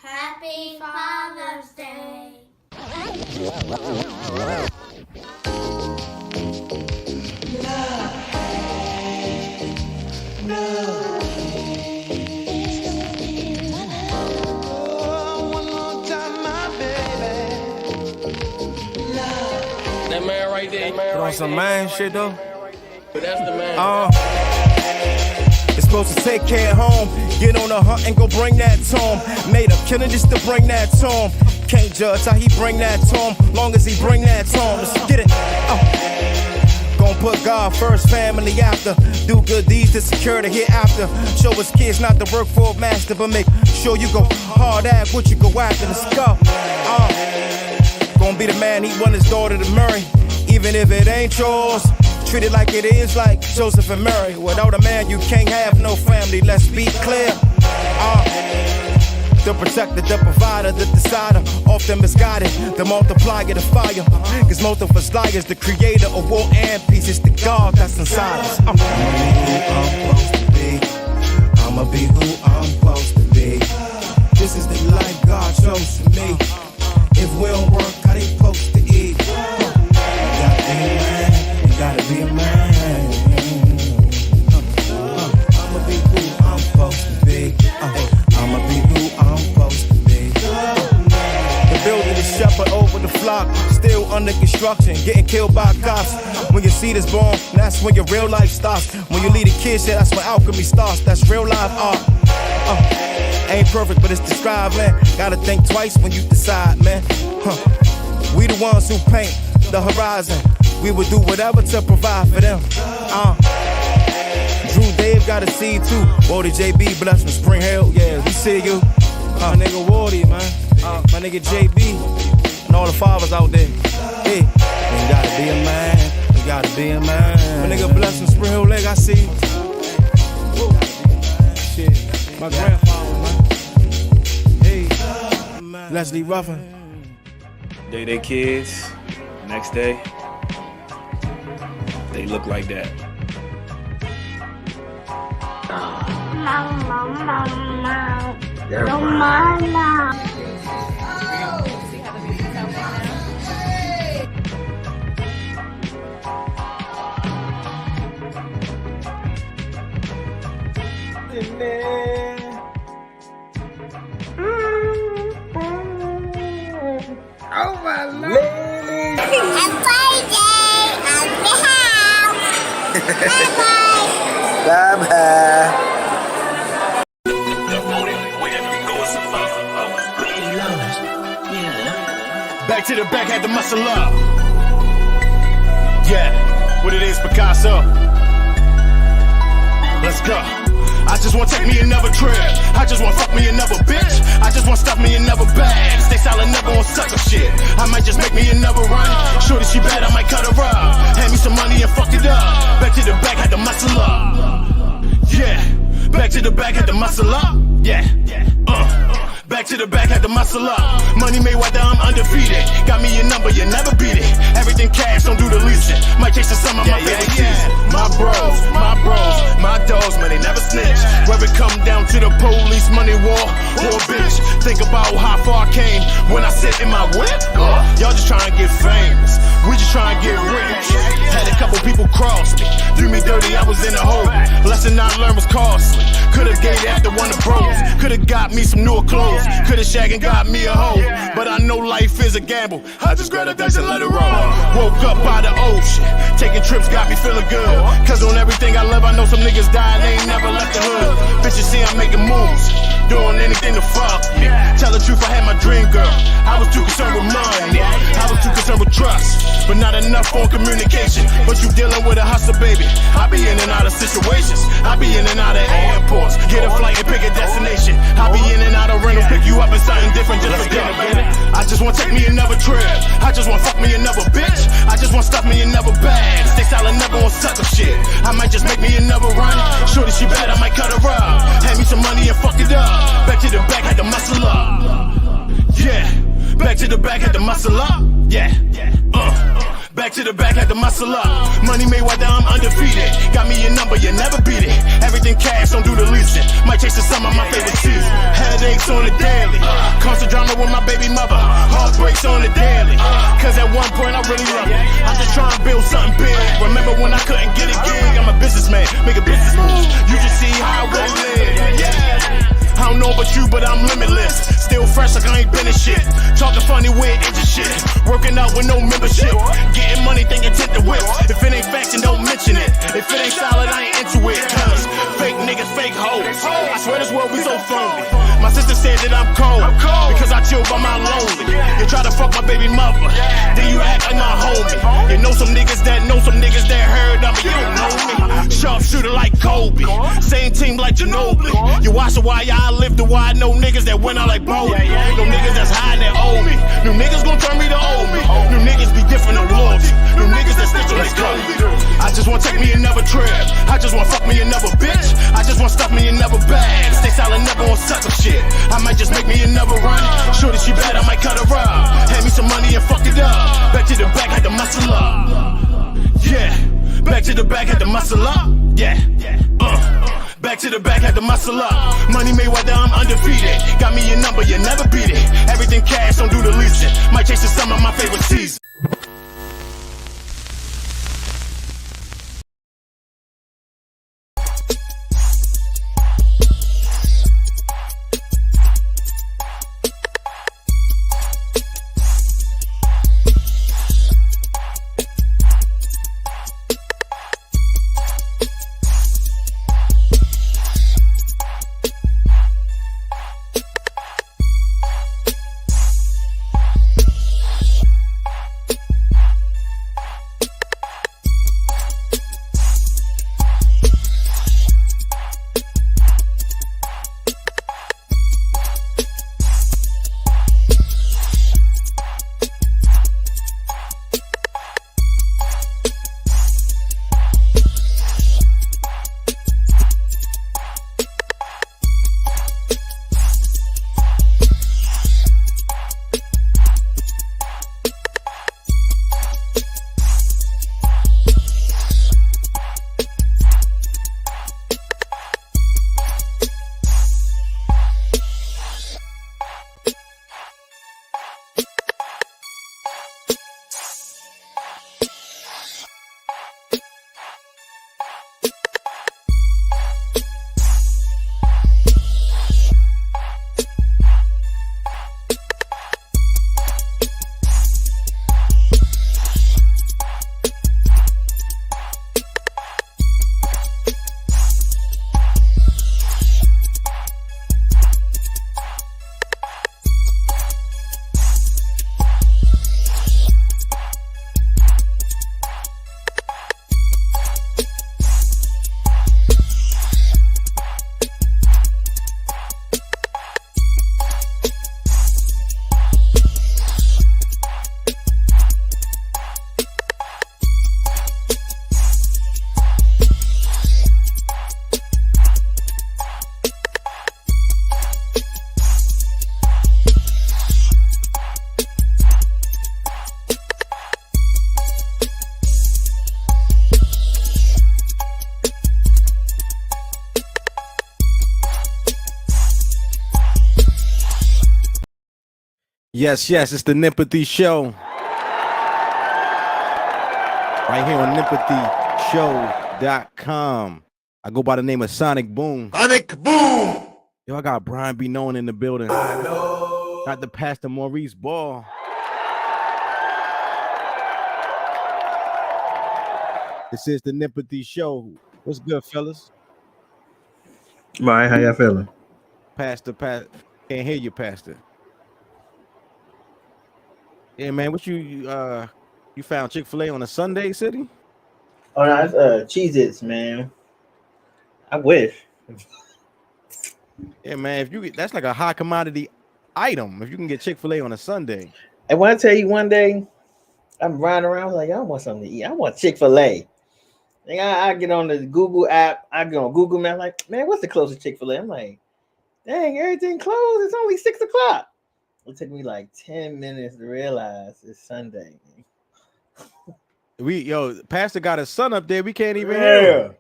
Happy Father's Day. That man right there, Put on some man shit though. But that's the man. It's supposed to take care of home. Get on a hunt and go bring that to him. Made up killing just to bring that to him. Can't judge how he bring that to him. Long as he bring that to him. Let's get it. Gonna put God first, family after. Do good deeds to secure the hereafter. Show his kids not to work for a master, but make sure you go hard at what you go after. Let's go. Gonna be the man he want his daughter to marry, even if it ain't yours. Treat it like it is, like Joseph and Mary. Without a man, you can't have no family. Let's be clear. The protector, the provider, the decider, often misguided, the multiplier, the fire. Cause most of us liars, the creator of war and peace. It's the God that's inside us. I'ma be who I'm supposed to be. This is the life God chose for me. If we don't work, how they supposed to eat? You gotta be a man. I'ma be who I'm supposed to be. I'ma be who I'm supposed to be. The builder, the shepherd over the flock, still under construction, getting killed by cops. When your seed is born, that's when your real life starts. When you lead a kid, shit, that's when alchemy starts. That's real life art. Ain't perfect, but it's described, man. Gotta think twice when you decide, man. We the ones who paint the horizon. We would do whatever to provide for them. Drew Dave got a seed too. Wardy JB, bless from Spring Hill. Yeah, we see you. My nigga Wardy, man. My nigga JB. And all the fathers out there. Hey, you gotta be a man. You gotta be a man. My nigga bless from Spring Hill Leg, I see you. Shit, my grandfather, man. Hey, Leslie Ruffin. They kids, next day, they look like that. Oh my Lord. I'm Friday at the house. Bye-bye. Bye-bye. Back to the back, had to muscle up. Yeah, what it is, Picasso. Let's go. I just want take me another trip. I just want fuck me another bitch. I just want stuff me another bag. Stay solid, never on sucker shit. I might just make me another run. Shorty, she bad, I might cut her up. Hand me some money and fuck it up. Back to the back, had to muscle up. Yeah, back to the back, had to muscle up. Yeah, back to the back, had to muscle up. Money made while I'm undefeated. Got me a number, you never beat it. Everything cash, don't do the leasing. Might chase the summer, my favorite season. My bros, my dogs, man, they never snitch. Whether it come down to the police, money war, or a bitch. Think about how far I came when I sit in my whip. Y'all just trying to get famous. We just trying to get rich. Had a couple people cross me. Do me dirty, I was in a hole. Lesson I learned was costly. Could've gave after one of pros. Could've got me some newer clothes. Could've shagged and got me a hoe. But I know life is a gamble. I just grabbed a dice and let it roll. Woke up by the ocean. Taking trips got me feeling good. Cause on everything I love, I know some niggas died, they ain't never left the hood. Bitches see I'm making moves. Doing anything to fuck me. Tell the truth, I had my dream girl. I was too concerned with money. I was too concerned with trust. But not enough on communication. But you dealing with a hustle, baby. I be in and out of situations. I be in and out of airports. Get a flight and pick a destination. I be in and out of rentals. Pick you up in something different just for dinner, baby. I just want take me another trip. I just want fuck me another bitch. I just want stuff me another bag. Stay solid, never on sucker shit. I might just make me another run. Shorty, she bad, I might cut her up. Hand me some money and fuck it up. Back to the back, had to muscle up. Yeah, back to the back, had to muscle up. Yeah, Back to the back, had to muscle up. Money made while I'm undefeated. Got me a number, you never beat it. Everything cash, don't do the leasing. Might chase the summer, my favorite season. Headaches on the daily. Constant drama with my baby mother. Heartbreaks on the daily. Cause at one point I really love it. I'm just trying to build something big. Remember when I couldn't get a gig? I'm a businessman, make a business move. You just see how I really live. Yeah. I don't know about you, but I'm limitless. Still fresh like I ain't been in shit. Talking funny weird inches shit. Working out with no membership. Getting money, thinking tint the whip. If it ain't faction, don't mention it. If it ain't solid, I ain't into it. Cause fake niggas, fake hoes. I swear this world we so phony. My sister said that I'm cold because I chill by my lonely. You try to fuck my baby mother, then you act like my homie. You know some niggas that heard of me. You don't know me. Sharpshooter like Kobe. Same team like Ginobili. You watch the why I live the why I know niggas that went out like Brody. No niggas that's hiding that owe me. New niggas gon' turn me to old me. New niggas be different than loyalty. New niggas that stitch on this coat. I just wanna take me another trip. I just wanna fuck me another bitch. I just wanna stuff me another bag. Stay silent, never on sucker shit. I might just make me another run. Sure that she bad, I might cut her up. Hand me some money and fuck it up. Back to the back, had to muscle up. Yeah. Back to the back, had to muscle up. Yeah. Back to the back, had to muscle up. Money made while I'm undefeated. Got me a number, you never beat it. Everything cash, don't do the leasing. Might chase the summer, my favorite season. Yes, it's the NEMPATHY Show. Right here on NEMPATHYShow.com. I go by the name of Sonic Boom. Sonic Boom! Yo, I got BRYANBEKNOWIN in the building. I know. Got the Pastor Maurice Ball. This is the NEMPATHY Show. What's good, fellas? Right, how y'all feeling? Pastor, can't hear you, Pastor. Yeah, man, what you found Chick-fil-A on a Sunday, City? Oh no, it's Cheez-Its, man. I wish. Yeah, man, if you that's like a high commodity item if you can get Chick-fil-A on a Sunday. And when I tell you one day, I'm riding around like I want something to eat. I want Chick-fil-A. And I get on the Google app, I go on Google Maps, like, man, what's the closest Chick-fil-A? I'm like, dang, everything closed. It's only 6 o'clock. It took me like 10 minutes to realize it's Sunday. Pastor got his son up there. We can't even hear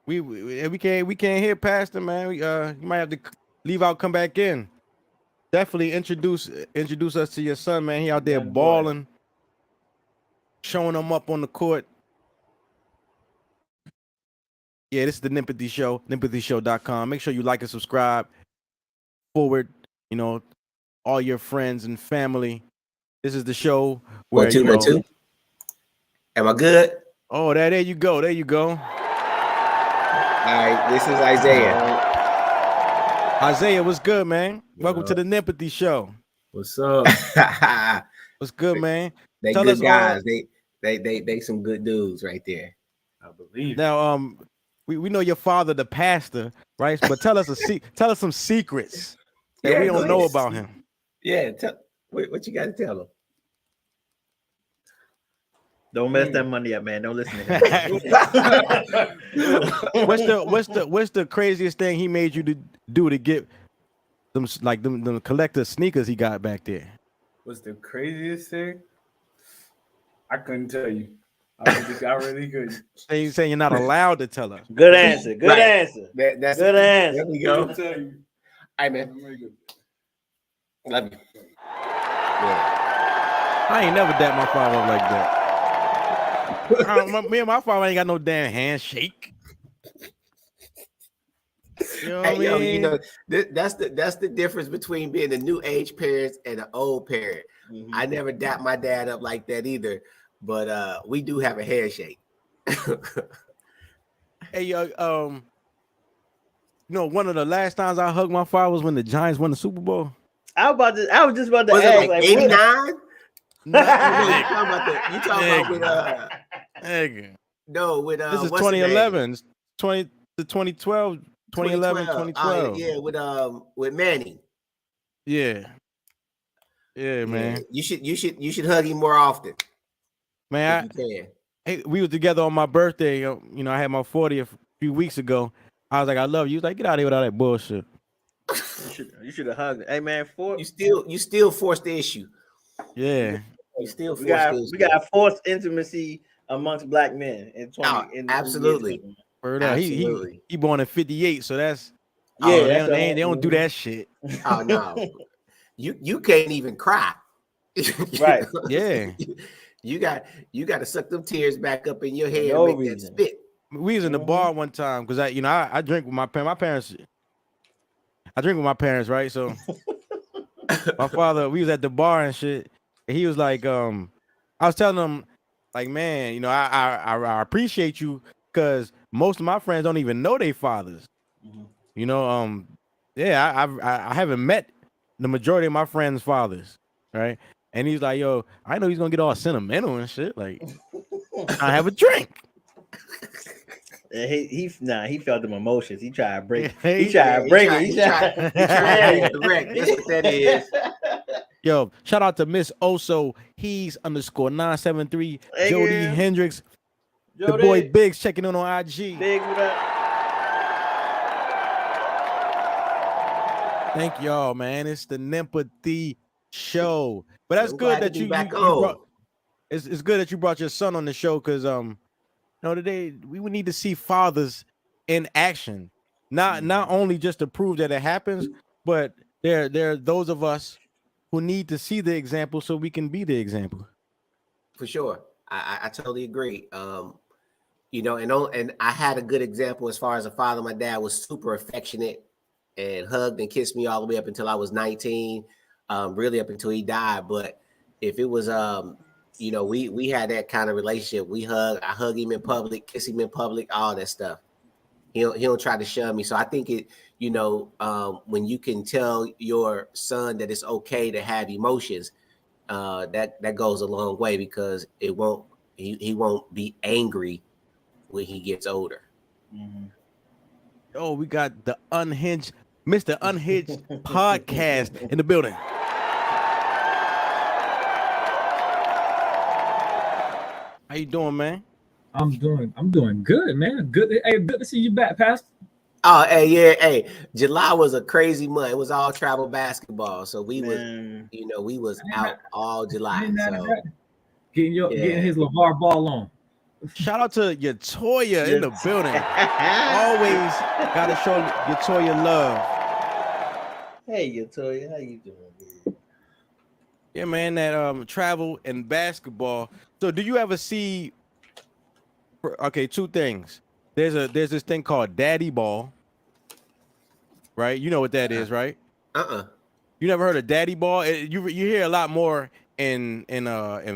him. We can't hear Pastor, man. You might have to leave out, come back in. Definitely introduce us to your son, man. He out there balling, showing him up on the court. Yeah, this is the NEMPATHY Show, NEMPATHYShow.com. Make sure you like and subscribe. Forward, all your friends and family. This is the show where 1 2 1 2. Am I good? Oh, there you go. There you go. All right, this is Isaiah. Isaiah, what's good, man? Welcome to the NEMPATHY Show. What's up? What's good, man? They Tell good us, guys. They some good dudes right there. I believe. Now, we know your father, the pastor, right? But tell us some secrets that we don't know about him. Yeah, what you got to tell them? Don't mess that money up, man. Don't listen to him. What's the craziest thing he made you to do to get them collector sneakers he got back there? What's the craziest thing? I couldn't tell you. I really couldn't. You saying you're not allowed to tell us? Good answer. Good answer. That's good answer. There we go. I'll tell you. All right, man. Love you. Yeah. I ain't never dapped my father up like that. Me and my father ain't got no damn handshake. You know what I mean? That's the difference between being a new age parent and an old parent. Mm-hmm. I never dapped my dad up like that either, but we do have a handshake. Hey, one of the last times I hugged my father was when the Giants won the Super Bowl. I was just about to was ask, it like 89? No, you talking about no, with this is 2011, 2012, 2011, 2012. Yeah, with Manny. Yeah, man. You should hug him more often, man. Hey, we were together on my birthday. I had my 40th a few weeks ago. I was like, I love you. He was like, get out of here with all that bullshit. You should have hugged it. Hey, man, you still forced the issue. Yeah, you still we got forced intimacy amongst black men in 20. Absolutely. He born in 58, so that's they don't do that shit. Oh no, you can't even cry. Right? Yeah. You got to suck them tears back up in your head and make that spit. We was in the bar one time because I drink with my parents. I drink with my parents, right? So my father, we was at the bar and shit, and he was like, I was telling him, like, man, I appreciate you because most of my friends don't even know their fathers. Mm-hmm. I haven't met the majority of my friends' fathers, right? And he's like, yo, I know he's gonna get all sentimental and shit. Like, I have a drink. He felt them emotions. He tried to break. He tried to break it. He tried to direct. That's what that is. Yo, shout out to Miss Oso. He's _973. Hey, Jody girl. Hendricks. Jody. The boy Biggs checking in on IG. Big, what up? Thank y'all, man. It's the NEMPATHY Show. But that's good that you brought. It's good that you brought your son on the show because today we would need to see fathers in action, not only just to prove that it happens, but there are those of us who need to see the example so we can be the example. For sure, I totally agree. And I had a good example as far as a father. My dad was super affectionate and hugged and kissed me all the way up until I was 19, really up until he died. But if it was we had that kind of relationship. I hug him in public, kiss him in public, all that stuff. He don't try to shun me. So I think when you can tell your son that it's okay to have emotions, that goes a long way because he won't be angry when he gets older. Mm-hmm. Oh, we got the Unhinged, Mr. Unhinged podcast in the building. How you doing, man? I'm doing good, man. Good to see you back, Pastor. Oh, hey, yeah, hey. July was a crazy month. It was all travel basketball, so we was, we was out all July. So getting his LeVar Ball on. Shout out to your Toya in the building. Always gotta show your Toya love. Hey, your Toya, how you doing, dude? Yeah, man, that travel and basketball. So do you ever see? Okay, two things. There's this thing called daddy ball, right? You know what that is, right? You never heard of daddy ball? You hear a lot more in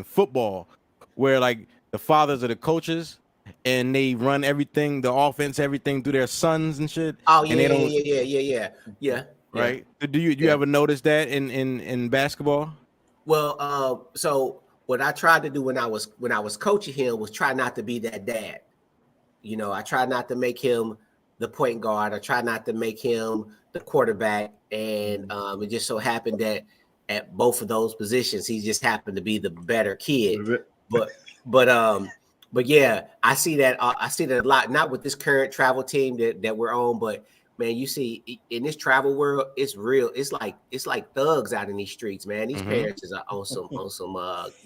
football, where like the fathers are the coaches and they run everything, the offense, everything through their sons and shit. Oh and yeah, they don't, yeah. Right? Do you ever notice that in basketball? Well, so what I tried to do when I was coaching him was try not to be that dad. You know, I try not to make him the point guard. I try not to make him the quarterback. And it just so happened that at both of those positions, he just happened to be the better kid. But yeah, I see that a lot. Not with this current travel team that we're on, but man, you see in this travel world, it's real. It's like thugs out in these streets, man. These parents is on some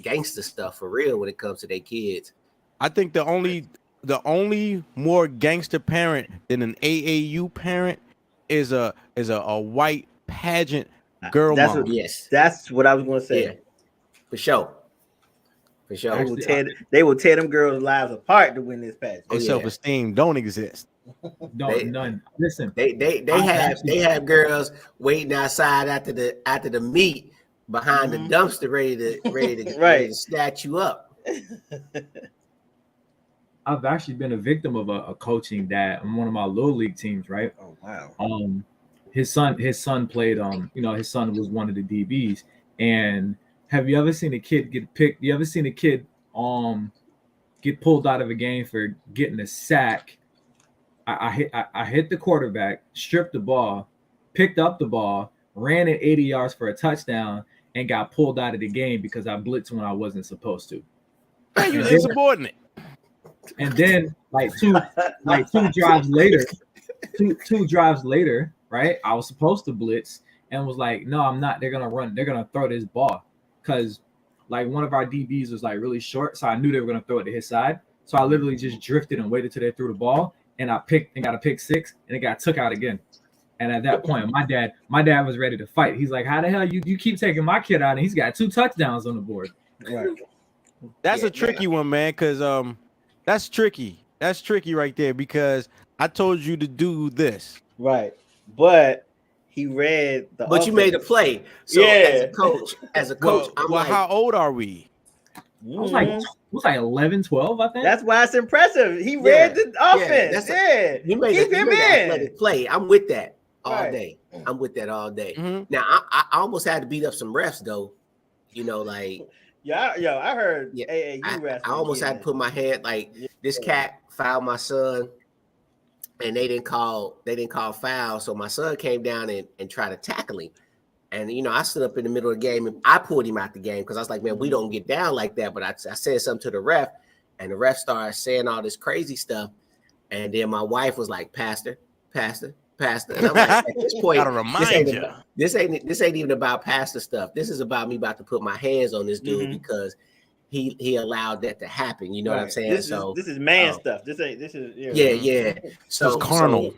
gangster stuff for real when it comes to their kids. I think the only more gangster parent than an AAU parent is a white pageant girl mom. That's what I was going to say. Yeah, for sure. They will tear them girls' lives apart to win this pageant. Their self-esteem don't exist. None. Listen, they have girls waiting outside after the meet behind the dumpster ready to snatch you up. I've actually been a victim of a coaching dad on one of my little league teams, right? Oh wow. His son played his son was one of the DBs. And have you ever seen a kid get picked? You ever seen a kid get pulled out of a game for getting a sack? I hit the quarterback, stripped the ball, picked up the ball, ran it 80 yards for a touchdown, and got pulled out of the game because I blitzed when I wasn't supposed to. Man, you insubordinate. And then two drives later, right? I was supposed to blitz and was like, no, I'm not. They're gonna throw this ball. Cause like one of our DBs was like really short. So I knew they were gonna throw it to his side. So I literally just drifted and waited till they threw the ball. And I got a pick six and it got took out again. And at that point, my dad was ready to fight. He's like, how the hell you keep taking my kid out? And he's got 2 touchdowns on the board. Right. That's a tricky one, man, because that's tricky. That's tricky right there because I told you to do this. Right. But he read the But you made a play. So as a coach, I'm like, how old are we? I was like 11, 12, I think. That's why it's impressive. He read the offense. You made Keep him an in. athletic play. I'm with that all Right. day. I'm with that all day. Mhm. Now I almost had to beat up some refs though. You know, like I heard Yeah, AAU I almost had to put my hand like this cat fouled my son, and they didn't call foul. So my son came down and tried to tackle him. And I stood up in the middle of the game and I pulled him out the game because I was like, man, we don't get down like that. But I said something to the ref, and the ref started saying all this crazy stuff. And then my wife was like, Pastor. And I'm like, at this point, Gotta remind you. this ain't even about pastor stuff. This is about me about to put my hands on this dude because he allowed that to happen. You know what I'm saying? This is man stuff. This is yeah. So It's carnal. So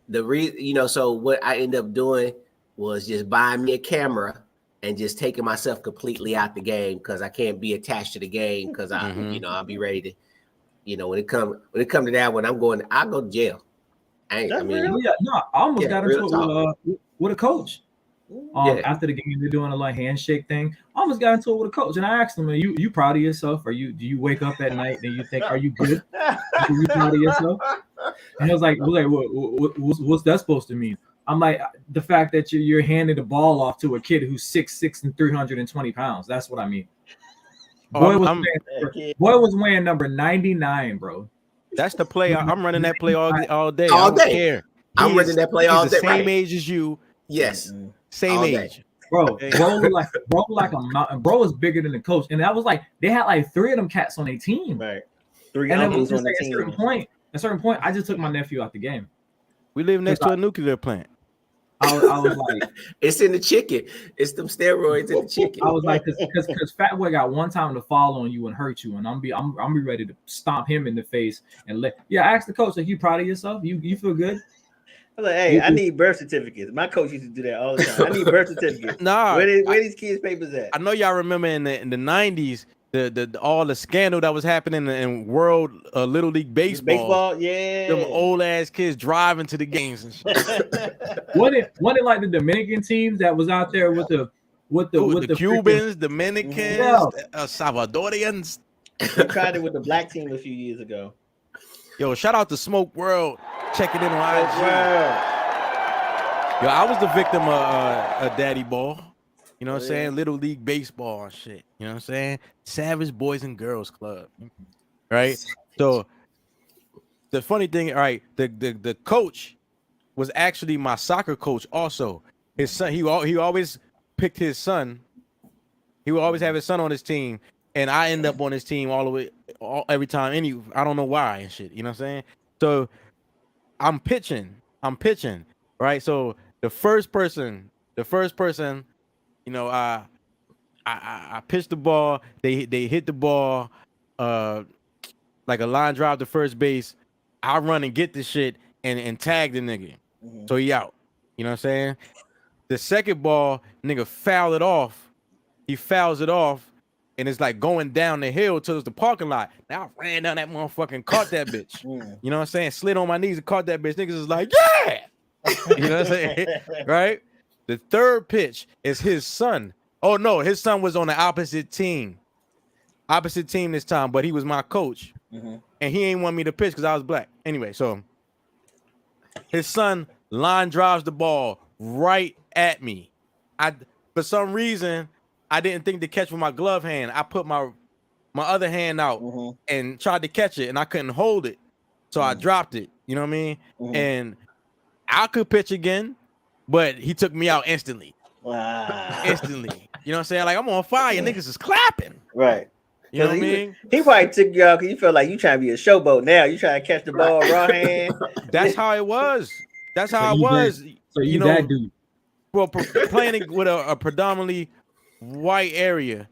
the reason, so what I ended up doing was just buying me a camera and just taking myself completely out the game because I can't be attached to the game because I'll be ready to, when it come to that one, I'll go to jail. I almost got into it with a coach. After the game, they're doing a like handshake thing. I almost got into it with a coach, and I asked him, "Are you proud of yourself? Do you wake up at night and you think, are you good? Are you proud of yourself?" And he was like, what's that supposed to mean? I'm like, the fact that you're handing the ball off to a kid who's 6'6" and 320 pounds. That's what I mean. Boy was wearing number 99, bro. That's the play. I'm running that play all day. All I don't day. care. I'm running that play all day. Same age as you. Yes. Same all age. Bro like a mountain. Bro was bigger than the coach. And that was like, they had like 3 of them cats on their team. Right. 3 and uncles on the like team. At a certain point, I just took my nephew out the game. We live next to a nuclear plant. I was like, it's in the chicken. It's them steroids in the chicken. I was like, because Fat Boy got one time to fall on you and hurt you, and I'm be ready to stomp him in the face and I asked the coach, like, you proud of yourself? You feel good? I was like, hey, I need birth certificates. My coach used to do that all the time. I need birth certificates. Nah, where these kids' papers at? I know y'all remember in the 90s the all the scandal that was happening in world Little League baseball. Yeah. Them old ass kids driving to the games and shit. Wasn't it like the Dominican teams that was out there with the Cubans, Dominicans, Salvadorians? They tried it with the black team a few years ago. Yo, shout out to Smoke World. Check it in on IG. Yo, I was the victim of a daddy ball. You know what I'm saying? Little League baseball and shit. You know what I'm saying? Savage Boys and Girls Club. Right? So the funny thing, all right, the coach was actually my soccer coach also. His son, he always picked his son. He would always have his son on his team, and I end up on his team every time. I don't know why and shit. You know what I'm saying? So I'm pitching, right? So the first person, you know, I pitched the ball. They hit the ball, like a line drive to first base. I run and get the shit and tag the nigga, so he out. You know what I'm saying? The second ball, nigga foul it off. He fouls it off, and it's like going down the hill towards the parking lot. Now I ran down that motherfucker and caught that bitch. You know what I'm saying? Slid on my knees and caught that bitch. Niggas is like, yeah. You know what I'm saying? Right? The third pitch is his son. Oh no, his son was on the opposite team this time, but he was my coach, and he ain't want me to pitch because I was black. Anyway, so his son line drives the ball right at me. For some reason, I didn't think to catch with my glove hand. I put my other hand out and tried to catch it, and I couldn't hold it, so I dropped it. You know what I mean? And I could pitch again, but he took me out instantly. Wow. Instantly. You know what I'm saying? Like, I'm on fire. Niggas is clapping. Right. You know what I mean? He probably took you out because you feel like you trying to be a showboat now. You trying to catch the ball raw hand. That's how it was. That's how it was. So you know, that dude. Well, playing with a predominantly white area,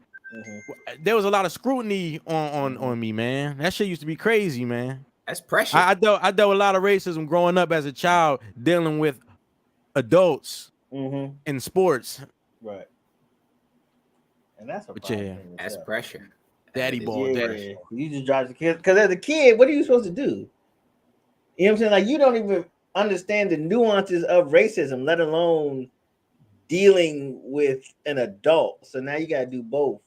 there was a lot of scrutiny on me, man. That shit used to be crazy, man. That's pressure. I dealt with a lot of racism growing up as a child, dealing with adults in sports. Right. And that's a that's pressure. Daddy ball, daddy. You just drive the kid because as a kid, what are you supposed to do? You know what I'm saying? Like, you don't even understand the nuances of racism, let alone dealing with an adult. So now you got to do both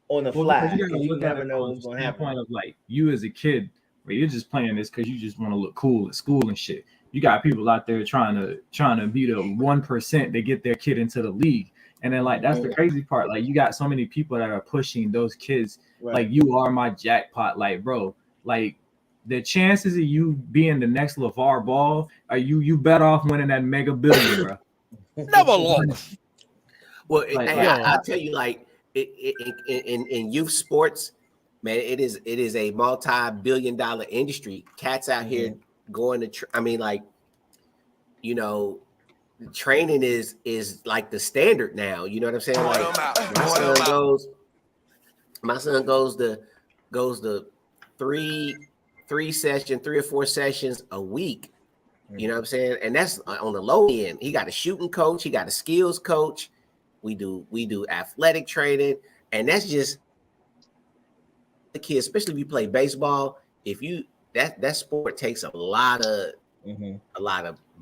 on the fly. You never know what's going to happen. Point of like, you as a kid, where you're just playing this because you just want to look cool at school and shit. You got people out there trying to be the 1% that get their kid into the league. And then, like, that's the crazy part. Like, you got so many people that are pushing those kids. Right. Like, you are my jackpot. Like, bro, like, the chances of you being the next LeVar Ball, are you better off winning that mega billion, bro? Never lost. Well, I'll tell you, like, in youth sports, man, it is a multi-billion-dollar industry. Cats out here going to, I mean, like, you know, training is like the standard now. You know what I'm saying? Like, my son goes to three or four sessions a week. You know what I'm saying? And that's on the low end. He got a shooting coach, he got a skills coach. We do athletic training, and that's just the kids, especially if you play baseball. If you that sport takes a lot of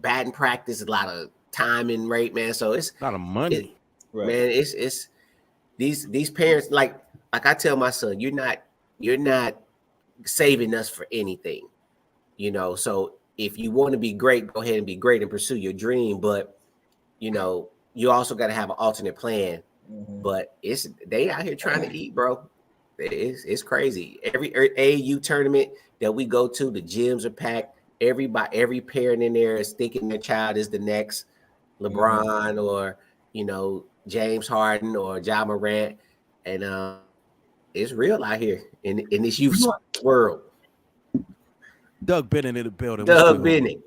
batting practice, a lot of timing rate, man. So it's a lot of money, man. It's these parents, like I tell my son, you're not saving us for anything, you know. So if you want to be great, go ahead and be great and pursue your dream. But you know, you also got to have an alternate plan. But they out here trying to eat, bro. It's crazy. Every AAU tournament that we go to, the gyms are packed. Every parent in there is thinking their child is the next LeBron or, you know, James Harden or Ja Morant. And it's real out here in this youth world. Doug Bennett in the building. Doug Bennett.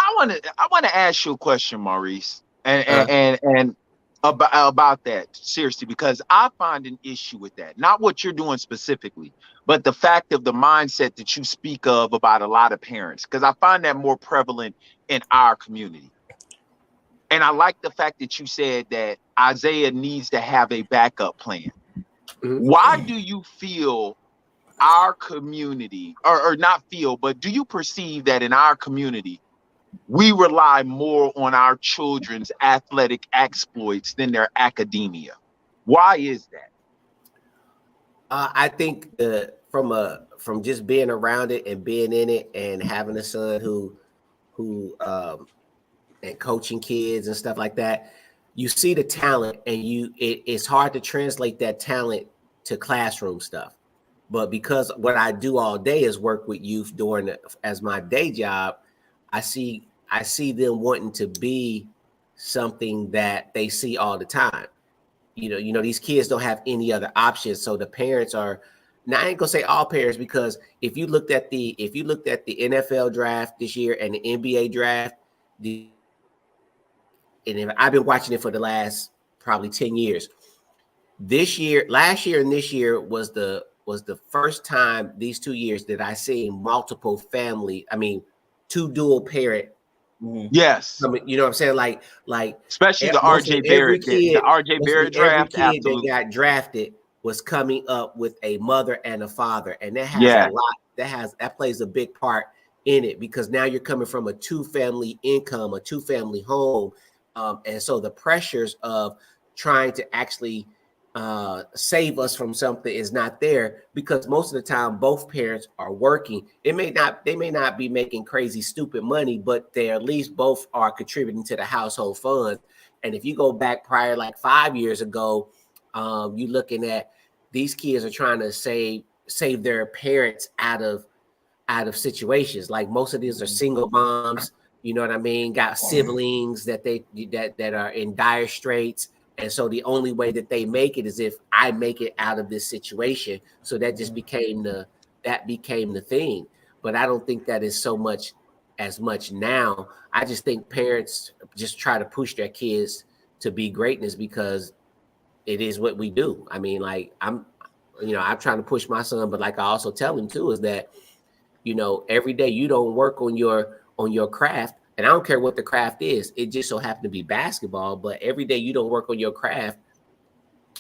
I want to ask you a question, Maurice, and about that seriously, because I find an issue with that. Not what you're doing specifically, but the fact of the mindset that you speak of about a lot of parents, because I find that more prevalent in our community. And I like the fact that you said that Isaiah needs to have a backup plan. Why do you feel our community, or not feel, but do you perceive that in our community, we rely more on our children's athletic exploits than their academia? Why is that? I think from just being around it and being in it and having a son who and coaching kids and stuff like that, you see the talent, and it's hard to translate that talent to classroom stuff. But because what I do all day is work with youth as my day job, I see them wanting to be something that they see all the time. You know, these kids don't have any other options. So the parents are, now I ain't gonna say all parents, because if you looked at the NFL draft this year and the NBA draft, I've been watching it for the last probably 10 years. Last year and this year was the first time these 2 years that I seen multiple family, two dual parent. Yes. You know what I'm saying? Like especially the RJ Barrett, the RJ Barrett draft. Every kid that got drafted was coming up with a mother and a father. And that has a lot, that plays a big part in it, because now you're coming from a 2-family income, a 2-family home. And so the pressures of trying to actually save us from something is not there, because most of the time both parents are working. They may not be making crazy stupid money, but they at least both are contributing to the household fund. And if you go back prior, like 5 years ago, you're looking at these kids are trying to save their parents out of situations. Like most of these are single moms, you know what I mean, got siblings that are in dire straits. And so the only way that they make it is if I make it out of this situation. So that just became the thing. But I don't think that is as much now. I just think parents just try to push their kids to be greatness because it is what we do. I mean, like I'm trying to push my son, but like I also tell him too, is that, every day you don't work on your craft. And I don't care what the craft is. It just so happened to be basketball. But every day you don't work on your craft,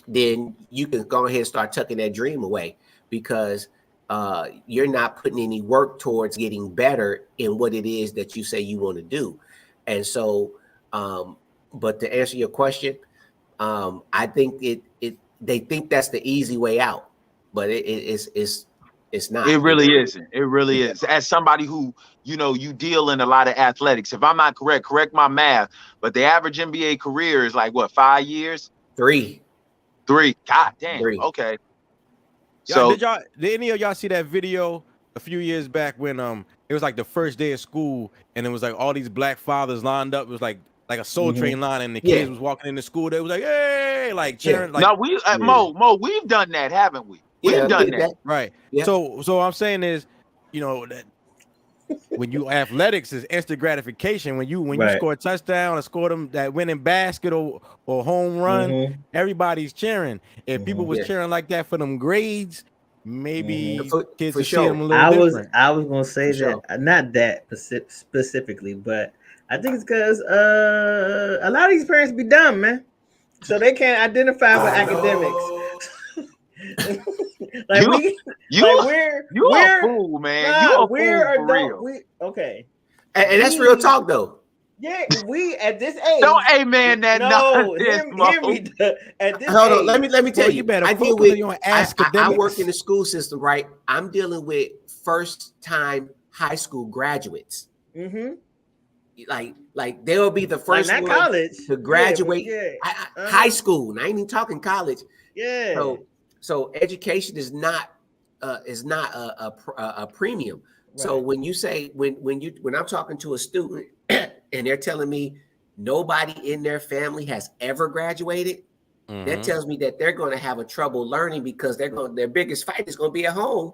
then you can go ahead and start tucking that dream away, because you're not putting any work towards getting better in what it is that you say you want to do. And so, but to answer your question, I think they think that's the easy way out, but it's not. It really isn't. It really is. As somebody who, you deal in a lot of athletics, if I'm not correct my math, but the average NBA career is like what, 5 years? 3. God damn. 3. Okay. So did any of y'all see that video a few years back when it was like the first day of school, and it was like all these black fathers lined up? It was like a Soul Train line, and the kids was walking into school. They was like, hey, like cheering. Like, no, we Mo, we've done that, haven't we? We've done that. Right. Yeah. So I'm saying is, that when you athletics is instant gratification. When you score a touchdown or score them that winning basket or home run, everybody's cheering. If people was cheering like that for them grades, maybe kids would see them a little different. I was gonna say that not that specifically, but I think it's because a lot of these parents be dumb, man, so they can't identify with academics. Like we're a fool, man. We're for real. Okay, and that's real talk, though. Yeah, we at this age. Don't amen that. No, hear me. At this Hold age, on, let me tell you. Better I deal with. I work in the school system, right? I'm dealing with first-time high school graduates. Like they will be the first one college to graduate high school. And I ain't even talking college. Yeah. So education is not a premium. Right. So when you say when I'm talking to a student and they're telling me nobody in their family has ever graduated, that tells me that they're going to have a trouble learning, because their biggest fight is going to be at home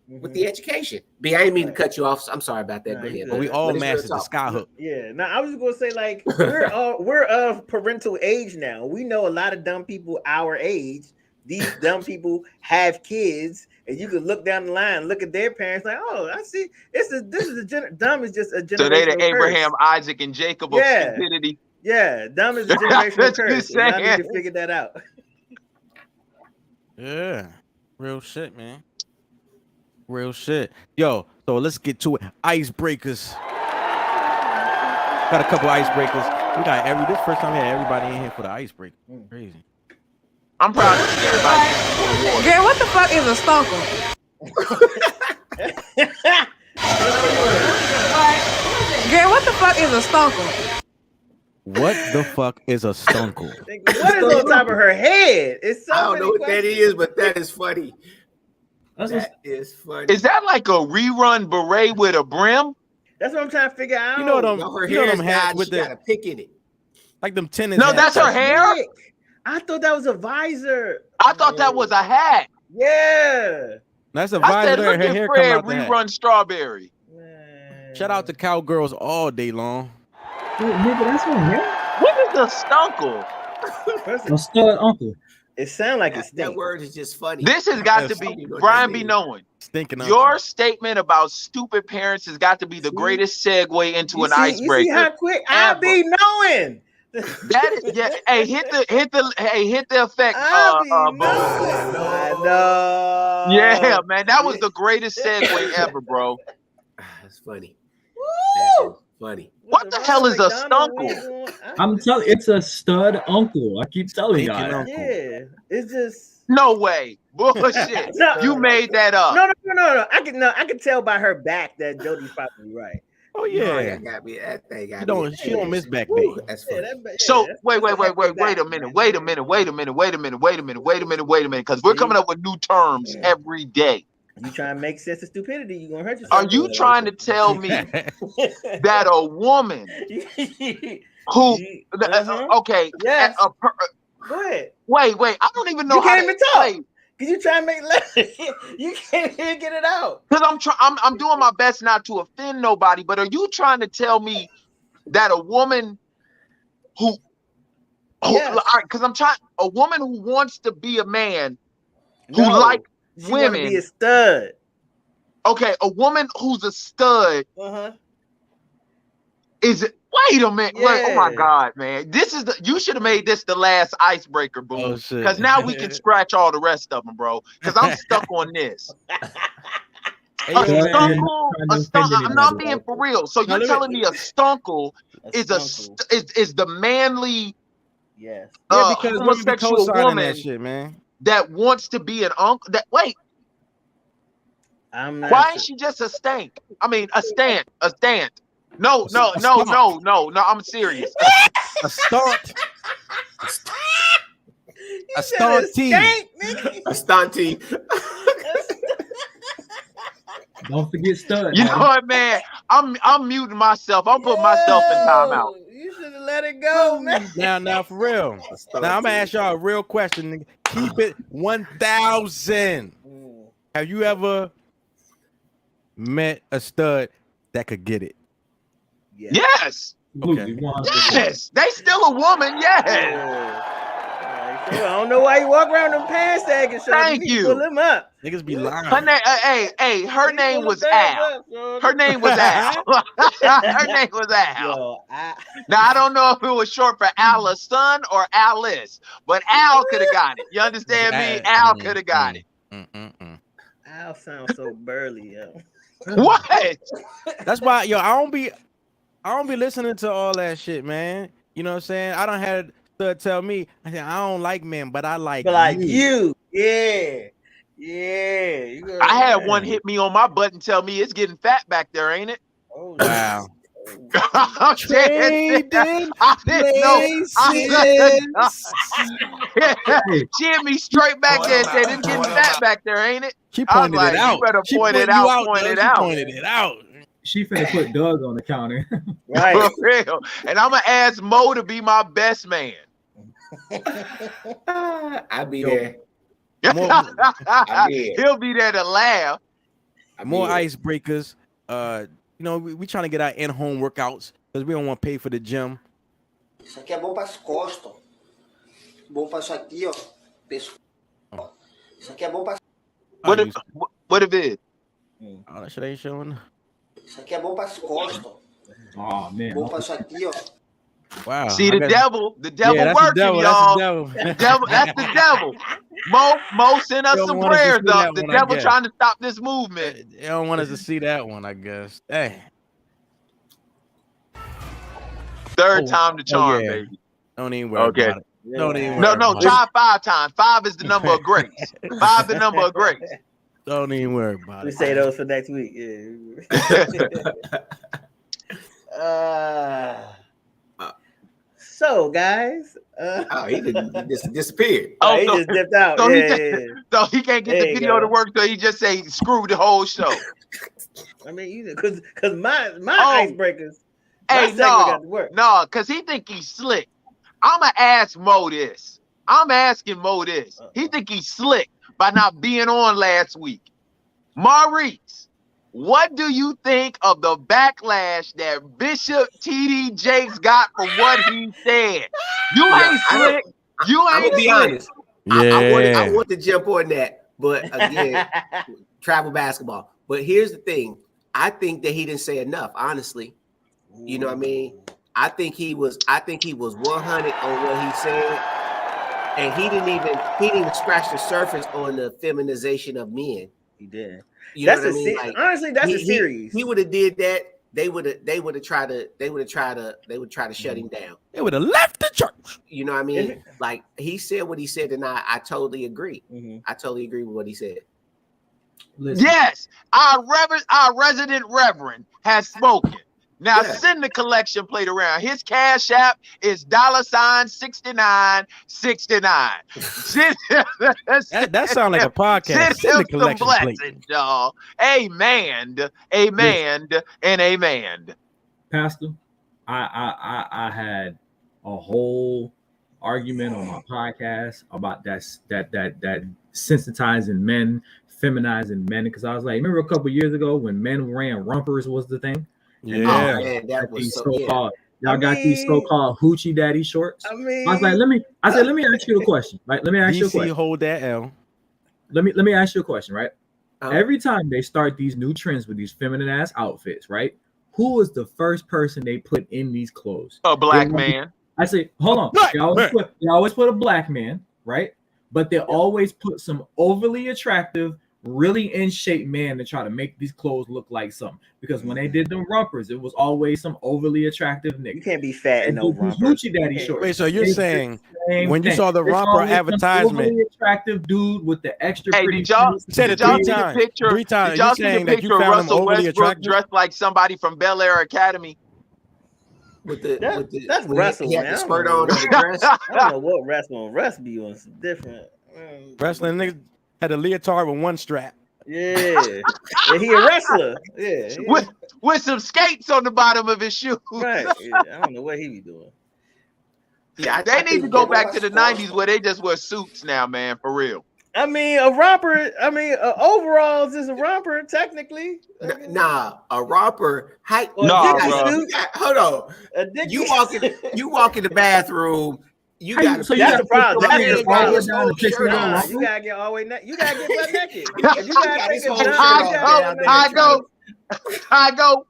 with the education. B, I didn't mean to cut you off. I'm sorry about that. But we all mastered the skyhook. Yeah. Now I was just gonna say, like, we're of parental age now. We know a lot of dumb people our age. These dumb people have kids, and you can look down the line, look at their parents, like, oh, I see. Dumb is just a generation. So they the Abraham, Isaac, and Jacob of stupidity. Yeah, dumb is a generational curse. So I need to figure that out. Yeah, real shit, man. Real shit. Yo, so let's get to it. Icebreakers. Got a couple icebreakers. We got this first time we had everybody in here for the icebreaker. Crazy. I'm proud to see everybody. Girl, what the fuck is a stonker? Girl, what the fuck is a stonker? What the fuck is a stonker? What is on top of her head? It's so I don't know what that is, but that is funny. That is funny. Is that like a rerun beret with a brim? That's what I'm trying to figure out. You know them, her you know hair them is hats dyed, with she got a pick in it. Like them tennis No, hats. that's her hair? I thought that was a visor. I thought that was a hat. Yeah. That's a I said, visor. look Her at hair come Fred out the hat. rerun Strawberry. Shout out to cowgirls all day long. Nigga, that's her hair? What is a stunkel? A stud uncle. It sounds like it's that word is just funny. This has got to be Brian B. Knowing. Stinking Your statement about stupid parents has got to be the greatest segue into an icebreaker. You see how quick I be knowing. That is, yeah. Hey, hit the effect. I know. Yeah, man, that was the greatest segue ever, bro. That's funny. Woo! That's funny. What the hell is a stunkel? I'm telling it's a stud uncle. I keep telling y'all. Yeah, it's just no way. Bullshit. You made that up. No. I can tell by her back that Jody's probably right. Oh yeah, got me. That thing got me. She don't miss back day. That's funny. So wait a minute, because we're coming up with new terms every day. You trying to make sense of stupidity, you're gonna hurt yourself. Are you trying to tell me that a woman who okay, yes, go ahead. Wait, I don't even know you how can't to even talk. Cause you trying to make you can't even get it out. Because I'm doing my best not to offend nobody, but are you trying to tell me that a woman who because a woman who wants to be a man who like women be a stud. Okay, a woman who's a stud is it? Wait a minute! Yeah. Wait, oh my God, man! You should have made this the last icebreaker, boom. Because now we can scratch all the rest of them, bro. Because I'm stuck on this. I'm not being for real. So you're telling me a stunkel is the manly, homosexual woman that shit, man, that wants to be an uncle? Why ain't she just a stank? I mean, a stant. No, I'm serious. A stunt. A stunt-tee. A stunt-tee. Don't forget stud. You know what, man? I'm muting myself. I'm putting myself in timeout. You should have let it go, man. Now for real. Now I'm gonna ask y'all a real question. Keep it 1,000. Have you ever met a stud that could get it? Yes. Okay. Yes. They still a woman. Yes. I don't know why you walk around them pants sagging. Thank you. Pull them up. Niggas be lying. Her name, her name was Al. Her name was Al. Her name was Al. Now I don't know if it was short for Allison or Alice, but Al could have got it. You understand me? Al could have got it. Al sounds so burly, yo. What? That's why, yo, I don't be listening to all that shit, man. You know what I'm saying? I don't have to tell me. I said I don't like men, but I like you. Yeah. I had one hit me on my butt and tell me it's getting fat back there, ain't it? Oh, wow. I didn't know. She hit me straight back there and said it's getting fat back there, ain't it? She pointed it out. You better point it out. Pointed it out. She finna put Doug on the counter. Right. For real. And I'm gonna ask Mo to be my best man. I'll be there. He'll be there to laugh. more icebreakers. You know, we trying to get our in-home workouts because we don't want to pay for the gym. Isso aqui é bom para as costas. Bom para isso aqui, ó. Pescoço. Isso aqui é bom para. What if it? Oh, that shit ain't showing. Isso aqui é bom para as costas. Oh man. Bom para isso aqui, ó. Wow. See the devil Yeah, working, y'all. That's The devil. Mo sent us They don't some want us to prayers see that up. The one, I devil guess. trying to stop this movement. They don't want us to see that one, I guess. Hey. Third time the charm, yeah. baby. Don't even worry about it. Don't even worry No, about try it. 5 times. 5 is the number of grace. 5 the number of grace. Don't even worry about We it. say those for next week. Yeah. So guys, he just disappeared. he just dipped out. So, Yeah. so he can't get There the you video go. to work, so he just say screw the whole show. I mean, because my Oh. icebreakers. Hey, segment got to work. no, because he think he's slick. I'ma ask Mo this. I'm asking Mo this. He think he's slick by not being on last week. Maurice, what do you think of the backlash that Bishop TD Jakes got for what he said? You ain't slick. You I'm ain't gonna be slick. honest. I want to jump on that, but again, travel basketball. But here's the thing: I think that he didn't say enough. Honestly, you know what I mean. I think he was 100 on what he said, and he didn't even scratch the surface on the feminization of men. He did. You know That's what I mean? Like, honestly, that's a series. He would have did that. They would have tried to shut him down. They would have left the church. You know what I mean? Like he said what he said, and I totally agree. I totally agree with what he said. Listen. Yes, our resident reverend has spoken. Now send the collection plate around. His cash app is $6969. That sounds like a podcast. Send Send the him some collection plate. blessings, y'all. Amen, amen, and amen. Pastor, I had a whole argument on my podcast about that sensitizing men, feminizing men, because I was like, remember a couple years ago when men ran rumpers was the thing? Yeah, man, that was so-called. Y'all got these so-called hoochie daddy shorts. I mean, I was like, let me ask you a question. Right? Let me ask you a DC question. hold that L. Let me ask you a question, right? Every time they start these new trends with these feminine ass outfits, right? Who is the first person they put in these clothes? A black man. I say, hold on. They always put a black man, right? But they always put some overly attractive, really in shape man to try to make these clothes look like something. Because when they did the rumpers, it was always some overly attractive nigga. You can't be fat in no romper. Hoochie daddy shorts. Wait, so you're saying Same when you thing. saw the It's romper always some advertisement, overly attractive dude with the extra Hey, pretty did y'all shoes. said it did y'all three see the times. picture? 3 times. Did y'all You're see the saying that you picture of found him Russell overly Westbrook attractive? dressed like somebody from Bel Air Academy? That's Russell, He had man. the skirt on and the dress. I don't know what Russ be on. It's different. Wrestling niggas had a leotard with one strap. Yeah. He a wrestler. Yeah. With some skates on the bottom of his shoe. Right. Yeah, I don't know what he be doing. Yeah, They need to go back to the 90s where they just wear suits now, man, for real. I mean, a romper. I mean, overalls is a romper technically. Nah, a romper. Or Nah, Dickie bro. suit. Hold on. A Dickie You walk in the bathroom. You How you- got so you That's gotta the problem. put That's your the hand all the way problem. down to fix your Nah, romper? you gotta get all the way. You gotta get butt naked. If you gotta take a his jump, whole you shirt gotta off get down I go.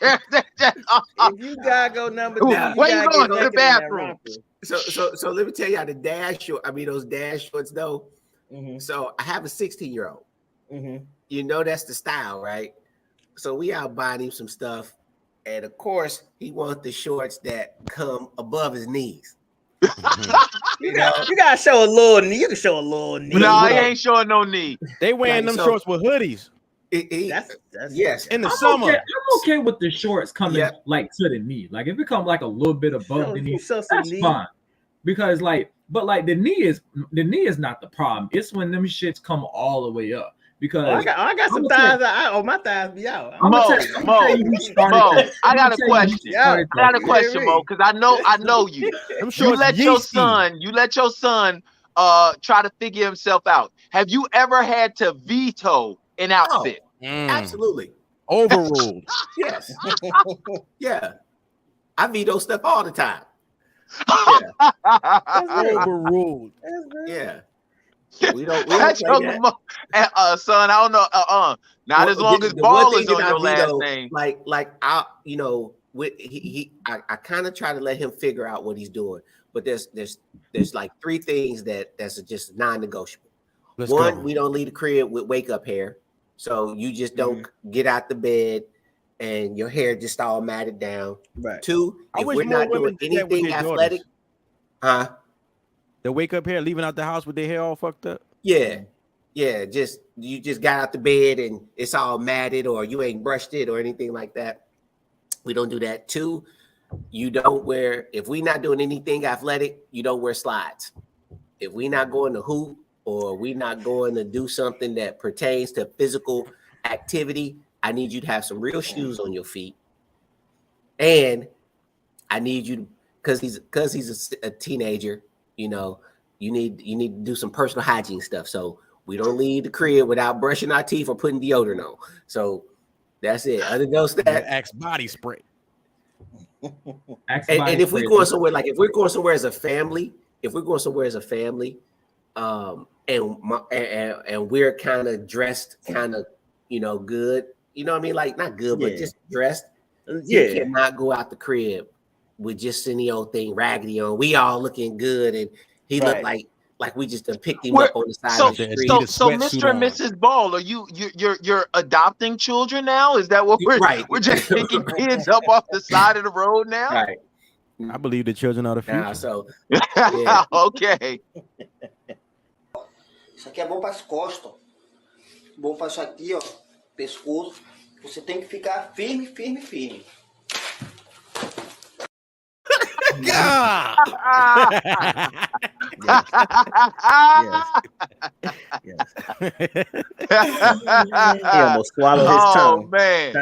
If you gotta go number 2, Where you going? To the bathroom. So let me tell y'all the dash short. I mean those dash shorts though. So I have a 16-year-old. You know that's the style, right? So we out buying him some stuff, and of course he wants the shorts that come above his knees. You gotta show a little knee. You can show a little knee. No, he ain't showing no knee. They wearing them shorts with hoodies. That's Yes, in the I'm summer. okay, I'm okay with the shorts coming like to the knee. Like if it comes like a little bit above the knee, show some that's knee. fine. Because like, but like the knee is not the problem. It's when them shits come all the way up. Because I got some thighs. My thighs be out. Mo, I got a question. I got a question, Mo, because I know you. You let your son try to figure himself out. Have you ever had to veto an outfit? Absolutely. Overruled. Yes. Yeah. I veto stuff all the time. Overruled. Yeah. We don't That's play your that. son. I don't know. Not as long as ball is on your last name. Like I, you know, with I kind of try to let him figure out what he's doing, but there's like 3 things that's just non-negotiable. One, we don't leave the crib with wake up hair, so you just don't get out the bed and your hair just all matted down. Right. 2, if we're not doing anything athletic, they wake up here leaving out the house with their hair all fucked up. Yeah, just you just got out the bed and it's all matted, or you ain't brushed it or anything like that. We don't do that. 2, you don't wear, if we not doing anything athletic, you don't wear slides. If we not going to hoop or we not going to do something that pertains to physical activity, I need you to have some real shoes on your feet. And I need you to, because he's a teenager, you know, you need to do some personal hygiene stuff. So we don't leave the crib without brushing our teeth or putting deodorant on. So that's it. Other than those that Axe body spray. And if we're going somewhere, like if we're going somewhere as a family, and we're kind of dressed, kind of, you know, good, you know what I mean? Like not good, but just dressed. You cannot go out the crib with just any old thing raggedy on. We all looking good, and he looked like we just done picked him up on the side of the street. So Mr. and Mrs. Ball, are you're adopting children now? Is that what we're just picking kids up off the side of the road now? Right. I believe the children are the future. So okay. Isso aqui é bom para as costas. Bom para isso aqui, ó, pescoço. Você tem que ficar firme, firme, firme. God. Yes. He almost swallowed his tongue. Oh man!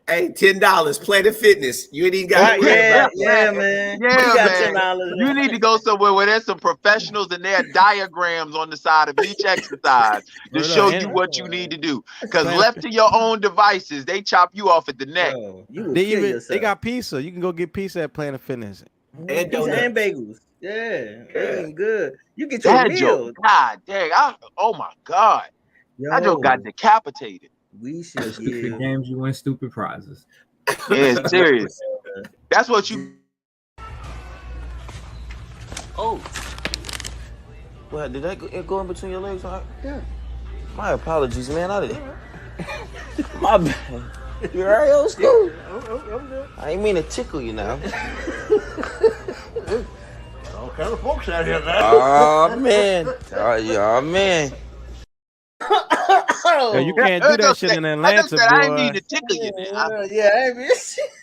Hey, $10, Planet Fitness. You ain't even got man. Yeah, man. You need to go somewhere where there's some professionals and there are diagrams on the side of each exercise to show you what you need to do. Because left to your own devices, they chop you off at the neck. They got pizza. You can go get pizza at Planet Fitness. And bagels. Yeah, ain't good. You get your meal. God dang! Oh my God! I just got decapitated. We should stupid games. You win stupid prizes. Yeah, serious. That's what you. Oh, well, did that go in between your legs? Yeah. My apologies, man. I didn't. My bad. You all right, old school? I ain't mean to tickle you now. All kind of folks out here now. Oh man. Oh man. You can't do that shit in Atlanta, boy. I ain't mean to tickle you. I mean.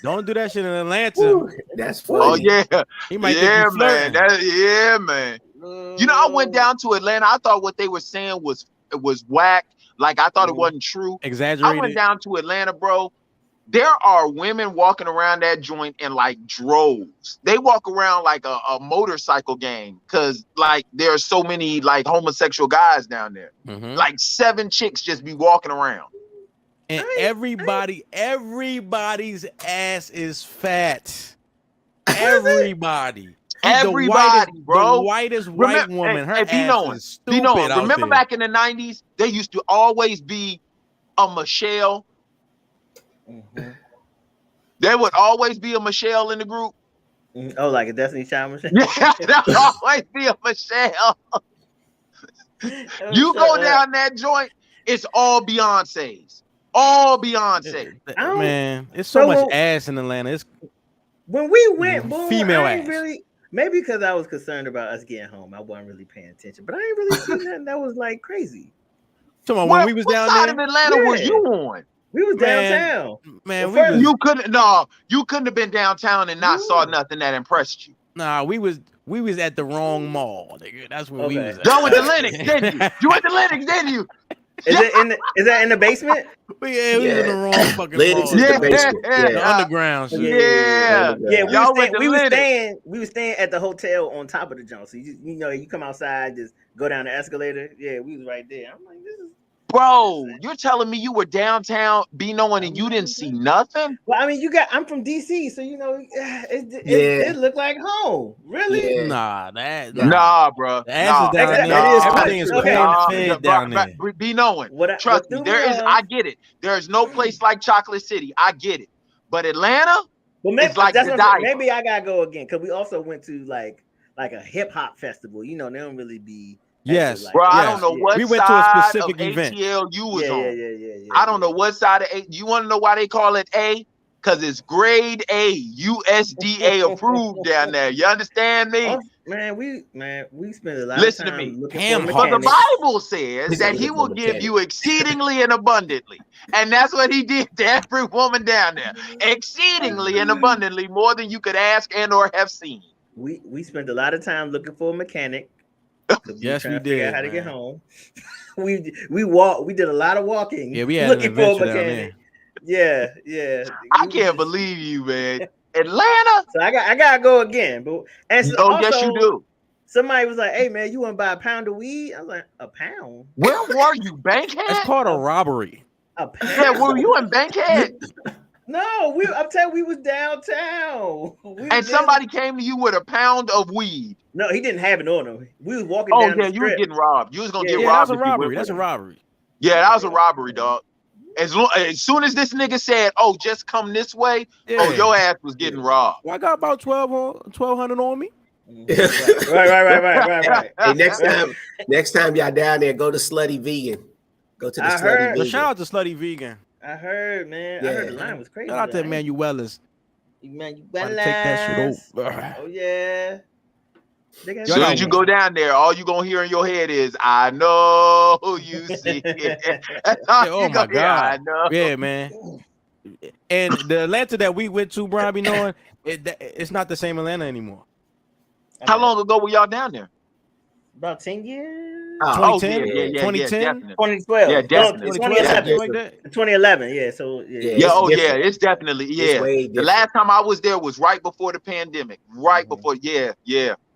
Don't do that shit in Atlanta. That's funny. Oh yeah. He might man. Man. You know, I went down to Atlanta. I thought what they were saying was whack. Like I thought it wasn't true. Exaggerated. I went down to Atlanta, bro. There are women walking around that joint in like droves. They walk around like a motorcycle gang because like there are so many like homosexual guys down there. Like 7 chicks just be walking around. And everybody's ass is fat. Everybody. Bro. The whitest white woman. Her ass is stupid. Remember back in the 90s, there used to always be a Michelle. There would always be a Michelle in the group. Oh, like a Destiny Child Michelle? Yeah, there'll always be a Michelle. You go down that joint, it's all Beyonce's. All Beyonce. Man, it's so much ass in Atlanta. It's when we went, female I ass. Really, maybe because I was concerned about us getting home, I wasn't really paying attention. But I ain't really seen nothing that was like crazy. Come on, when we was down there, what side of Atlanta was you on? We was downtown. Man, you couldn't have been downtown and not saw nothing that impressed you. Nah, we was at the wrong mall, nigga. That's where we was at. Y'all went to Lennox, didn't you? You went to Lennox, didn't you? Is that in the basement? Yeah, we was in the wrong fucking Lennox mall. is the basement. The underground shit. Yeah. We was staying at the hotel on top of the jump. So you know, you come outside, just go down the escalator. Yeah, we was right there. I'm like, this is Bro, you're telling me you were downtown B-knowing and you didn't see nothing? Well, I mean, I'm from DC, so you know, it looked like home. Really? Yeah. Nah, bro. Down there. Everything is corn-fed down there. Be knowing. Trust me, I get it. There's no place like Chocolate City. I get it. But Atlanta is like maybe I gotta go again because we also went to like a hip hop festival. You know, they don't really be. Yes, bro. I don't know what we went to a specific event. ATL you was on. I don't know what side of A. You want to know why they call it A? Because it's grade A, USDA approved down there. You understand me? Oh, man, we spend a lot of time looking for mechanics. But the Bible says that he will give you exceedingly and abundantly. And that's what he did to every woman down there. Exceedingly and abundantly, more than you could ask and or have seen. We spent a lot of time looking for a mechanic. Yes, we did. How to get home? We did a lot of walking. Yeah, we had looking for a mechanic. Yeah. I can't believe you, man. Atlanta. So I gotta go again. But yes, you do. Somebody was like, "Hey, man, you want to buy a pound of weed?" I was like, "A pound? Where were you, Bankhead?" It's called a robbery. A pound? Yeah, were you in Bankhead? No, I'm telling you, we was downtown. Somebody came to you with a pound of weed. No, he didn't have it on him. We was walking down the strip. You were getting robbed. You was gonna get robbed. That's a robbery. That's a robbery. Yeah, that was a robbery, dog. As soon as this nigga said, "Oh, just come this way," your ass was getting robbed. Well, I got about 1,200 on me. Right. Hey, next time y'all down there, go to Slutty Vegan. Go to the Slutty Vegan. Shout out to Slutty Vegan. I heard, man. Yeah. I heard the line was crazy. Shout out to Emmanuella's. Emmanuella's. Take that shit over. Oh yeah. As soon as you go down there, all you gonna hear in your head is, "I know you see it." Oh my God! I know. Yeah, man. And the Atlanta that we went to, Brian, be knowing it's not the same Atlanta anymore. How long ago were y'all down there? About 10 years. 2010, 2010, 2012. Yeah, definitely. 2011. Yeah. So it's definitely the last time I was there was right before the pandemic. Right before. Yeah.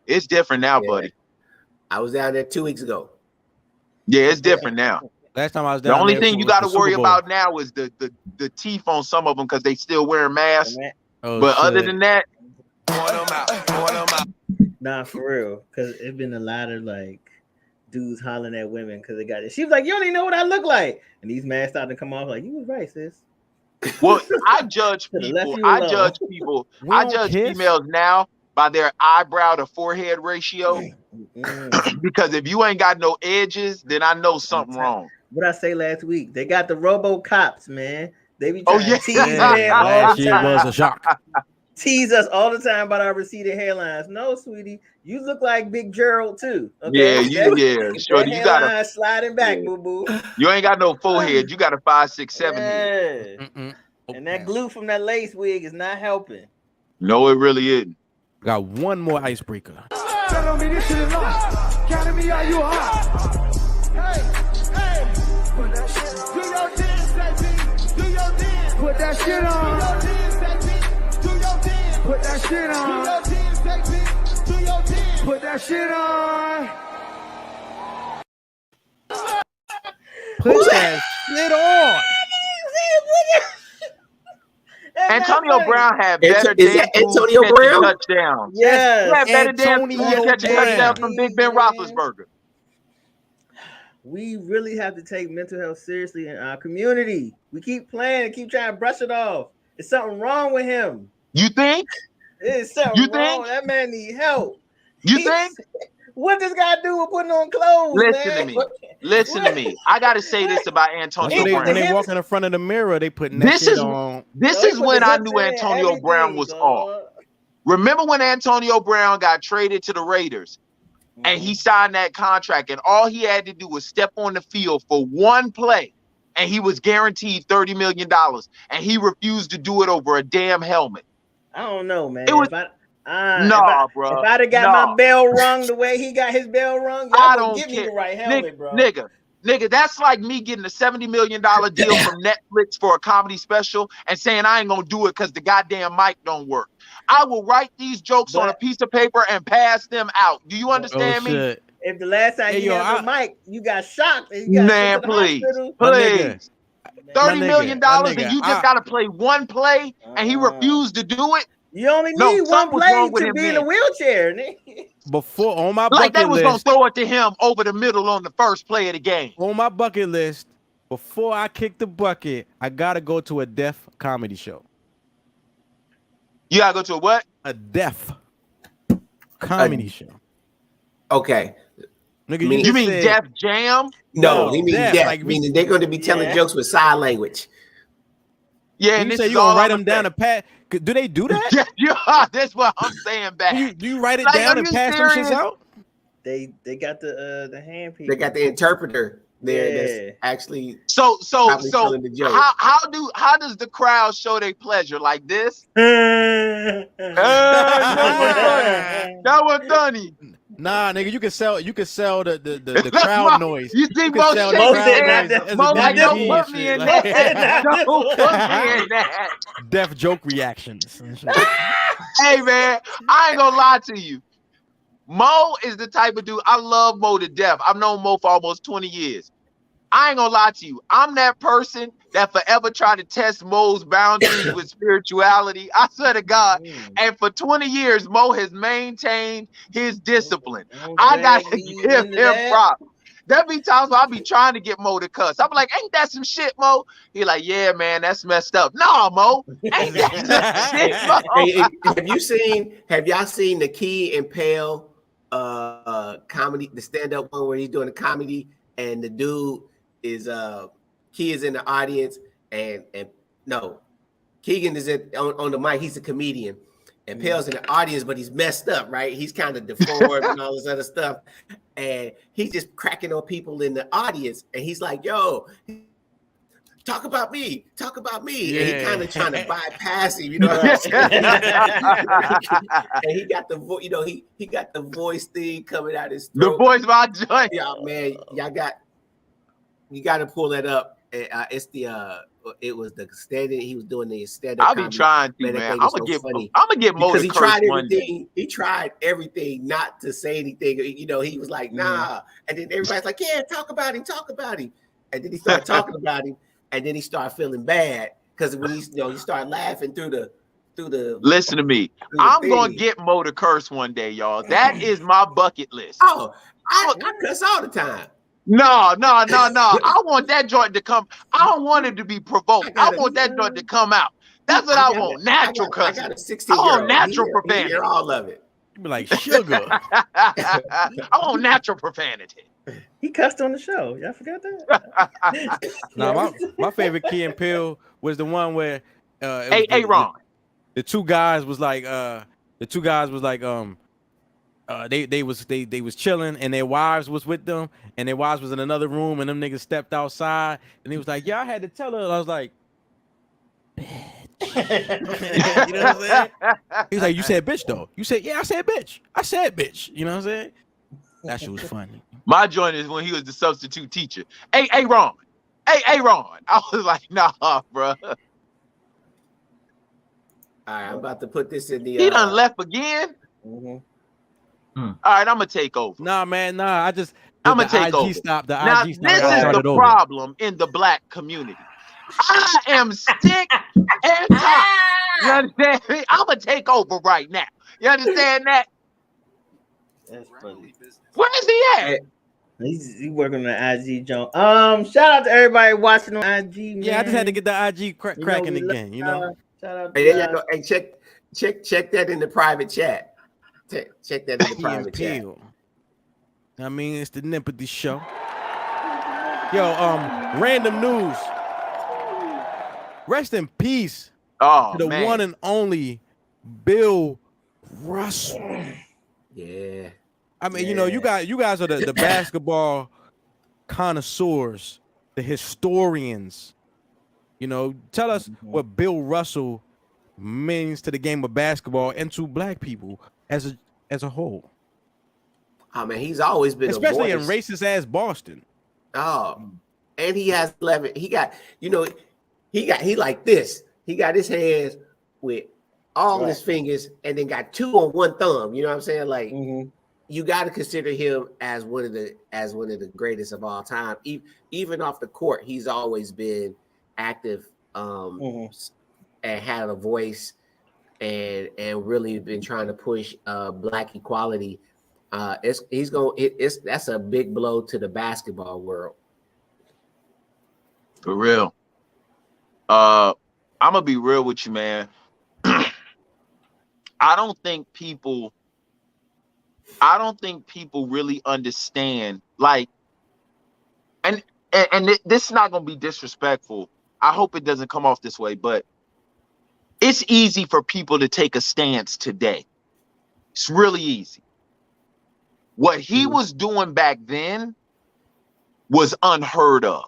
It's different now, buddy. I was down there 2 weeks ago. Yeah, it's different now. Last time I was down there. The only thing you got to worry about now is the teeth on some of them because they still wearing masks. But other than that, point them out. Nah, for real. Because it's been a lot of like dudes hollering at women because they got it. She was like, "You don't even know what I look like," and these masks starting to come off. Like, you was right, sis. Well, I judge people. I judge females now by their eyebrow to forehead ratio. Because if you ain't got no edges, then I know something wrong. What I say last week? They got the RoboCops, man. They be trying to tease man all the time. Was a shock. Tease us all the time about our receded hairlines. No, sweetie, you look like Big Gerald too. Okay? Sure. You got a sliding back, boo boo. You ain't got no forehead. You got a 5, 6, 7 head. And that glue from that lace wig is not helping. No, it really isn't. Got one more icebreaker. Tell me this shit is hot. Counting me out, you hot. Hey, put that shit on. Do your dance, baby. Do your dance. Put that shit on. Do your dance, baby. Do your dance. Put that shit on. Do your dance, baby. Do your dance. Put that shit on. Put that shit on. Antonio Brown had better Antonio Brown touchdowns. Yes, he had better catching touchdowns from Big Ben Roethlisberger. We really have to take mental health seriously in our community. We keep playing and keep trying to brush it off. There's something wrong with him. You think? There's something wrong. That man need help. You think? What this guy do with putting on clothes? Listen to me. I gotta say this about Antonio Brown. When they walk in the front of the mirror, they put that shit on. This is when I knew Antonio Brown was off. Remember when Antonio Brown got traded to the Raiders and he signed that contract and all he had to do was step on the field for one play and he was guaranteed $30 million and he refused to do it over a damn helmet. I don't know, man. It was, bro. If I'd have got my bell rung the way he got his bell rung, y'all don't give me the right helmet, bro. Nigga, that's like me getting a $70 million deal from Netflix for a comedy special and saying I ain't gonna do it because the goddamn mic don't work. I will write these jokes on a piece of paper and pass them out. Do you understand me? if the last time Hey, you yo, had the mic, you got shocked and you got Man, sent to the please, hospital. please. $30 My million nigga, and you just gotta play one play and he refused to do it. You only No, need one something was play wrong with to him be in then. a wheelchair. Before on my Like they bucket was gonna list, throw it to him over the middle on the first play of the game. on my bucket list, before I kick the bucket, I gotta go to a deaf comedy show. You gotta go to a what? A deaf comedy show. Okay. Nigga, You mean said, Def Jam? No, he means deaf. Like, Meaning they're going to be telling jokes with sign language. Yeah, and and you this say is you gonna all write I'm them down saying. a pad? Do they do that? Yeah, that's what I'm saying back. Do you write it Like, down are and you pass them serious? shits out? They got the hand people. They got the interpreter there Yeah. that's actually So probably telling the joke. how does the crowd show their pleasure like this? That was funny. Nah, nigga, you can sell the crowd noise. You see can Mo sell the shaking crowd his noise head? as a Mo like, DVD don't and put me shit, in like- that. Don't put me in that. Deaf joke reactions. and shit. Hey man, I ain't gonna lie to you. Mo is the type of dude. I love Mo to death. I've known Mo for almost 20 years. I ain't gonna lie to you. I'm that person that forever try to test Mo's boundaries with spirituality. I swear to God. And for 20 years, Mo has maintained his discipline. I got to give him props. There be times where I be trying to get Mo to cuss. I'm like, ain't that some shit, Mo? He like, yeah, man, that's messed up. Nah, Mo, ain't that some shit, Mo? Have y'all seen the Key and Peele comedy, the stand-up one where he's doing a comedy and the dude is Key is in the audience and no, Keegan is on the mic, he's a comedian. And Peele's in the audience, but he's messed up, right? He's kind of deformed and all this other stuff. And he's just cracking on people in the audience. And he's like, yo, talk about me. Yeah. And he kind of trying to bypass him, you know what I'm saying? And he got the voice, he got the voice thing coming out his throat. The voice my joint. Yeah, man, you got to pull that up. It's it was the standing. He was doing the stand-up. I'll be trying to, man. I'm gonna get Mo because to he curse tried one everything. He tried everything not to say anything. He was like, nah. And then everybody's like, yeah, talk about him. And then he started talking about him, and then he started feeling bad because when he started laughing through the. Listen to me. I'm gonna get Mo to curse one day, y'all. That is my bucket list. Oh, I cuss all the time. No. I want that joint to come. I don't want it to be provoked. I want that joint to come out. That's what I want. Natural cussing. I got a 16-year-old. I want natural profanity. Hear all of it. You be like sugar. I want natural profanity. He cussed on the show. Y'all forgot that? Nah, my favorite Key and Peele was the one where Ron. The two guys was like they was chilling and their wives was with them and their wives was in another room and them niggas stepped outside and he was like, yeah, I had to tell her. I was like, bitch. You know what I'm saying? He was like, you said bitch though. You said, yeah, I said bitch. You know what I'm saying? That shit was funny. My joint is when he was the substitute teacher. Hey, Ron. Hey, Ron. I was like, nah, bro. All right, I'm about to put this in the. He done left again. All right, I'm gonna take over. Nah, man, nah. I'm gonna take over. Now, this is the problem in the black community. I am sick and tired. You understand me? I'm gonna take over right now. You understand that? That's funny. Where is he at? He's working on the IG Jones. Shout out to everybody watching on IG. Man. Yeah, I just had to get the IG cracking again. You know. Shout out. Hey, check that in the private chat. Check that in the private chat. I mean, it's the NEMPATHY Show. Yo, random news. Rest in peace to the one and only Bill Russell. Yeah. I mean, you guys are the basketball connoisseurs, the historians. Tell us what Bill Russell means to the game of basketball and to black people as a whole. I mean, he's always been especially in racist ass Boston. Oh, and he has 11. He got he like this. He got his hands with all his fingers, and then got two on one thumb. You know what I'm saying? Like you got to consider him as one of the greatest of all time. Even off the court, he's always been active and had a voice and really been trying to push Black equality. That's a big blow to the basketball world. For real. I'm gonna be real with you, man. I don't think people really understand, like, and this is not gonna be disrespectful. I hope it doesn't come off this way, but it's easy for people to take a stance today. It's really easy. What he was doing back then was unheard of.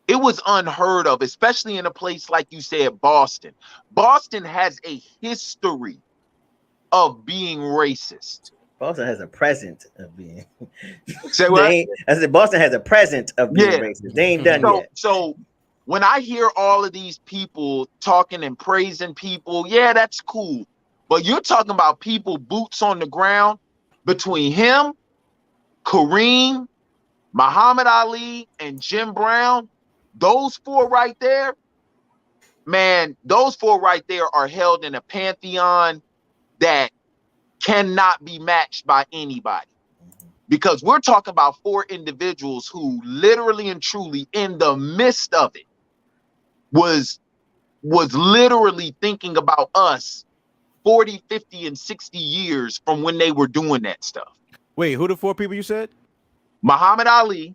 It was unheard of, especially in a place like you said, Boston. Boston has a history of being racist. Boston has a present of being. Say what? I said Boston has a present of being racist. They ain't done yet. So when I hear all of these people talking and praising people, yeah, that's cool. But you're talking about people boots on the ground between him, Kareem, Muhammad Ali, and Jim Brown. Those four right there, man, those four right there are held in a pantheon that cannot be matched by anybody. Because we're talking about four individuals who literally and truly in the midst of it was literally thinking about us 40, 50, and 60 years from when they were doing that stuff. Wait, who the four people you said? Muhammad Ali,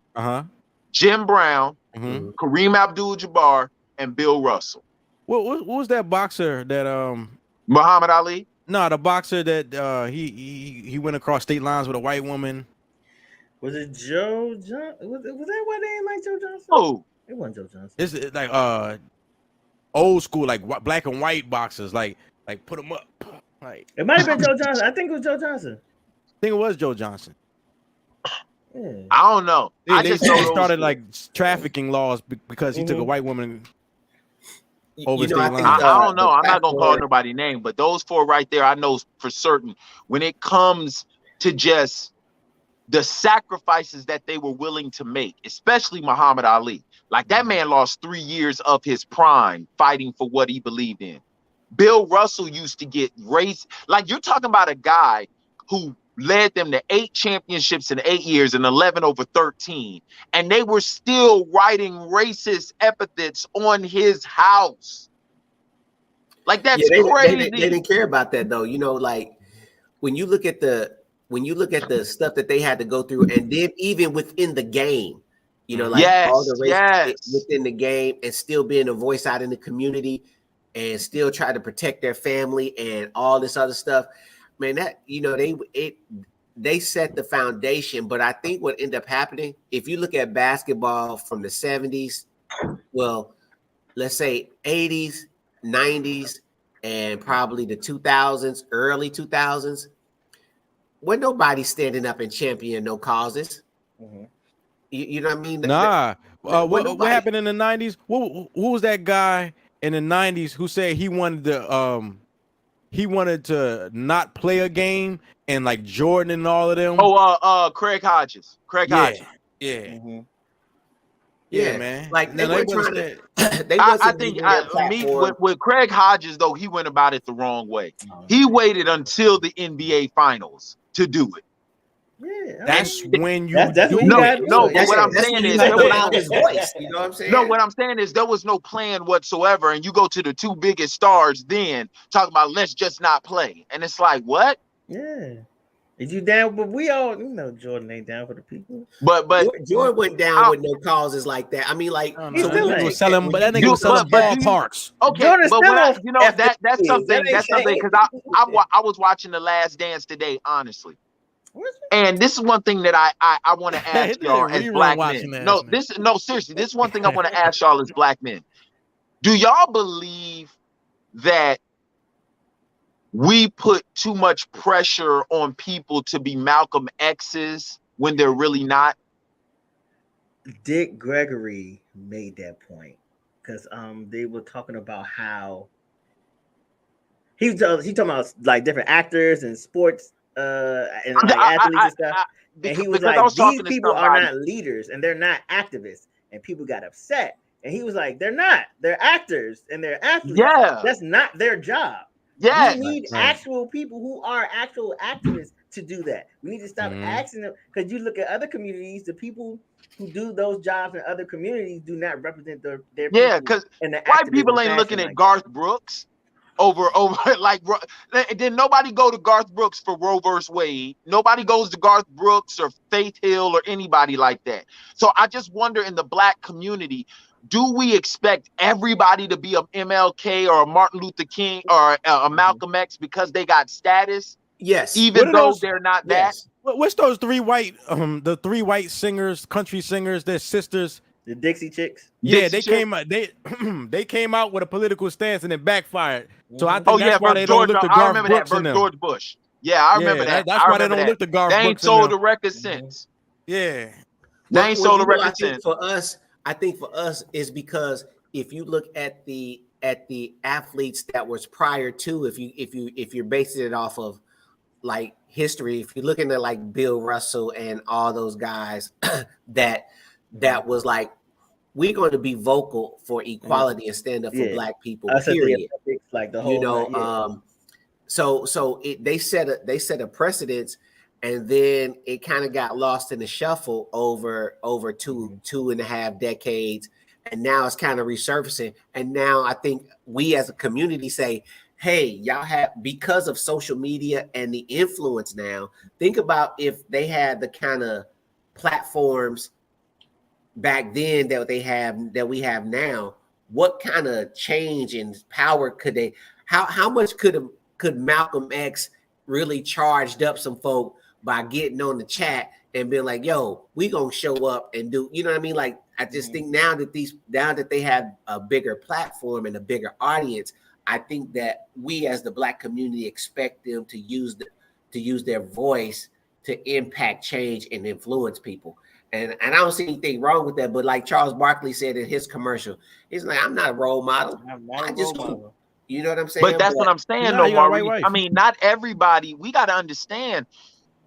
Jim Brown, Kareem Abdul-Jabbar, and Bill Russell. What was that boxer that Muhammad Ali? No, the boxer that he went across state lines with a white woman. Was it Joe Johnson? Was that why they ain't like Joe Johnson? Oh, it wasn't Joe Johnson. It's like old school, like black and white boxers, like put them up. Like it might have been Joe Johnson. I think it was Joe Johnson. I think it was Joe Johnson. Yeah. I don't know. They started like trafficking laws because he took a white woman over state lines. I don't know. I'm not gonna call nobody name, but those four right there, I know for certain. When it comes to just the sacrifices that they were willing to make, especially Muhammad Ali, like that man lost 3 years of his prime fighting for what he believed in. Bill Russell used to get race. Like you're talking about a guy who led them to 8 championships in 8 years and 11 over 13. And they were still writing racist epithets on his house. Like that's crazy. They didn't care about that though. You know, like when you look at the stuff that they had to go through, and then even within the game, you know, like all the race within the game and still being a voice out in the community and still try to protect their family and all this other stuff. Man, that, you know, they set the foundation, but I think what ended up happening, if you look at basketball from the 70s, well, let's say 80s, 90s, and probably the 2000s, early 2000s, when nobody standing up and championing no causes. You know what I mean? Nah. What happened in the 90s? Who was that guy in the 90s who said he wanted to not play a game, and like Jordan and all of them? Craig Hodges. Hodges. Yeah. Yeah, man. Like they were trying to. I think with Craig Hodges though, he went about it the wrong way. He waited until the NBA Finals to do it. Yeah, that's when you But what I'm saying is his voice. You know what I'm saying? No, what I'm saying is there was no plan whatsoever, and you go to the two biggest stars then talking about let's just not play, and it's like what? Yeah. Is you down? But we all, you know, Jordan ain't down for the people. But Jordan went down with no causes like that. I mean, like he was selling, but that nigga was selling ballparks. Okay, but you know that's something because I was watching The Last Dance today, honestly. And this is one thing that I want to ask y'all as black men. Seriously, this is one thing I want to ask y'all as black men. Do y'all believe that we put too much pressure on people to be Malcolm X's when they're really not? Dick Gregory made that point because they were talking about how he talking about like different actors and sports and like athletes and stuff. And he was like, these people are not leaders and they're not activists. And people got upset. And he was like, they're not. They're actors and they're athletes. Yeah. That's not their job. Yeah. We need actual people who are actual activists to do that. We need to stop asking them, because you look at other communities, the people who do those jobs in other communities do not represent their yeah, because white people ain't looking at Garth Brooks over like, then nobody go to Garth Brooks for Roe versus Wade. Nobody goes to Garth Brooks or Faith Hill or anybody like that. So I just wonder, in the black community, do we expect everybody to be a MLK or a Martin Luther King or a Malcolm X because they got status? Yes, even though they're not that. What's those three white the three white singers, country singers, their sisters, the Dixie Chicks? Yeah, they came out. They came out with a political stance and it backfired. So I think that's why they don't look to Garth Brooks in them. George Bush. Yeah, I remember that. That's why they don't look to Garth Brooks. They ain't sold the record since. Yeah, they ain't sold the record since. I think for us is because if you look at the athletes that was prior to, if you're basing it off of like history, if you're looking at like Bill Russell and all those guys that was like, we're going to be vocal for equality and stand up for black people. Period. Like the whole, they set a precedence, and then it kind of got lost in the shuffle over two and a half decades, and now it's kind of resurfacing. And now I think we as a community say, hey, y'all have, because of social media and the influence now, think about if they had the kind of platforms back then that we have now, what kind of change and power could they, how much could Malcolm X really charged up some folk by getting on the chat and being like, yo, we gonna show up and do, you know what I mean? Like, I just think now that they have a bigger platform and a bigger audience, I think that we as the black community expect them to use their voice to impact change and influence people. And I don't see anything wrong with that. But like Charles Barkley said in his commercial, he's like, I'm not a role model. I just do. You know what I'm saying? But that's what I'm saying, though, Maurice. I mean, not everybody, we got to understand,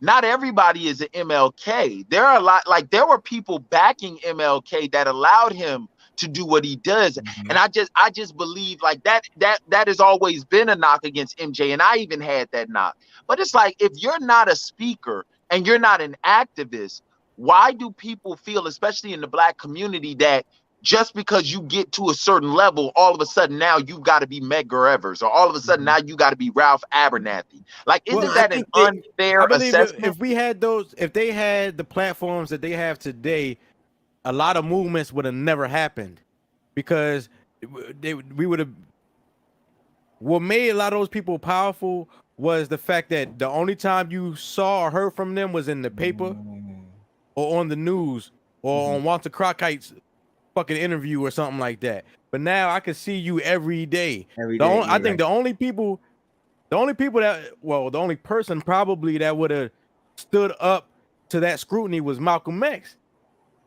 not everybody is an MLK. There are a lot, like there were people backing MLK that allowed him to do what he does. And I just believe like that has always been a knock against MJ. And I even had that knock. But it's like, if you're not a speaker and you're not an activist, why do people feel, especially in the black community, that just because you get to a certain level, all of a sudden now you've got to be Medgar Evers, or all of a sudden now you got to be Ralph Abernathy? Like, isn't that an unfair assessment? If we had those, if they had the platforms that they have today, a lot of movements would have never happened, because we would have. What made a lot of those people powerful was the fact that the only time you saw or heard from them was in the paper or on the news or on Walter Crockett's fucking interview or something like that. But now I can see you every day. I think the only person probably that would have stood up to that scrutiny was Malcolm X,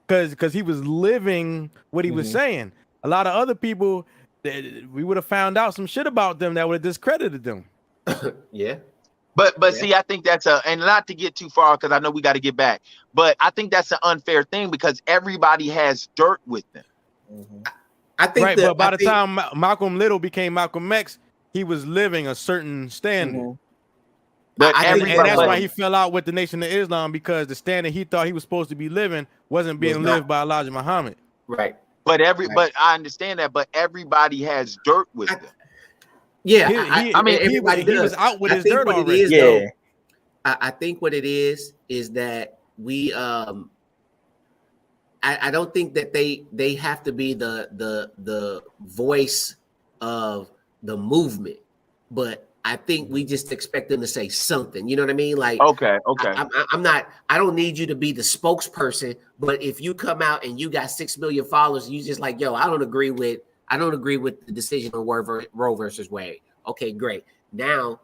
because he was living what he was saying. A lot of other people, we would have found out some shit about them that would have discredited them. Yeah. But see, I think that's and not to get too far, because I know we got to get back, but I think that's an unfair thing, because everybody has dirt with them. I think but by the time Malcolm Little became Malcolm X, he was living a certain standard. But and that's why he fell out with the Nation of Islam, because the standard he thought he was supposed to be living wasn't being lived by Elijah Muhammad. Right. But but I understand that, but everybody has dirt with them. Yeah, I mean, everybody he was out with his dirt already. Though, I think what it is that we I don't think that they have to be the voice of the movement, but I think we just expect them to say something. You know what I mean? Like, okay. I don't need you to be the spokesperson, but if you come out and you got 6 million followers, you just like, yo, I don't agree with the decision on Roe versus Wade. Okay, great. Now,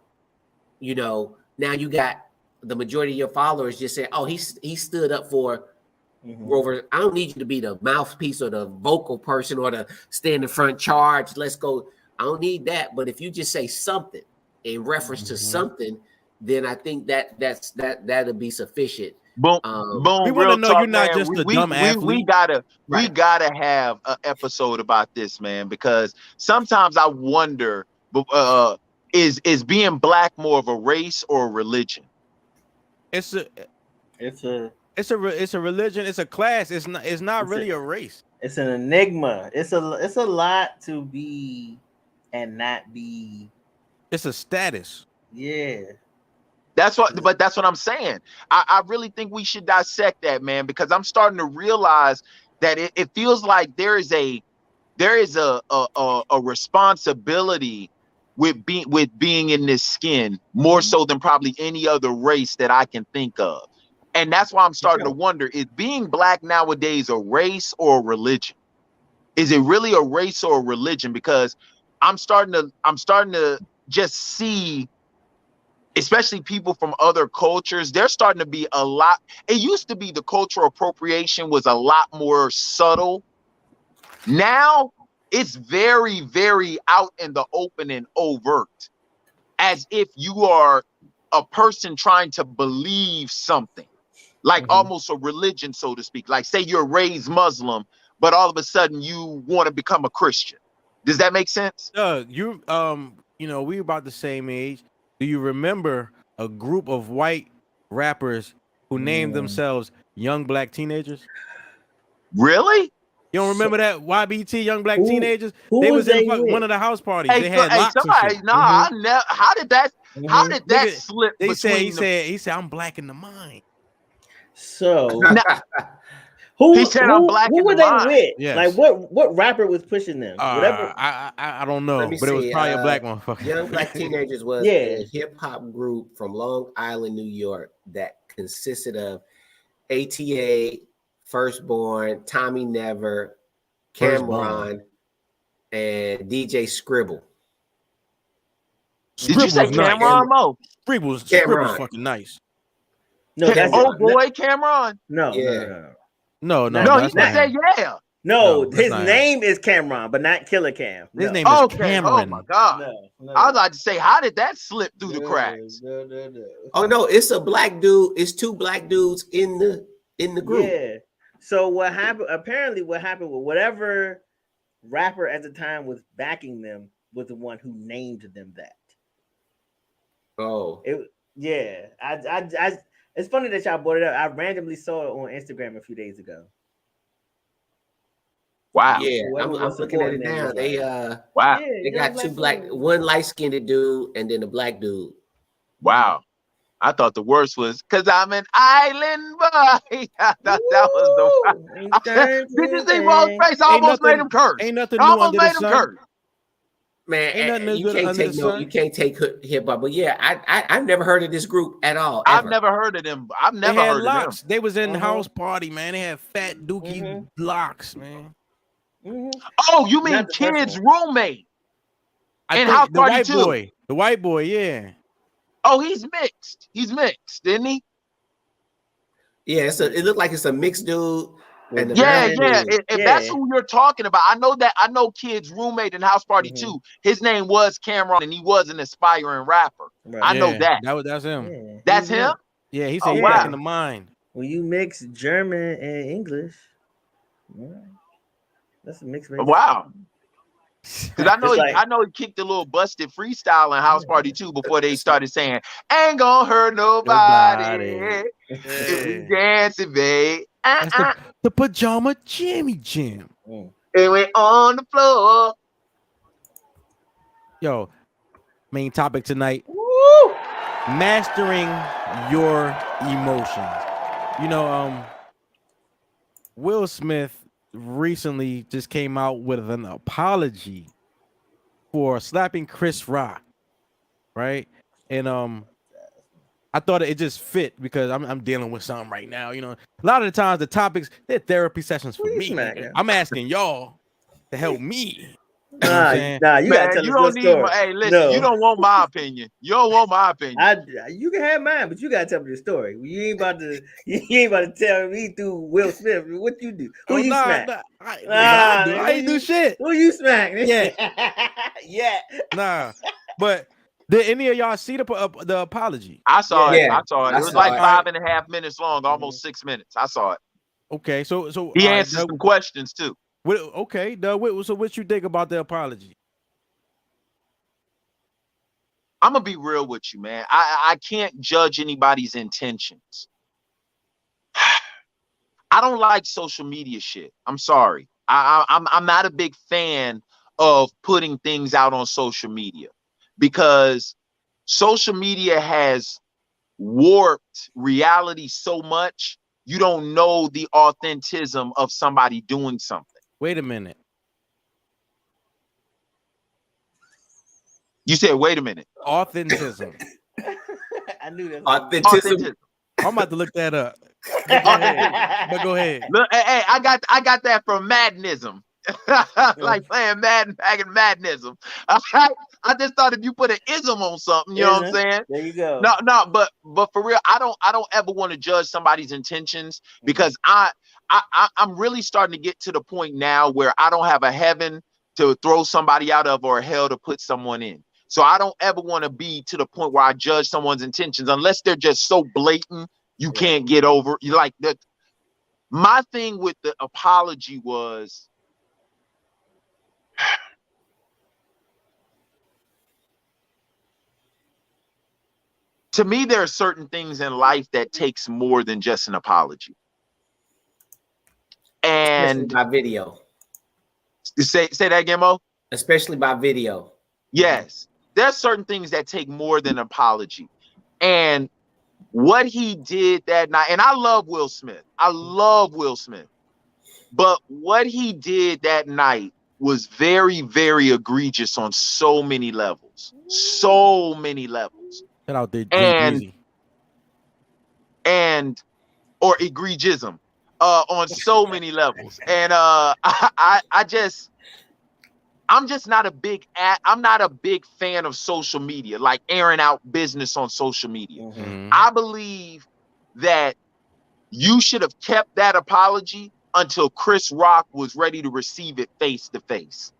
now you got the majority of your followers just saying, oh, he stood up for Roe versus. I don't need you to be the mouthpiece or the vocal person or the stand in front charge. Let's go. I don't need that. But if you just say something in reference to something, then I think that'll be sufficient. Boom, we want to know you're not just a dumb athlete. We gotta have an episode about this, man, because sometimes I wonder, is being black more of a race or a religion? It's a religion. It's a class. It's not really a race. It's an enigma. It's a lot to be and not be. It's a status. Yeah. That's what I'm saying. I really think we should dissect that, man, because I'm starting to realize that it feels like there is a responsibility with being in this skin more so than probably any other race that I can think of. And that's why I'm starting to wonder, is being black nowadays a race or a religion? Is it really a race or a religion? Because I'm starting to just see, especially people from other cultures, they're starting to be a lot. It used to be the cultural appropriation was a lot more subtle. Now it's very, very out in the open and overt, as if you are a person trying to believe something, like almost a religion, so to speak. Like say you're raised Muslim, but all of a sudden you want to become a Christian. Does that make sense? You know, we about the same age. Do you remember a group of white rappers who named themselves Young Black Teenagers? Really? You don't remember that YBT Young Black Teenagers? They was in one of the house parties. They had locks and shit. I never. How did that slip? He said I'm black in the mind. So he said I'm black in the mind. Who were they with? Yes. Like what rapper was pushing them? Whatever. I don't know, but it was probably a black motherfucker. Young Black Teenagers was a hip hop group from Long Island, New York, that consisted of ATA, Firstborn, Tommy Never, Cameron, and DJ Scribble. Did you say Cameron, Mo? Scribble's fucking nice. No, that's old boy Cameron. No, no. He said yeah. No, his name is Cameron, but not Killer Cam. His name is Cameron. Oh my God. No. I was about to say, how did that slip through the cracks? No. Oh no, it's a black dude. It's two black dudes in the group. Yeah. So what happened? Apparently, what happened with whatever rapper at the time was backing them was the one who named them that. Oh, I it's funny that y'all brought it up. I randomly saw it on Instagram a few days ago. Wow. Yeah, I'm looking at it now. They wow. They got two black, one light-skinned dude, and then a black dude. Wow. I thought the worst was because I'm an island boy. I thought that was the one. Did you see Bo's face? I almost made him curse. Ain't nothing new under the sun. Man, you can't take hip hop. But yeah, I've never heard of this group at all. I've never heard of them. I've never heard of them. They was in house party, man. They had fat dookie locks, man. Oh, you mean Kid's roommate? And house party too. The white boy, yeah. Oh, he's mixed. He's mixed, didn't he? Yeah, it looked like it's a mixed dude. And If that's who you're talking about, I know Kid's roommate in house party too. His name was Cameron, and he was an aspiring rapper. Right. I know that. That's him. Yeah. That's him. Yeah, he said he's back in the mind. When you mix German and English, that's a mixed race. Wow. Because I know he kicked a little busted freestyle in house party too before they started saying "ain't gonna hurt nobody if we dancing, babe." That's the pajama jammy jam. And we on the floor. Yo, main topic tonight: mastering your emotions. You know, Will Smith recently just came out with an apology for slapping Chris Rock, right? And I thought it just fit because I'm dealing with something right now. You know, a lot of the times the topics, they're therapy sessions for me. I'm asking y'all to help me. You gotta tell us your story. Hey, listen, you don't want my opinion. You don't want my opinion. You can have mine, but you gotta tell me the story. You ain't about to tell me through Will Smith what you do. Who you smack? I ain't do shit. Who you smack? Yeah. Yeah. Nah, but Did any of y'all see the apology? I saw it. Yeah, I saw it. It was like 5.5 minutes long, almost 6 minutes. I saw it. Okay, so he answered some questions too. Okay, Doug, so what you think about the apology? I'm gonna be real with you, man. I can't judge anybody's intentions. I don't like social media shit. I'm sorry. I'm not a big fan of putting things out on social media because social media has warped reality so much. You don't know the authentism of somebody doing something. Wait a minute. You said, wait a minute. Authentism. I knew that. Authentism. I'm about to look that up. But go ahead. Look, hey, I got that from Maddenism. Like playing Madden back in Maddenism. I just thought if you put an ism on something, you know what I'm saying? There you go. No, but for real, I don't ever want to judge somebody's intentions because I'm really starting to get to the point now where I don't have a heaven to throw somebody out of or a hell to put someone in. So I don't ever want to be to the point where I judge someone's intentions unless they're just so blatant you can't get over. You like that. My thing with the apology was to me, there are certain things in life that takes more than just an apology. And especially by video. Say that again, Mo? Especially by video. Yes. There's certain things that take more than an apology. And what he did that night, and I love Will Smith. I love Will Smith. But what he did that night was very, very egregious on so many levels. So many levels. Shout out there, or egregism on so many levels. And I'm just not a big fan of social media, like airing out business on social media. I believe that you should have kept that apology until Chris Rock was ready to receive it face to face.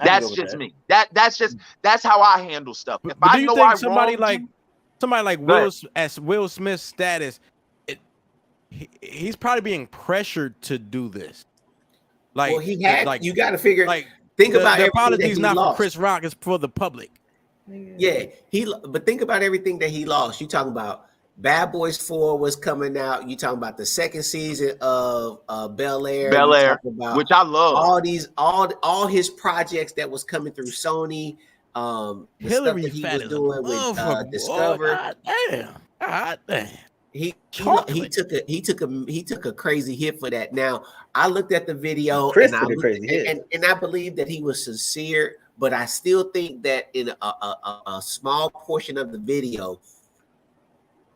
That's just me. That's how I handle stuff. If But I do you know think I somebody like Will Smith's status, he's probably being pressured to do this? Like, well, he had. Like, you got to figure. Like, think about the everything apology is not lost. for Chris Rock; it's for the public. Yeah, but think about everything that he lost. You talking about Bad Boys 4 was coming out. You talking about the second season of Bel Air, which I love. All his projects that was coming through Sony. The Hillary stuff that he fat was as doing with Discover. God damn. He took a crazy hit for that. Now I looked at the video and I believe that he was sincere, but I still think that in a small portion of the video,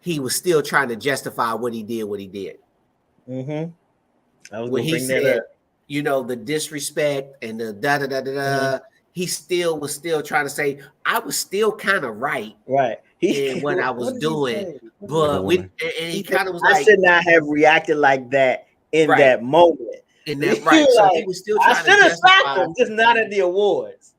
he was still trying to justify what he did. I was when he said, you know, the disrespect and the da da da da da. He was still trying to say I was still kind of right. In what I was doing, but he kind of was like, I should not have reacted like that in that moment. In that so he was still trying to should have slapped him, just not at the awards.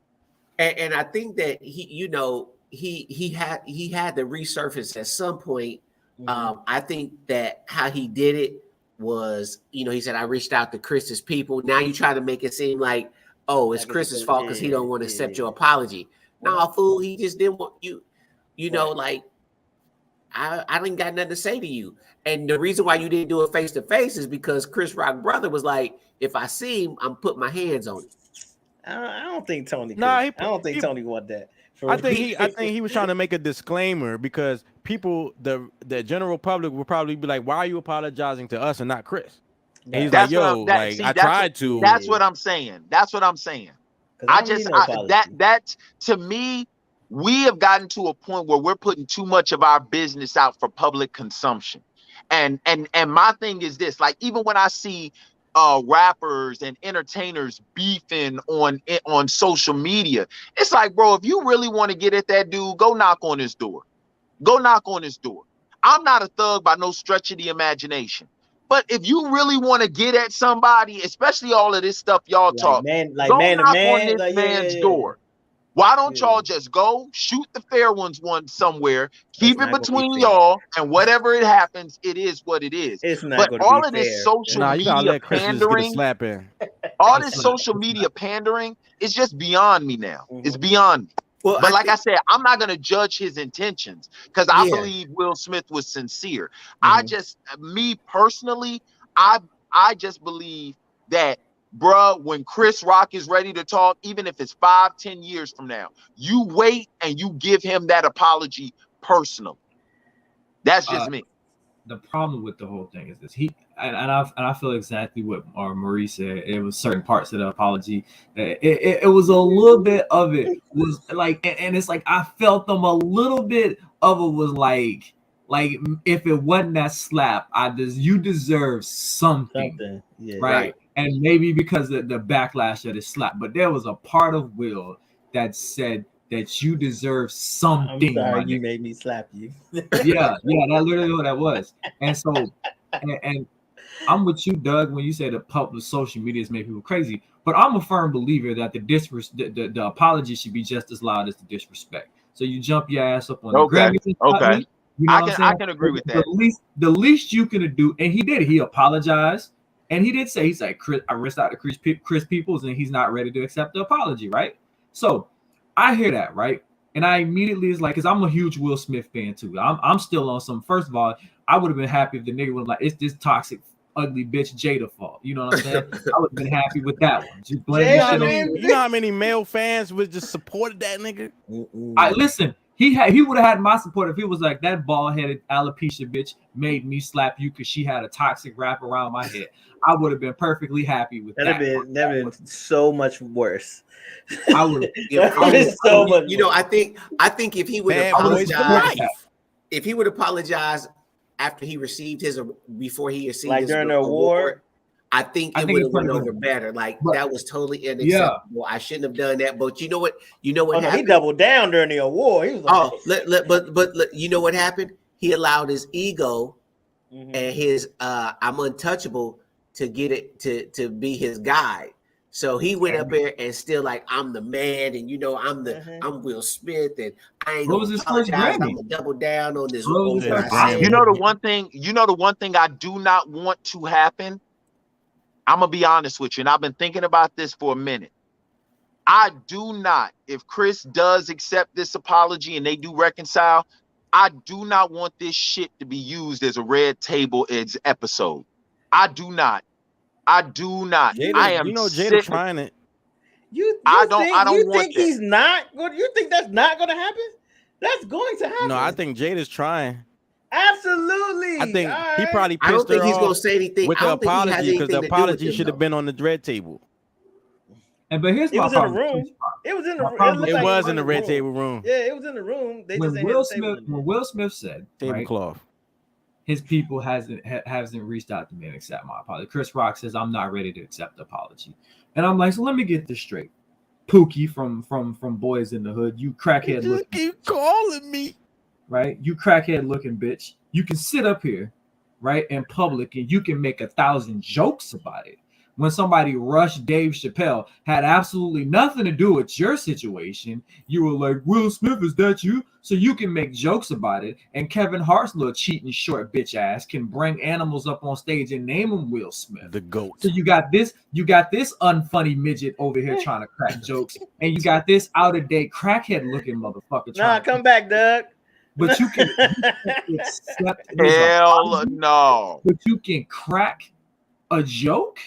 And I think that he had to resurface at some point. I think that how he did it was, he said, I reached out to Chris's people. Now you try to make it seem like, oh, it's Chris's fault because he don't want to accept your apology. No, fool, he just didn't want you. Like I didn't got nothing to say to you. And the reason why you didn't do it face to face is because Chris Rock's brother was like, if I see him, I'm putting my hands on him. I don't think Tony. I don't think Tony want that. I think he was trying to make a disclaimer because people, the general public will probably be like, why are you apologizing to us and not Chris? And he's like, yo, I tried to. That's what I'm saying. That to me, we have gotten to a point where we're putting too much of our business out for public consumption. And my thing is this, like, even when I see rappers and entertainers beefing on social media, it's like, bro, if you really want to get at that dude, go knock on his door. I'm not a thug by no stretch of the imagination. But if you really want to get at somebody, especially all of this stuff y'all talk, go knock on this man's door. Why don't y'all just go shoot the fair ones one somewhere, keep it between y'all, and whatever it happens, it is what it is. It's not but all of this social you gotta media let Chris just get a pandering, slap in. all this social media pandering is just beyond me now. It's beyond me. Well, but like I said, I'm not going to judge his intentions because I believe Will Smith was sincere. Me personally, I just believe that, bruh, when Chris Rock is ready to talk, even if it's 5-10 years from now, you wait and you give him that apology personally. That's just me. The problem with the whole thing is this: I feel exactly what Marie said. It was certain parts of the apology. It was a little bit of it was like, and it's like I felt them a little bit of it was like if it wasn't that slap, you deserve something. Yeah, right? And maybe because of the backlash of the slap, but there was a part of Will that said that you deserve something. I'm sorry, you made me slap you. yeah, that's literally what that was. And so, and I'm with you, Doug, when you say the public social media has made people crazy. But I'm a firm believer that the apology should be just as loud as the disrespect. So you jump your ass up on the Grammys. Okay. You know I can agree with that. The least you can do, and he did it. He apologized, and he did say, he's like, I reached out to Chris Peoples, and he's not ready to accept the apology, right? So I hear that, right? And I immediately is like, because I'm a huge Will Smith fan too. I'm still on some. First of all, I would have been happy if the nigga was like, it's this toxic, ugly bitch Jada fault. You know what I'm saying? I would have been happy with that one. Just blame shit on you know how many male fans would just supported that nigga? Listen. He would have had my support if he was like, that bald-headed alopecia bitch made me slap you because she had a toxic wrap around my head. I would have been perfectly happy with that. That'd have been so much worse. I would have so much. You know, I think if he would apologize, if he would apologize after he received his, before he received like his during the award, I think it would have went over better. Like that was totally unacceptable. I shouldn't have done that. But you know what? Happened? He doubled down during the award. He was like, but you know what happened? He allowed his ego and his I'm untouchable to get it to be his guide. So he went up there and still like, I'm the man, and I'm Will Smith, and I ain't gonna apologize. I'm gonna double down on this. You know the one thing I do not want to happen. I'm gonna be honest with you, and I've been thinking about this for a minute. I do not, if Chris does accept this apology and they do reconcile, I do not want this shit to be used as a red table episode. I do not. Jada, I am. Jada trying it. I don't want think he's not? You think that's not going to happen? That's going to happen. No, I think Jada's trying. Absolutely. I think he probably pissed I don't think her he's off gonna say anything with the apology, because the apology should have been on the dread table. But here's my problem. It was in the room. It was in the red table room. Yeah, it was in the room. When Will Smith said tablecloth, his people hasn't reached out to me and accept my apology. Chris Rock says, I'm not ready to accept the apology. And I'm like, so let me get this straight. Pookie from Boys in the Hood, you crackhead looking. Keep calling me. Right? You crackhead looking bitch. You can sit up here, right, in public, and you can make 1,000 jokes about it. When somebody rushed Dave Chappelle, had absolutely nothing to do with your situation. You were like, Will Smith, is that you? So you can make jokes about it. And Kevin Hart's little cheating short bitch ass can bring animals up on stage and name him Will Smith, the GOAT. So you got this unfunny midget over here trying to crack jokes, and you got this out of date crackhead looking motherfucker. Nah, come back, Doug. But you can accept hell no. But you can crack a joke.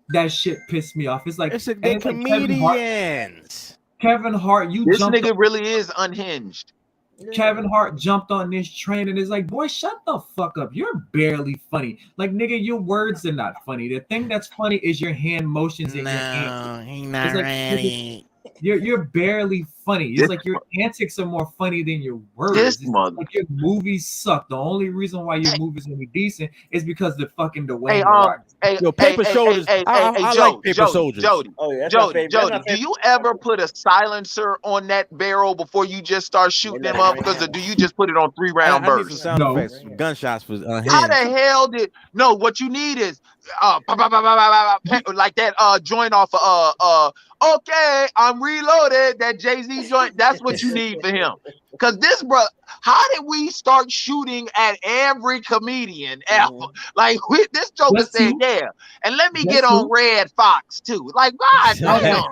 That shit pissed me off. It's like they're comedians. Kevin Hart, this nigga really is unhinged. Kevin Hart jumped on this train and is like, boy, shut the fuck up. You're barely funny. Like, nigga, your words are not funny. The thing that's funny is your hand motions and your antics. He's not ready. You're barely funny. It's like your antics are more funny than your words. Like your movies suck. The only reason why your movies are decent is because the Wayne Paper Soldiers. I like Paper Soldiers. Jody, do you ever put a silencer on that barrel before you just start shooting them up? Because do you just put it on 3-round bursts? Sound effects. Gunshots was how the hell what you need is like that joint off of okay, I'm reloaded, that Jay-Z TV joint, that's what you need for him. Because this bro, how did we start shooting at every comedian ever? Like this joker said, yeah, and let me get on Red Fox too. Like, God damn.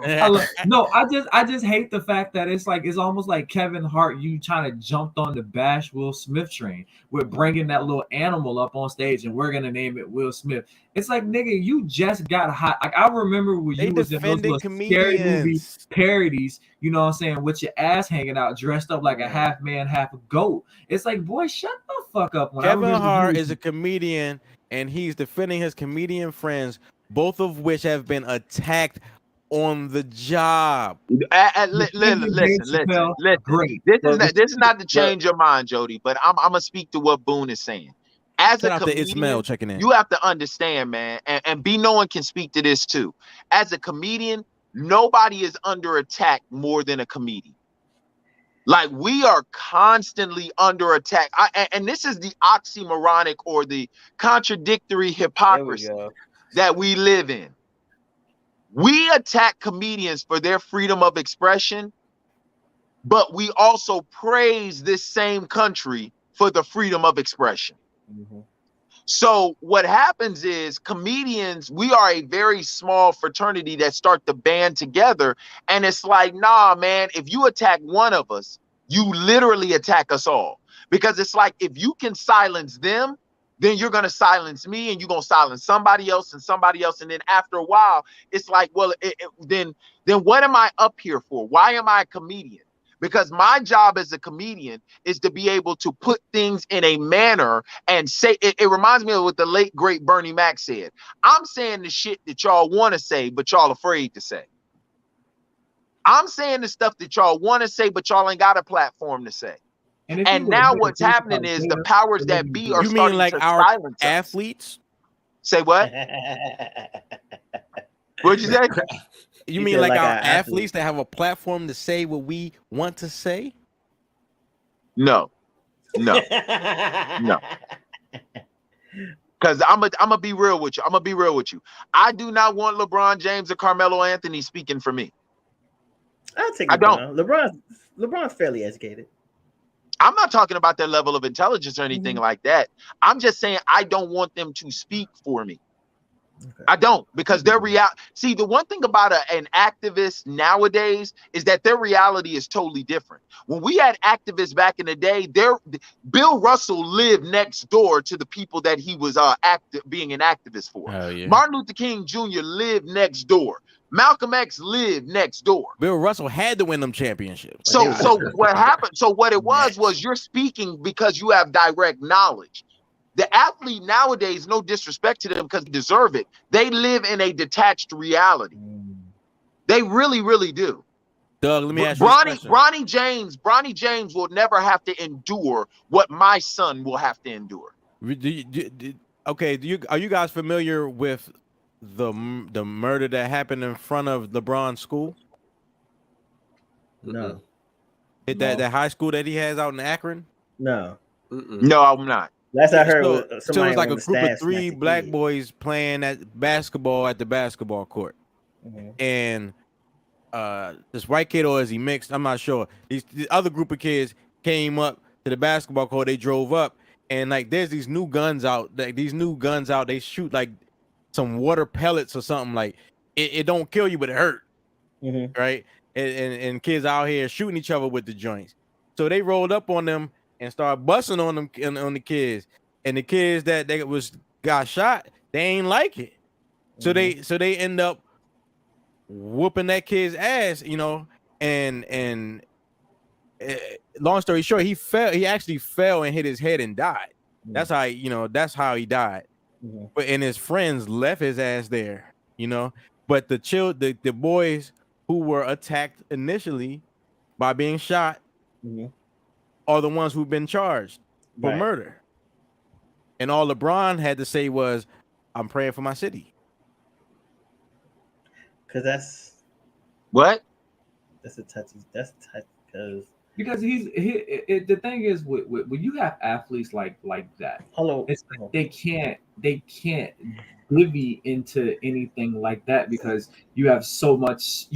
No, I just hate the fact that it's almost like Kevin Hart, you trying to jump on the bash Will Smith train with bringing that little animal up on stage and we're gonna name it Will Smith. It's like, nigga, you just got hot. Like, I remember when you was in those little scary movie parodies, you know what I'm saying, with your ass hanging out, dressed up like a half man, half a goat. It's like, boy, shut the fuck up. Kevin Hart is a comedian, and he's defending his comedian friends, both of which have been attacked on the job. Listen. This is not to change your mind, Jody, but I'm gonna speak to what Boone is saying. As a comedian, checking in. You have to understand, man, and B Knowing can speak to this too. As a comedian, nobody is under attack more than a comedian. Like, we are constantly under attack. And this is the oxymoronic or the contradictory hypocrisy that we live in. We attack comedians for their freedom of expression, but we also praise this same country for the freedom of expression. So what happens is, comedians, we are a very small fraternity that start to band together. And it's like, nah, man, if you attack one of us, you literally attack us all. Because it's like, if you can silence them, then you're going to silence me, and you're going to silence somebody else and somebody else. And then after a while, it's like, well, then what am I up here for? Why am I a comedian? Because my job as a comedian is to be able to put things in a manner and say, it reminds me of what the late, great Bernie Mac said. I'm saying the shit that y'all want to say, but y'all afraid to say. I'm saying the stuff that y'all want to say, but y'all ain't got a platform to say. And now what's happening is the powers that be are starting to silence us. Athletes? Say what? What'd you say? You mean like our athletes that have a platform to say what we want to say? No. Because I'm gonna be real with you. I do not want LeBron James or Carmelo Anthony speaking for me. I don't. LeBron's fairly educated. I'm not talking about their level of intelligence or anything like that. I'm just saying I don't want them to speak for me. Okay. I don't, because their reality. See, the one thing about an activist nowadays is that their reality is totally different. When we had activists back in the day, Bill Russell lived next door to the people that he was being an activist for. Yeah. Martin Luther King Jr. lived next door. Malcolm X lived next door. Bill Russell had to win them championships. So what happened? So what it was you're speaking because you have direct knowledge. The athlete nowadays, no disrespect to them because they deserve it, they live in a detached reality. They really, really do. Doug, let me ask you a question. Bronny James will never have to endure what my son will have to endure. Okay, are you guys familiar with the murder that happened in front of LeBron's school? No. That high school that he has out in Akron? No. No, I'm not. Last I heard, so it was like a group of 3 black boys playing at basketball at the basketball court, and this white kid, or is he mixed? I'm not sure. The other group of kids came up to the basketball court. They drove up, and like there's these new guns out. They shoot like some water pellets or something. Like it don't kill you, but it hurt, right? And kids out here shooting each other with the joints. So they rolled up on them and start busting on them, on the kids, and the kids that got shot, they ain't like it. So they end up whooping that kid's ass, you know. And long story short, he actually fell and hit his head and died. That's how he died. But and his friends left his ass there, you know. But the boys who were attacked initially by being shot are the ones who've been charged for murder. And all LeBron had to say was, I'm praying for my city. Because that's what? That's touchy because Because the thing is when you have athletes like that, it's like they can't divvy into anything like that because you have so much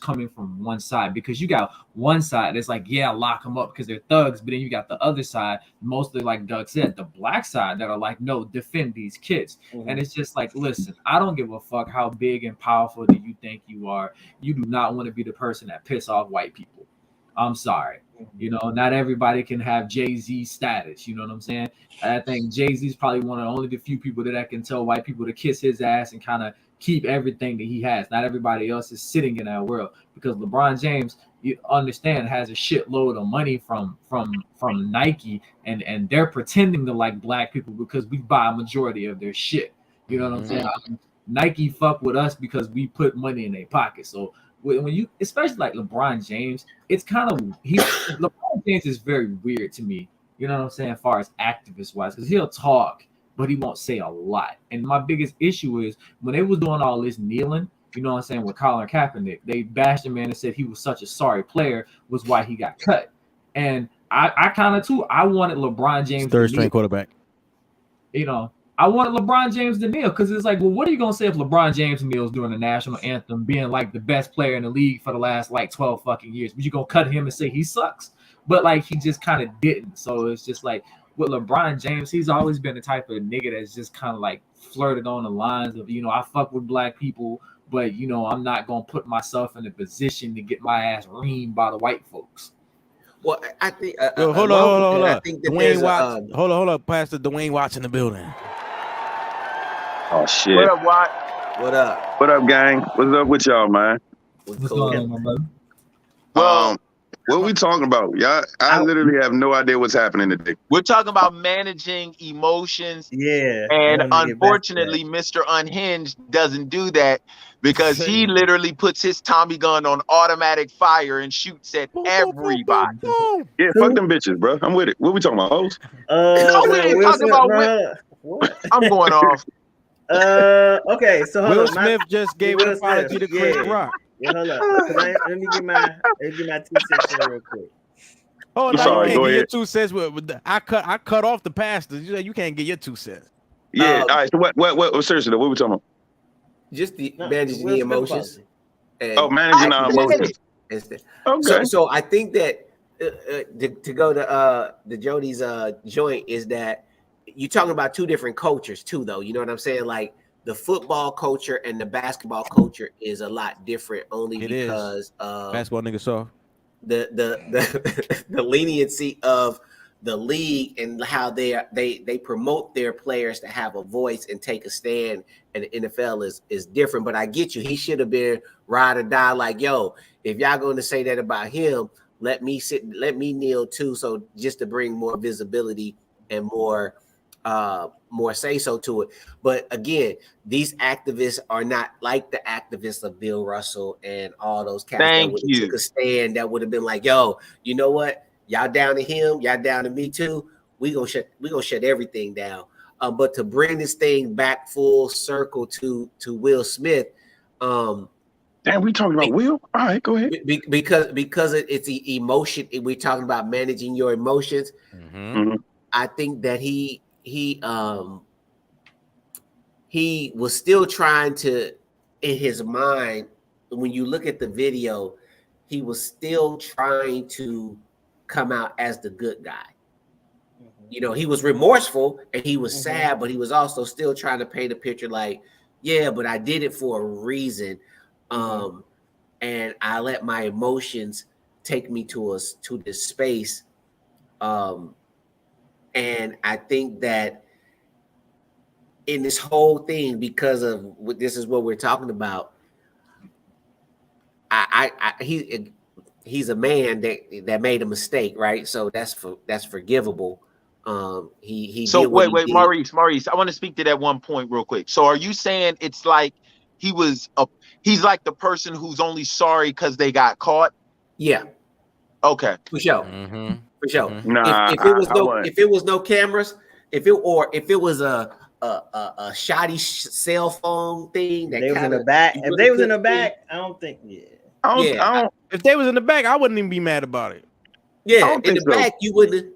coming from one side, because you got one side that's like, yeah, lock them up because they're thugs, but then you got the other side, mostly like Doug said, the black side, that are like, no, defend these kids. And it's just like, listen, I don't give a fuck how big and powerful do you think you are. You do not want to be the person that piss off white people. I'm sorry. You know, not everybody can have Jay-Z status. You know what I'm saying? I think Jay-Z's probably one of only the few people that can tell white people to kiss his ass and kind of keep everything that he has. Not everybody else is sitting in that world, because LeBron James, you understand, has a shitload of money from Nike, and they're pretending to like black people because we buy a majority of their shit. You know what I'm saying? Nike fuck with us because we put money in their pocket. So when you, especially like LeBron James, it's kind of LeBron James is very weird to me. You know what I'm saying, as far as activist wise, because he'll talk, but he won't say a lot. And my biggest issue is when they was doing all this kneeling, you know what I'm saying, with Colin Kaepernick, they bashed him and said he was such a sorry player was why he got cut. And I kind of too, I wanted LeBron James, third string quarterback. You know, I wanted LeBron James to kneel, because it's like, well, what are you gonna say if LeBron James kneels during the national anthem, being like the best player in the league for the last like 12 fucking years? But you gonna cut him and say he sucks? But like, he just kind of didn't. So it's just like with LeBron James, he's always been the type of nigga that's just kind of like flirted on the lines of, you know, I fuck with black people, but you know, I'm not gonna put myself in a position to get my ass reamed by the white folks. Well, I think. Hold on. I think that Dwayne Watts. Hold on, Pastor Dwayne Watts in the building. Oh shit! What up, Watt? What up? What up, gang? What's up with y'all, man? What's going on, my brother? What we talking about? Y'all, I literally have no idea what's happening today. We're talking about managing emotions. Yeah. And unfortunately, Mr. Unhinged doesn't do that, because he literally puts his Tommy gun on automatic fire and shoots at everybody. Yeah, fuck them bitches, bro. I'm with it. What we talking about, hoes? No, we ain't talking about women. I'm going off. Okay, so Will Smith just gave an apology to Chris Rock. Yeah, hold up. Let me get my 2 cents in real quick. Oh, no, sorry, you go can't get ahead. your 2 cents. I cut off the pastors. You can't get your 2 cents. Yeah. All right. So what? Seriously, though, what we talking about? Just managing the emotions. Managing our emotions. Okay. So I think that to go to the Jody's joint is that you're talking about two different cultures too, though. You know what I'm saying? Like the football culture and the basketball culture is a lot different, only because basketball niggas soft. The leniency of the league and how they promote their players to have a voice and take a stand, and the NFL is different. But I get you. He should have been ride or die. Like, yo, if y'all going to say that about him, let me kneel too. So just to bring more visibility and more say so to it. But again, these activists are not like the activists of Bill Russell and all those cats that would have took a stand, that would have been like, yo, you know what? Y'all down to him, y'all down to me too. We gonna shut everything down. But to bring this thing back full circle to Will Smith, damn, we talking about Will? All right, go ahead. Because it's the emotion. We're talking about managing your emotions. Mm-hmm. I think that he was still trying to, in his mind, when you look at the video, he was still trying to come out as the good guy. You know, he was remorseful and he was sad, but he was also still trying to paint a picture like, yeah, but I did it for a reason. And I let my emotions take me to this space. And I think that in this whole thing, because of what this is what we're talking about, he's a man that made a mistake, right? So that's forgivable. So wait, Maurice, I want to speak to that one point real quick. So are you saying it's like he's like the person who's only sorry because they got caught? Yeah. Okay. For sure. For sure. Nah, if it was no cameras, if it was a shoddy cell phone thing that they was in the back. If they was in the back, I don't think. If they was in the back, I wouldn't even be mad about it. Yeah, in the back you wouldn't.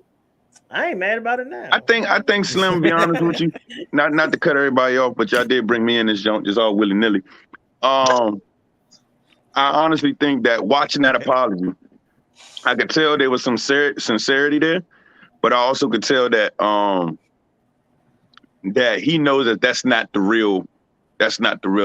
I ain't mad about it now. I think Slim, to be honest with you, not to cut everybody off, but y'all did bring me in this junk just all willy nilly. I honestly think that watching that apology, I could tell there was some sincerity there, but I also could tell that that he knows that that's not the real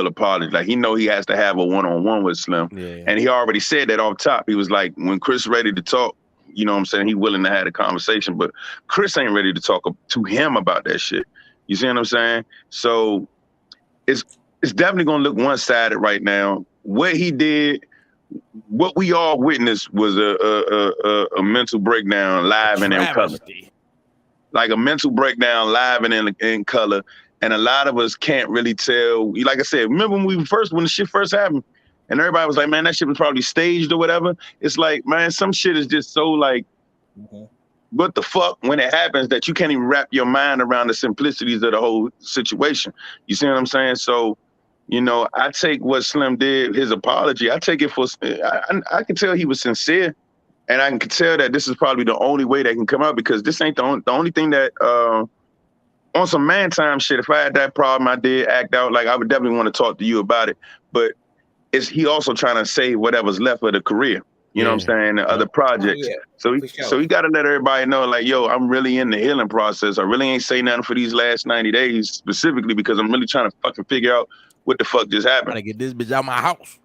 apology. Like, he know he has to have a one-on-one with Slim, and he already said that off top. He was like, when Chris ready to talk, you know what I'm saying, he willing to have a conversation, but Chris ain't ready to talk to him about that shit. You see what I'm saying? So it's definitely gonna look one-sided right now. What he did, what we all witnessed was a mental breakdown live and in color. Like a mental breakdown live and in color. And a lot of us can't really tell. Like I said, remember when the shit first happened, and everybody was like, man, that shit was probably staged or whatever. It's like, man, some shit is just so like, what the fuck when it happens that you can't even wrap your mind around the simplicities of the whole situation. You see what I'm saying? So, you know, I take what Slim did, his apology, I take it for, I can tell he was sincere, and I can tell that this is probably the only way that can come out, because this ain't the only thing that, on some man time shit, if I had that problem, I did act out. Like, I would definitely want to talk to you about it. But he also trying to save whatever's left of the career. You know what I'm saying? The other projects. So he got to let everybody know, like, yo, I'm really in the healing process. I really ain't say nothing for these last 90 days specifically because I'm really trying to fucking figure out what the fuck just happened. Trying to get this bitch out my house.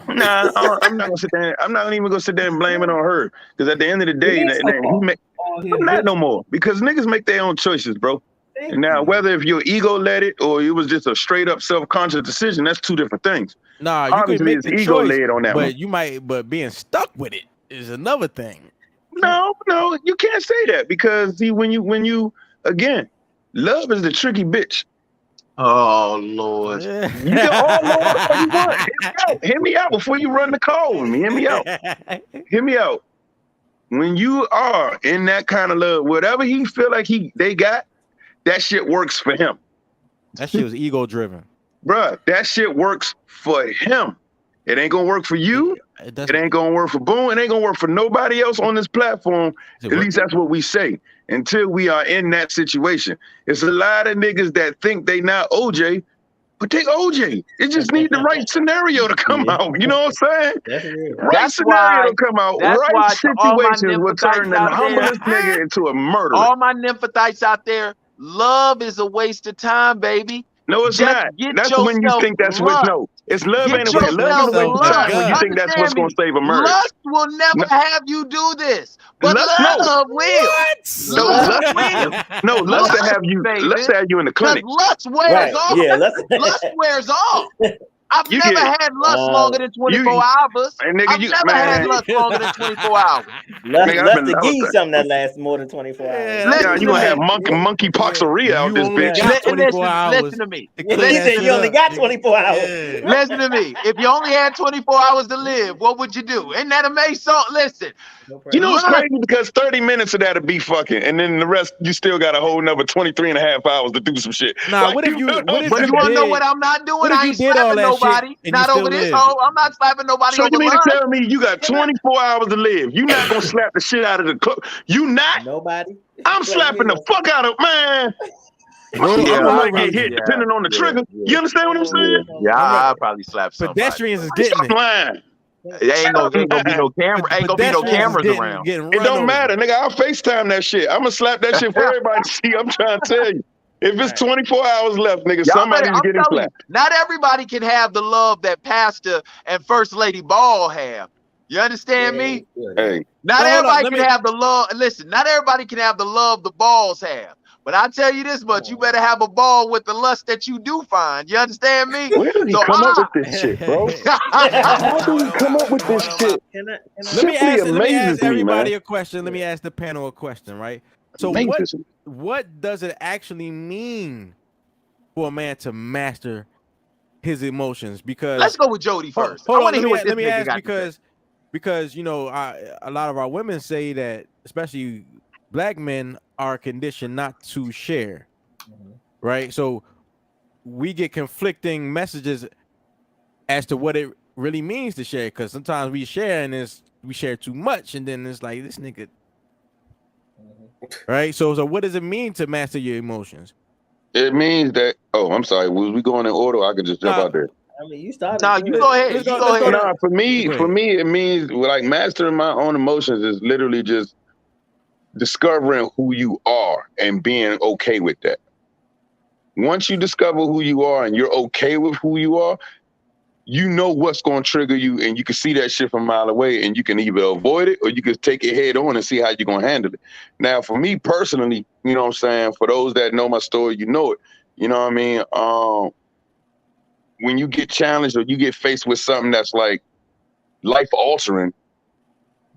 Nah, I'm not gonna sit there. I'm not even gonna sit there and blame it on her, because at the end of the day, I'm not no more, because niggas make their own choices, bro. Now, whether if your ego led it or it was just a straight up self-conscious decision, that's two different things. Nah, you obviously can make it's the ego choice, led on that but one. but being stuck with it is another thing. No, you can't say that, because when you again, love is the tricky bitch. Oh Lord. You can all know you want. Hear me out before you run the call with me. Hear me out. Hear me out. When you are in that kind of love, whatever he feel like they got, that shit works for him. That shit was ego driven. Bruh, that shit works for him. It ain't gonna work for you. It ain't gonna work for Boone. It ain't gonna work for nobody else on this platform. At least that's what we say. Until we are in that situation. It's a lot of niggas that think they not OJ, but they OJ. It just need the right scenario to come out. You know what I'm saying? Right scenario to come out. Right situations will turn the humblest nigga into a murderer. All my nymphatites out there, love is a waste of time, baby. No, it's not. That's when you think that's what. No, it's love ain't a waste. Love is a waste of time when you think that's what's gonna save a murder. Lust will never have you do this, but love will. Lust will. No, lust to have you. Let's have you in the clinic. Lust wears off. Yeah, lust wears off. I've never had lust longer than 24 hours. I've never had lust longer than 24 hours. Lust to give you something that lasts more than 24 hours. You gonna have monkey poxeria out this bitch. Listen to me. He said you only got 24 hours. Listen to me. If you only had 24 hours to live, what would you do? Ain't that amazing? So listen. You know, it's crazy because 30 minutes of that'll be fucking, and then the rest you still got a whole another 23 and a half hours to do some shit. Nah, what if you but you want to know what I'm not doing? I ain't slapping nobody. Not over this hoe. I'm not slapping nobody. So you mean to tell me you got 24 hours to live? You not gonna slap the shit out of the club? You not? Nobody. I'm slapping the fuck out of man. I might get hit depending on the trigger. You understand what I'm saying? Yeah, I'll probably slap somebody. Pedestrians is getting it. Ain't gonna be no camera. Ain't gonna be no cameras around. It don't matter, nigga. I'll FaceTime that shit. I'm gonna slap that shit for everybody to see. I'm trying to tell you. If it's 24 hours left, nigga, somebody's getting slapped. Not everybody can have the love that Pastor and First Lady Ball have. You understand me? Hey. Not everybody can have the love. Listen, not everybody can have the love the balls have. But I tell you this much, you better have a ball with the lust that you do find. You understand me? Where did he come up with this shit, bro? How do you come up with this shit? Let me ask everybody a question. Let me ask the panel a question, right? So what does it actually mean for a man to master his emotions? Because let's go with Jody first. Hold on, let me ask because you know, a lot of our women say that, especially black men, are conditioned not to share, right? So we get conflicting messages as to what it really means to share, because sometimes we share and we share too much, and then it's like, this nigga Right. So what does it mean to master your emotions? It means that. Oh, I'm sorry. Was we going in order? I could just jump out there. I mean, you started. No, you go ahead. You go ahead. Nah, for me, it means like mastering my own emotions is literally just discovering who you are and being okay with that. Once you discover who you are and you're okay with who you are, you know what's going to trigger you, and you can see that shit from a mile away, and you can either avoid it or you can take it head on and see how you're going to handle it. Now, for me personally, you know what I'm saying? For those that know my story, you know it. You know what I mean? When you get challenged or you get faced with something that's like life altering,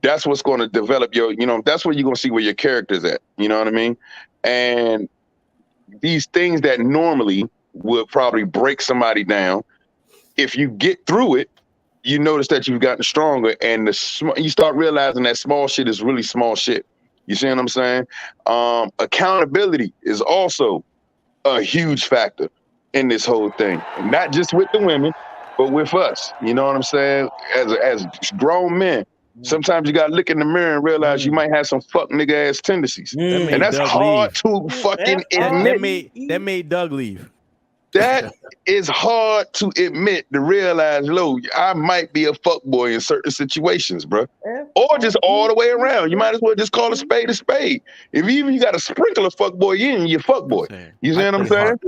that's what's going to develop your, that's where you're going to see where your character's at. You know what I mean? And these things that normally would probably break somebody down, if you get through it, you notice that you've gotten stronger, and you start realizing that small shit is really small shit. You see what I'm saying? Accountability is also a huge factor in this whole thing, and not just with the women, but with us. You know what I'm saying? As grown men, sometimes you gotta look in the mirror and realize you might have some fuck nigga ass tendencies, and that's hard to fucking admit. That made Doug leave. That is hard to admit, to realize, low, I might be a fuckboy in certain situations, bro. Or just all the way around. You might as well just call a spade a spade. If even you got a sprinkle of fuckboy in, you're fuckboy. You see what I'm saying?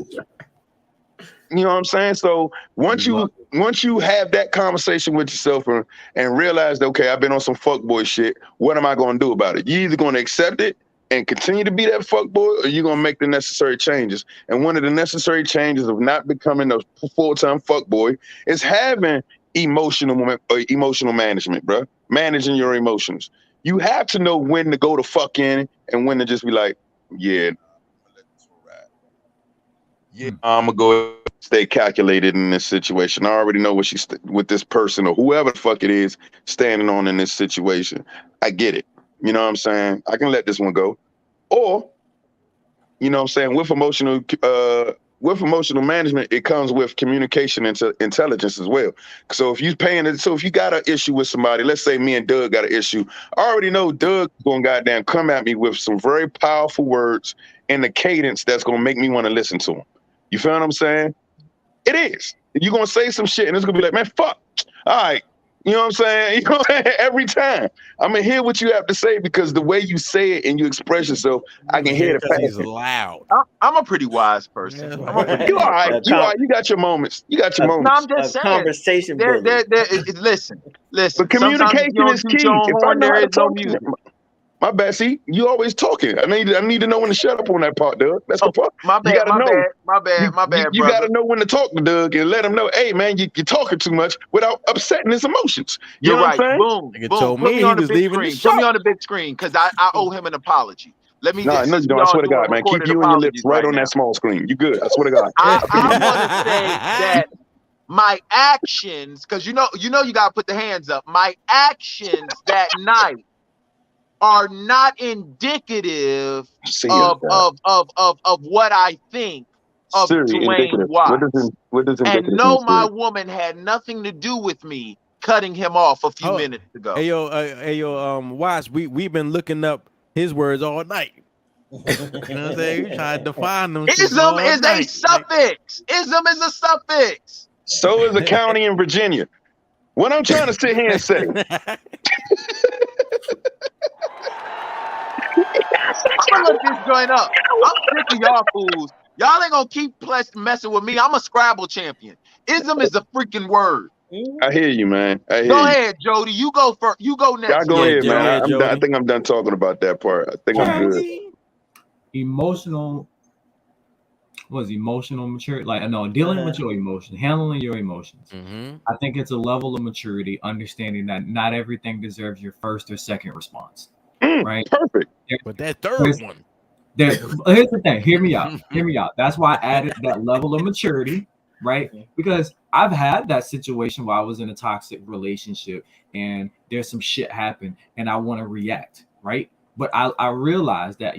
You know what I'm saying? So once you have that conversation with yourself and realize that, okay, I've been on some fuckboy shit, what am I going to do about it? You're either going to accept it and continue to be that fuckboy, or you're going to make the necessary changes. And one of the necessary changes of not becoming a full-time fuckboy is having emotional management, bro. Managing your emotions. You have to know when to go to fuck in and when to just be like, yeah, I'm gonna go stay calculated in this situation. I already know what she's with this person or whoever the fuck it is standing on in this situation. I get it. You know what I'm saying? I can let this one go. Or, you know what I'm saying, with emotional management, it comes with communication intelligence as well. So if you got an issue with somebody, let's say me and Doug got an issue, I already know Doug gonna goddamn come at me with some very powerful words and the cadence that's gonna make me want to listen to him. You feel what I'm saying? It is. You're gonna say some shit and it's gonna be like, man, fuck. All right. You know what I'm saying? You know, every time I'm gonna hear what you have to say, because the way you say it and you express yourself, I can hear the He's loud. I'm a pretty wise person. You all right. You got your moments. You got your moments. No, I'm just saying. Conversation. Listen. But communication is key. If I know how to talk to you, my bad. See, you always talking. I need to know when to shut up on that part, Doug. That's the part. My bad. My bad. You got to know when to talk to Doug and let him know, hey man, you're talking too much without upsetting his emotions. You know right. What I'm Boom. Put me on the big screen. Put me on the big screen, because I owe him an apology. Let me. No, you don't. I swear to God, man. Keep you and your lips right on that small screen. You good? I swear to God. I want to say that my actions, because you know, you got to put the hands up. My actions that night are not indicative of what I think of Dwayne Watts. What does and no, my woman had nothing to do with me cutting him off a few minutes ago. Hey yo, Watts, we've been looking up his words all night. You know what I'm saying? You try to define them. Ism is a suffix. Ism is a suffix. So is a county in Virginia. What I'm trying to sit here and say. I'm gonna look this joint up. I'm sick of y'all fools. Y'all ain't gonna keep messing with me. I'm a Scrabble champion. Ism is a freaking word. I hear you, man. Go ahead, Jody. You go first. You go next. Y'all go ahead, man. I think I'm done talking about that part. I think I'm good. Emotional maturity, dealing with your emotions, handling your emotions. I think it's a level of maturity, understanding that not everything deserves your first or second response. Right? Perfect. But that third one. Here's the thing. Hear me out. That's why I added that level of maturity, right? Because I've had that situation where I was in a toxic relationship and there's some shit happen and I want to react, right? But I realized that,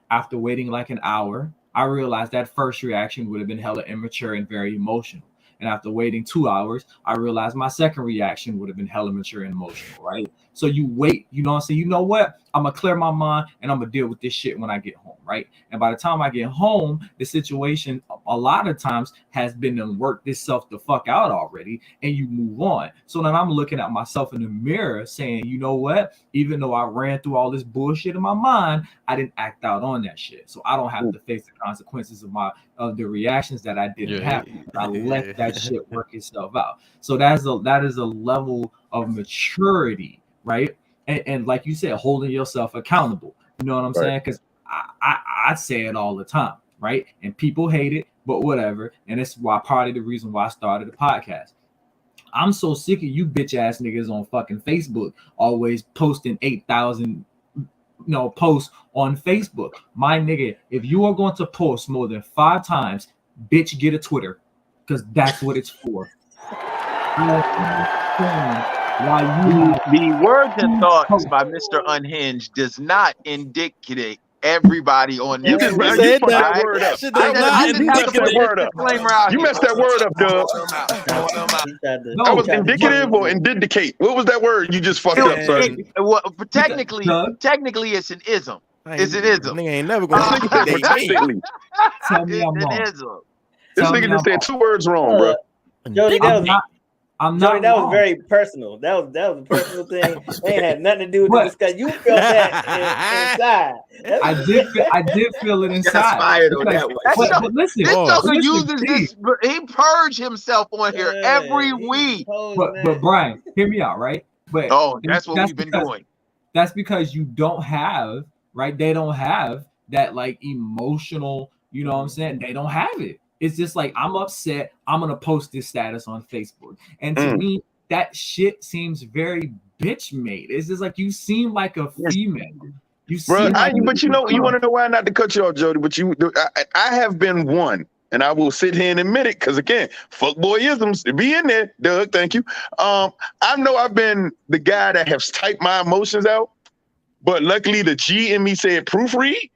after waiting like an hour, I realized that first reaction would have been hella immature and very emotional. And after waiting 2 hours, I realized my second reaction would have been hella mature and emotional, right? So you wait, you know what I'm saying? You know what? I'm gonna clear my mind and I'm gonna deal with this shit when I get home, right? And by the time I get home, the situation a lot of times has been to work itself the fuck out already, and you move on. So then I'm looking at myself in the mirror saying, you know what? Even though I ran through all this bullshit in my mind, I didn't act out on that shit. So I don't have to face the consequences of the reactions that I didn't have. I let that shit work itself out. So that is a level of maturity, right? And like you said, holding yourself accountable. You know what I'm saying? Because I say it all the time, right? And people hate it, but whatever. And it's why part of the reason why I started the podcast. I'm so sick of you bitch ass niggas on fucking Facebook always posting 8,000 posts on Facebook. My nigga, if you are going to post more than 5 times, bitch, get a Twitter, because that's what it's for. The words and thoughts by Mr. Unhinged does not indicate everybody on this. You just messed that word up. You messed that word up, Doug. That was indicative or indicate. What was that word you just fucked up, son? Well, technically, it's an ism. It's an ism. Nigga ain't never gonna technically. Tell me I'm wrong. This nigga just said 2 words wrong, bro. Jody, that was Joey, that was very personal. That was a personal thing. It ain't had nothing to do with the discussion. You felt that inside. I did feel it inside. Fired on that one. But listen, this sucker uses this. He purge himself on here every week. But Brian, hear me out, right? But that's what we've been doing. That's because you don't have, right? They don't have that like emotional. You know what I'm saying? They don't have it. It's just like, I'm upset, I'm gonna post this status on Facebook. And to me, that shit seems very bitch made. It's just like, you seem like a female. You bro, but you know, you want to know why? Not to cut you off, Jody, but I have been one, and I will sit here and admit it, because again, fuckboyisms be in there. Doug, thank you. I know I've been the guy that has typed my emotions out, but luckily the G in me said proofread.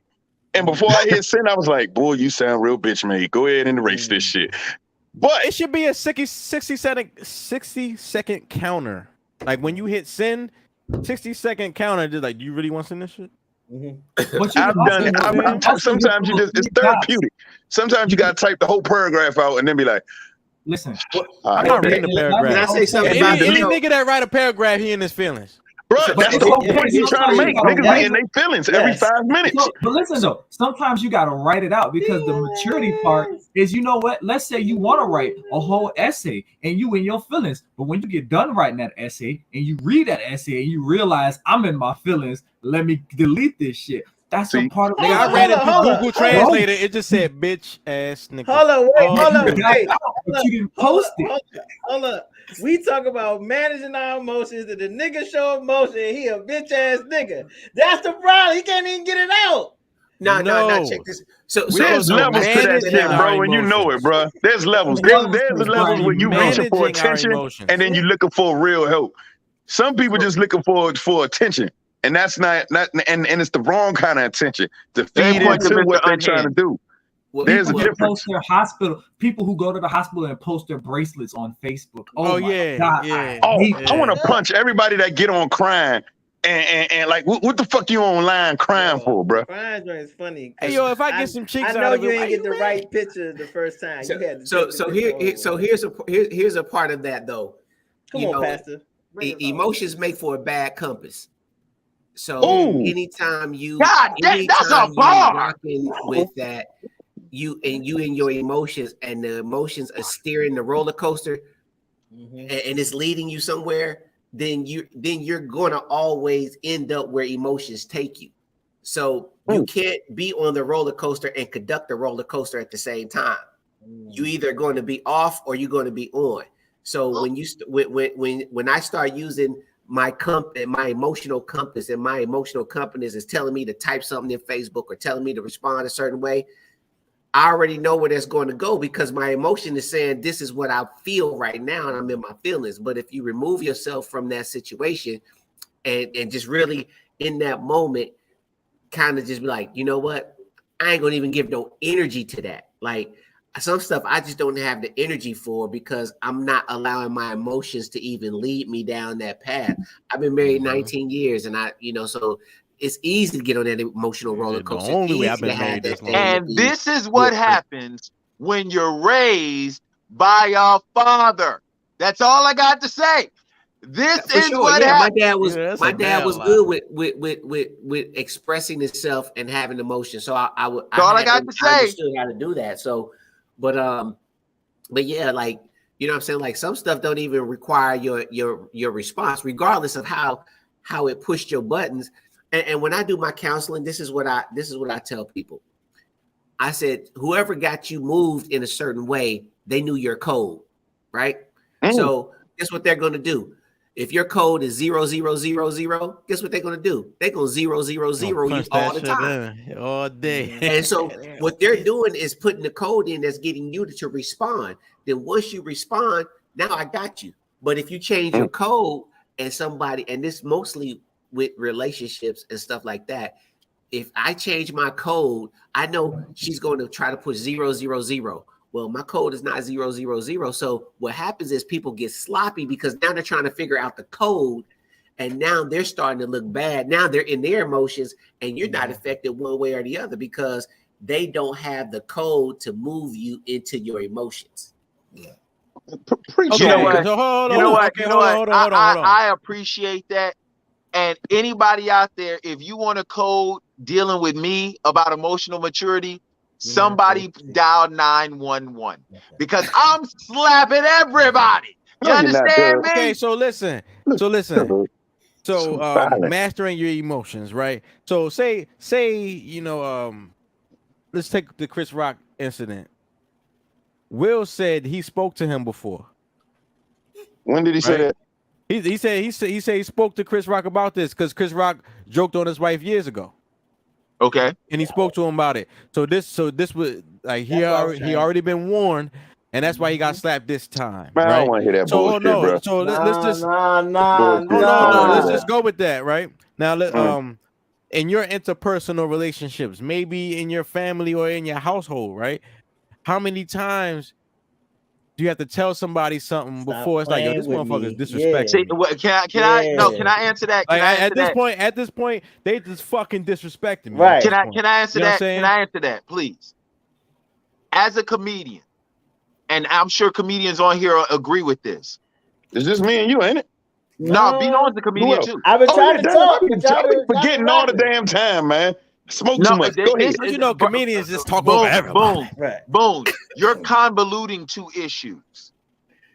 And before I hit send, I was like, boy, you sound real bitch made. Go ahead and erase this shit. But it should be a 60-second counter. Like when you hit send, 60-second counter, just like, do you really want to send this shit? But I've done it. Sometimes it's therapeutic. Sometimes you gotta type the whole paragraph out and then be like, listen, I'm not reading the paragraph. Can I say something Any about nigga that write a paragraph, he in his feelings. Bro, that's the whole point you're trying to make. Niggas be in their feelings every 5 minutes. But listen though, sometimes you gotta write it out, because the maturity part is, you know what? Let's say you want to write a whole essay and you in your feelings, but when you get done writing that essay and you read that essay and you realize, I'm in my feelings, let me delete this shit. That's a part of it. I read it through Google Translator. It just said bitch ass nigga. Hold on, wait. But you didn't post it. Hold up. We talk about managing our emotions, and the nigga show emotion, and he a bitch ass nigga. That's the problem. He can't even get it out. No. Check this. There's levels to that shit, bro, and you know it, bro. There's levels. There's levels where you reaching for attention, and then you looking for real help. Some people just looking for attention, and that's not and it's the wrong kind of attention to feed into what they're trying to do. Well, there's a difference. Post their people who go to the hospital and post their bracelets on Facebook. Oh yeah, God. I want to punch everybody that get on crying and like, what the fuck you online crying for, bro? Crying is funny. Hey yo, if I get some cheeks, I know you ain't get the right picture the first time. Here's a part of that though. Come on, Pastor. Emotions make for a bad compass. So anytime you, that's a bar. With that. You and your emotions, and the emotions are steering the roller coaster, and it's leading you somewhere, then you're going to always end up where emotions take you. So you can't be on the roller coaster and conduct the roller coaster at the same time. You either going to be off or you're going to be on. So when I start using my emotional compass, and my emotional compass is telling me to type something in Facebook or telling me to respond a certain way, I already know where that's going to go, because my emotion is saying this is what I feel right now and I'm in my feelings. But if you remove yourself from that situation and just really in that moment kind of just be like, you know what, I ain't gonna even give no energy to that. Like, some stuff I just don't have the energy for because I'm not allowing my emotions to even lead me down that path. I've been married 19 years, and so it's easy to get on that emotional roller coaster. The only way I've been married this long. And this is what happens when you're raised by a father. That's all I got to say. This is what happens. My dad was good with expressing himself and having emotion. So I understood how to do that. So, but yeah, like, you know what I'm saying? Like some stuff don't even require your response, regardless of how it pushed your buttons. And when I do my counseling, this is what I tell people. I said, whoever got you moved in a certain way, they knew your code, right? So guess what they're going to do? If your code is 0000, guess what they're going to do? They're going to 000 you all the time. All day. And so what they're doing is putting the code in that's getting you to respond. Then once you respond, now I got you. But if you change your code and this mostly with relationships and stuff like that, if I change my code, I know she's going to try to push 000. Well, my code is not 000. So what happens is people get sloppy because now they're trying to figure out the code, and now they're starting to look bad. Now they're in their emotions, and you're not affected one way or the other because they don't have the code to move you into your emotions. Yeah. You know what? I appreciate that. And anybody out there, if you want a code dealing with me about emotional maturity, somebody dial 911 because I'm slapping everybody. You understand me? Okay, so listen. So mastering your emotions, right? So say let's take the Chris Rock incident. Will said he spoke to him before. When did he say that? He said he spoke to Chris Rock about this because Chris Rock joked on his wife years ago. Okay. And he spoke to him about it. So this was like he already been warned, and that's why he got slapped this time. Man, right? I don't want to hear that bullshit, bro. So let's just go with that, right? Now in your interpersonal relationships, maybe in your family or in your household, right? How many times do you have to tell somebody something before it's like, yo, this motherfucker is disrespecting? Can I answer that? At this point, they just fucking disrespecting me. Right. Can I answer that? Can I answer that, please? As a comedian, and I'm sure comedians on here agree with this. It's just me and you, ain't it? No, B-No's a comedian too. I've been trying to talk. I've been forgetting all the damn time, man. Smoke too much. Go ahead. You know, comedians just talk over everybody. Boom. You're convoluting two issues.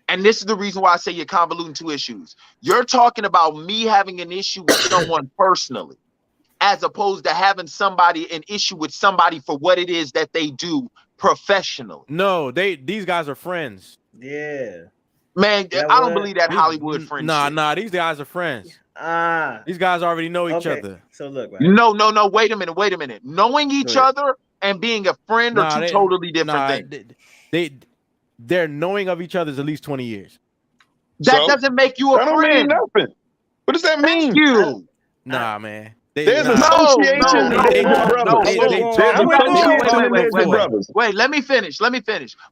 And this is the reason why I say you're convoluting two issues. You're talking about me having an issue with someone personally, as opposed to having an issue with somebody for what it is that they do professionally. No, these guys are friends. Yeah. Man, I don't believe that Hollywood friendship. Nah, these guys are friends. These guys already know each other. So look, right? No, wait a minute. Knowing each other and being a friend are two totally different things. They're knowing of each other at least 20 years. That doesn't make you a friend. Don't mean nothing. What does that mean? Thank you. Nah, man. There's association. Wait, let me finish.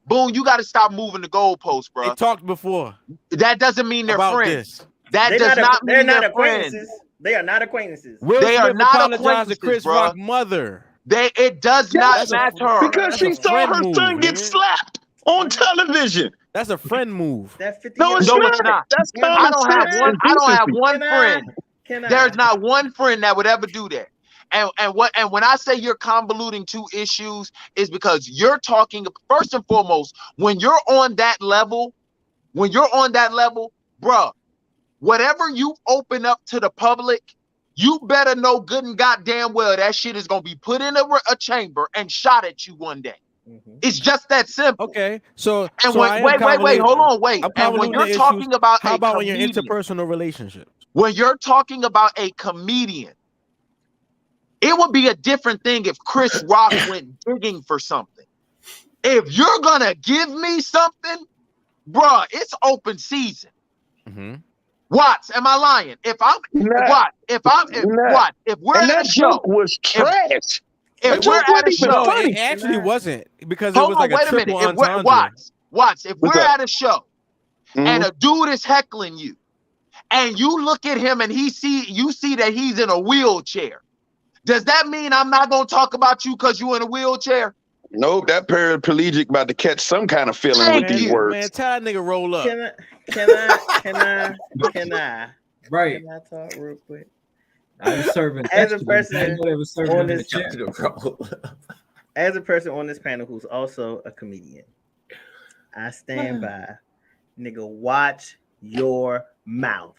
Boom, you got to stop moving the goalposts, bro. They talked before. That doesn't mean they're friends. That does not mean they're friends. They are not acquaintances. They are not acquaintances, to Chris Rock's mother. It does not matter because she saw her son get slapped on television. That's a friend move. No, it's not. That's I don't have one friend. There's not one friend that would ever do that. And when I say you're convoluting two issues is because you're talking first and foremost when you're on that level, bruh, whatever you open up to the public, you better know good and goddamn well that shit is gonna be put in a chamber and shot at you one day. It's just that simple. Okay, so and wait, hold on. And when you're talking about how about when you're interpersonal relationships? When you're talking about a comedian, it would be a different thing if Chris Rock went digging for something. If you're gonna give me something, bruh, it's open season. Watts, am I lying? If we're at a show, was trash. If we're at a show, it actually wasn't because hold it was like on, a wait a triple minute. If we're, entendre. watch. If we're up? at a show and a dude is heckling you, and you look at him and you see that he's in a wheelchair, does that mean I'm not gonna talk about you because you're in a wheelchair? Nope, that paraplegic about to catch some kind of feeling with these words. Man, tell that nigga roll up. Can I? Right. Can I talk real quick? I was serving As a vegetables. person I didn't know they were serving on them in this the chair. as a person on this panel who's also a comedian, I stand by, nigga, watch your mouth.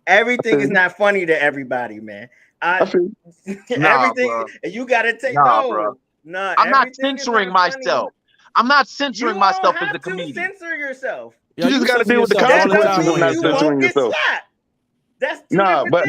Everything is not funny to everybody, man. Everything, and you gotta take no. I'm not censoring myself. I'm not censoring myself as a comedian. Censor yourself. You just gotta deal with the consequences of not censoring yourself. That's but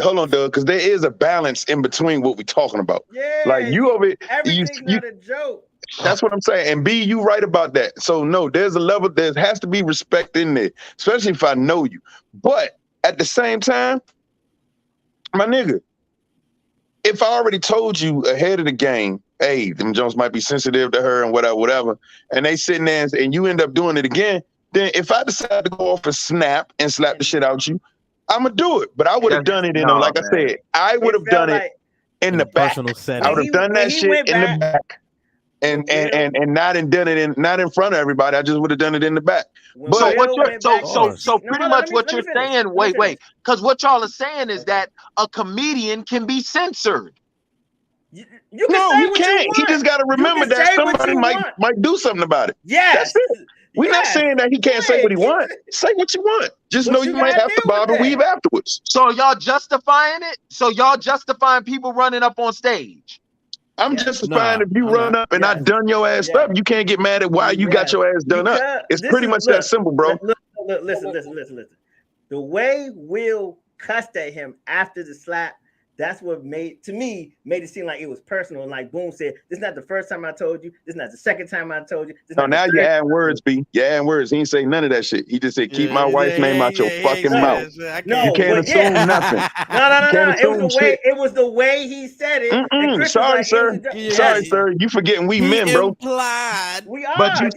hold on, Doug, because there is a balance in between what we're talking about. Yeah, like you over it, everything's not a joke. That's what I'm saying. And B, you right about that. So no, there's a level, there has to be respect in there, especially if I know you. But at the same time, my nigga, if I already told you ahead of the game, hey, them Jones might be sensitive to her and whatever, and they sitting there and you end up doing it again, then if I decide to go off and snap and slap the shit out you, I'm gonna do it. But I would have done it in, I said, I would have done it in the back. I would have done that shit in the back. And not in front of everybody. I just would have done it in the back. But so pretty much what you're saying, wait, because what y'all are saying is that a comedian can be censored. You can't. He just got to remember that somebody might do something about it. Yes. That's it. We're not saying that he can't say what he wants. Say what you want. Just know you might have to bob and weave afterwards. So y'all justifying it? So y'all justifying people running up on stage? I'm justifying if you run up and I done your ass up, you can't get mad at why you got your ass done up. It's pretty much that simple, bro. Listen. The way Will cussed at him after the slap, that's what made it seem like it was personal. And like Boone said, this is not the first time I told you. This is not the second time I told you. No, now you're adding words, B. You're adding words. He didn't say none of that shit. He just said, keep my wife's name out your fucking mouth. You can't assume nothing. No. It was the way he said it. Sorry, sir. Sorry, sir. You forgetting we men, bro. We are. But you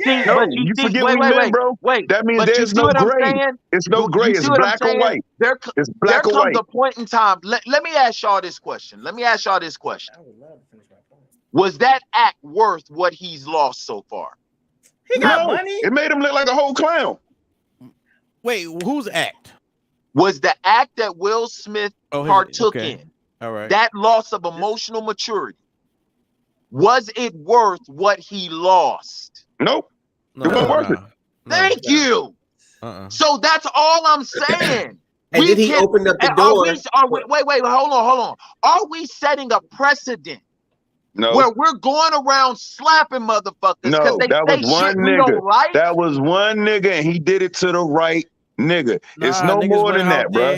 forget we men, bro. That means there's no gray. It's no gray. It's black or white. It's black or white. There comes a point in time. Let me ask y'all this question. I would love to finish my point. Was that act worth what he's lost so far? He got money. It made him look like a whole clown. Wait, whose act? Was the act that Will Smith partook in, all right, that loss of emotional maturity, was it worth what he lost? Nope. It wasn't worth it. Thank you. So that's all I'm saying. And then he opened up the door. Wait, hold on. Are we setting a precedent where we're going around slapping motherfuckers? No, that was one nigga. That was one nigga, and he did it to the right nigga. It's no more than that, bro.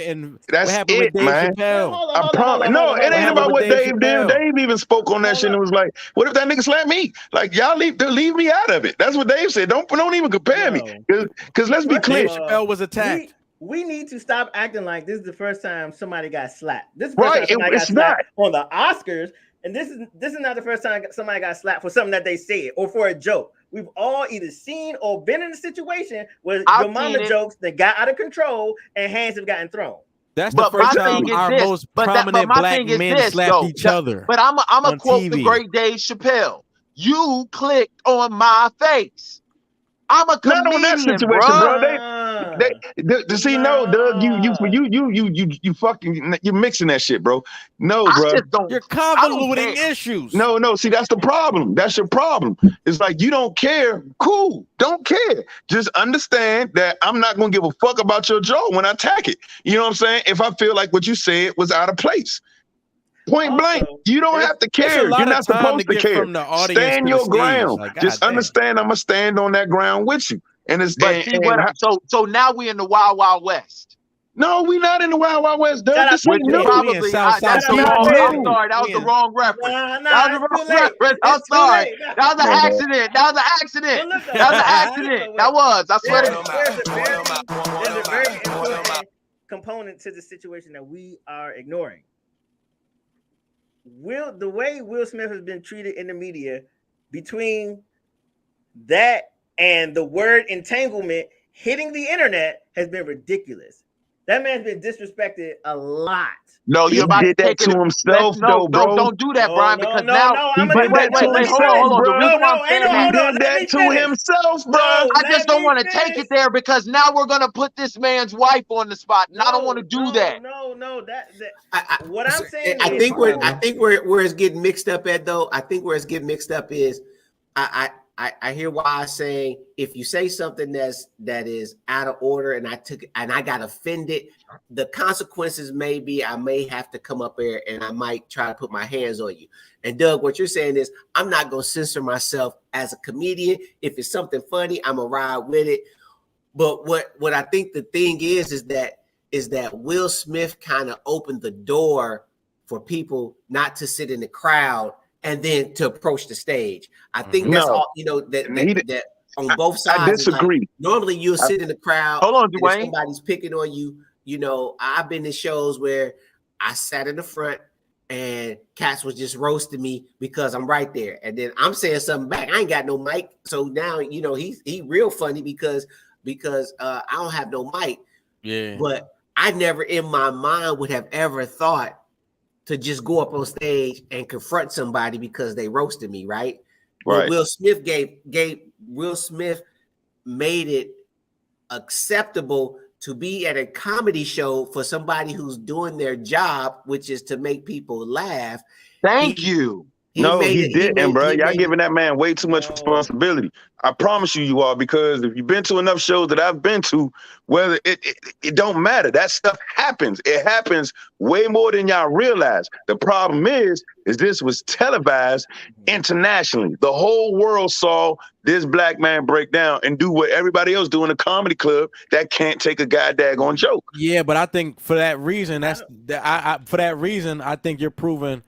That's it, man. I promise. No, it ain't about what Dave did. Dave even spoke on that shit and was like, "What if that nigga slapped me? Like y'all leave me out of it." That's what Dave said. Don't even compare me, because let's be clear. Dave Chappelle was attacked. We need to stop acting like this is the first time somebody got slapped. This is the first time somebody got slapped on the Oscars, and this is not the first time somebody got slapped for something that they said or for a joke. We've all either seen or been in a situation where your mama jokes that got out of control and hands have gotten thrown. That's the first time our most prominent black men slapped each other. But I'm a quote the great Dave Chappelle. You clicked on my face. I'm a comedian, not on that situation, bro. See, no, Doug, you fucking, you're mixing that shit, bro. No, bro. You're convoluting issues. No. See, that's the problem. That's your problem. It's like you don't care. Cool, don't care. Just understand that I'm not gonna give a fuck about your jaw when I attack it. You know what I'm saying? If I feel like what you said was out of place. Point blank, you don't have to care. You're not supposed to care. Stand your ground. Just understand I'm gonna stand on that ground with you. And it's so now we're in the Wild Wild West. No, we're not in the Wild Wild West, Doug. That's the wrong reference. That was the wrong reference. I'm sorry. That was an accident. That was. I swear to God. There's a very important component to the situation that we are ignoring. the way Will Smith has been treated in the media, between that and the word entanglement hitting the internet, has been ridiculous. That man's been disrespected a lot. No, you're about did to that take to it. himself, No, bro. don't do that, Brian. Because now he did that to himself, hold on. The bro. reason why I'm saying He did that to himself, bro. I just don't want to take it there because now we're gonna put this man's wife on the spot, and I don't want to do that. No, what I'm saying I is, think where it's getting mixed up at, though. I think where it's getting mixed up is I hear why I'm saying if you say something that is out of order and I got offended, the consequences may be I may have to come up there and I might try to put my hands on you. And Doug, what you're saying is I'm not gonna censor myself as a comedian. If it's something funny, I'm gonna ride with it. But what I think the thing is that Will Smith kind of opened the door for people not to sit in the crowd and then to approach the stage. I think that's all, that on both sides. I disagree. Like, normally you'll sit in the crowd. Hold on, and Dwayne. if somebody's picking on you, I've been in shows where I sat in the front and cats was just roasting me because I'm right there. And then I'm saying something back. I ain't got no mic. So now, he real funny because I don't have no mic. Yeah. But I never in my mind would have ever thought to just go up on stage and confront somebody because they roasted me, right? Right. But Will Smith Will Smith made it acceptable to be at a comedy show for somebody who's doing their job, which is to make people laugh. Thank you. He didn't, bro. Y'all giving that man way too much responsibility. I promise you are, because if you've been to enough shows that I've been to, whether it don't matter. That stuff happens. It happens way more than y'all realize. The problem is this was televised internationally. The whole world saw this black man break down and do what everybody else do in a comedy club that can't take a goddamn joke. Yeah, but I think for that reason, I think you're proving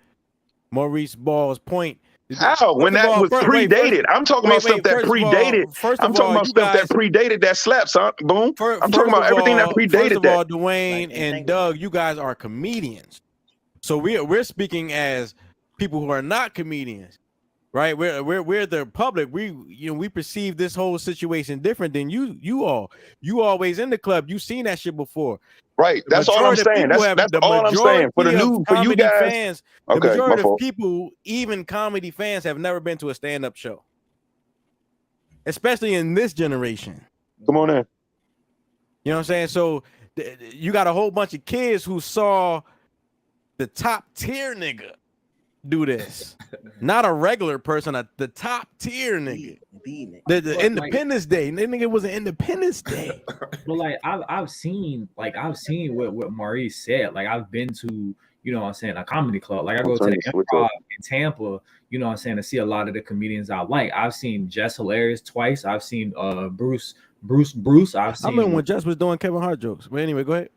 Maurice Ball's point. How? When that was predated. I'm talking about stuff that predated. I'm talking about stuff that predated that slaps, huh? Boom. I'm talking about everything that predated that. First of all, that. Dwayne and Doug, you guys are comedians. So we're speaking as people who are not comedians, right? We're the public. We perceive this whole situation different than you all. You always in the club. You've seen that shit before. Right. That's all I'm saying. That's all I'm saying. For you guys, fans, the majority of people, even comedy fans, have never been to a stand-up show, especially in this generation. Come on in. You know what I'm saying? So you got a whole bunch of kids who saw the top tier nigga do this, not a regular person, the top tier nigga. The Independence Day, that nigga was an Independence Day. But like I've seen what Maurice said. Like I've been to, a comedy club. Like I go to the Improv in Tampa, to see a lot of the comedians I like. I've seen Jess Hilarious twice. I've seen Bruce. I remember when Jess was doing Kevin Hart jokes. But anyway, go ahead.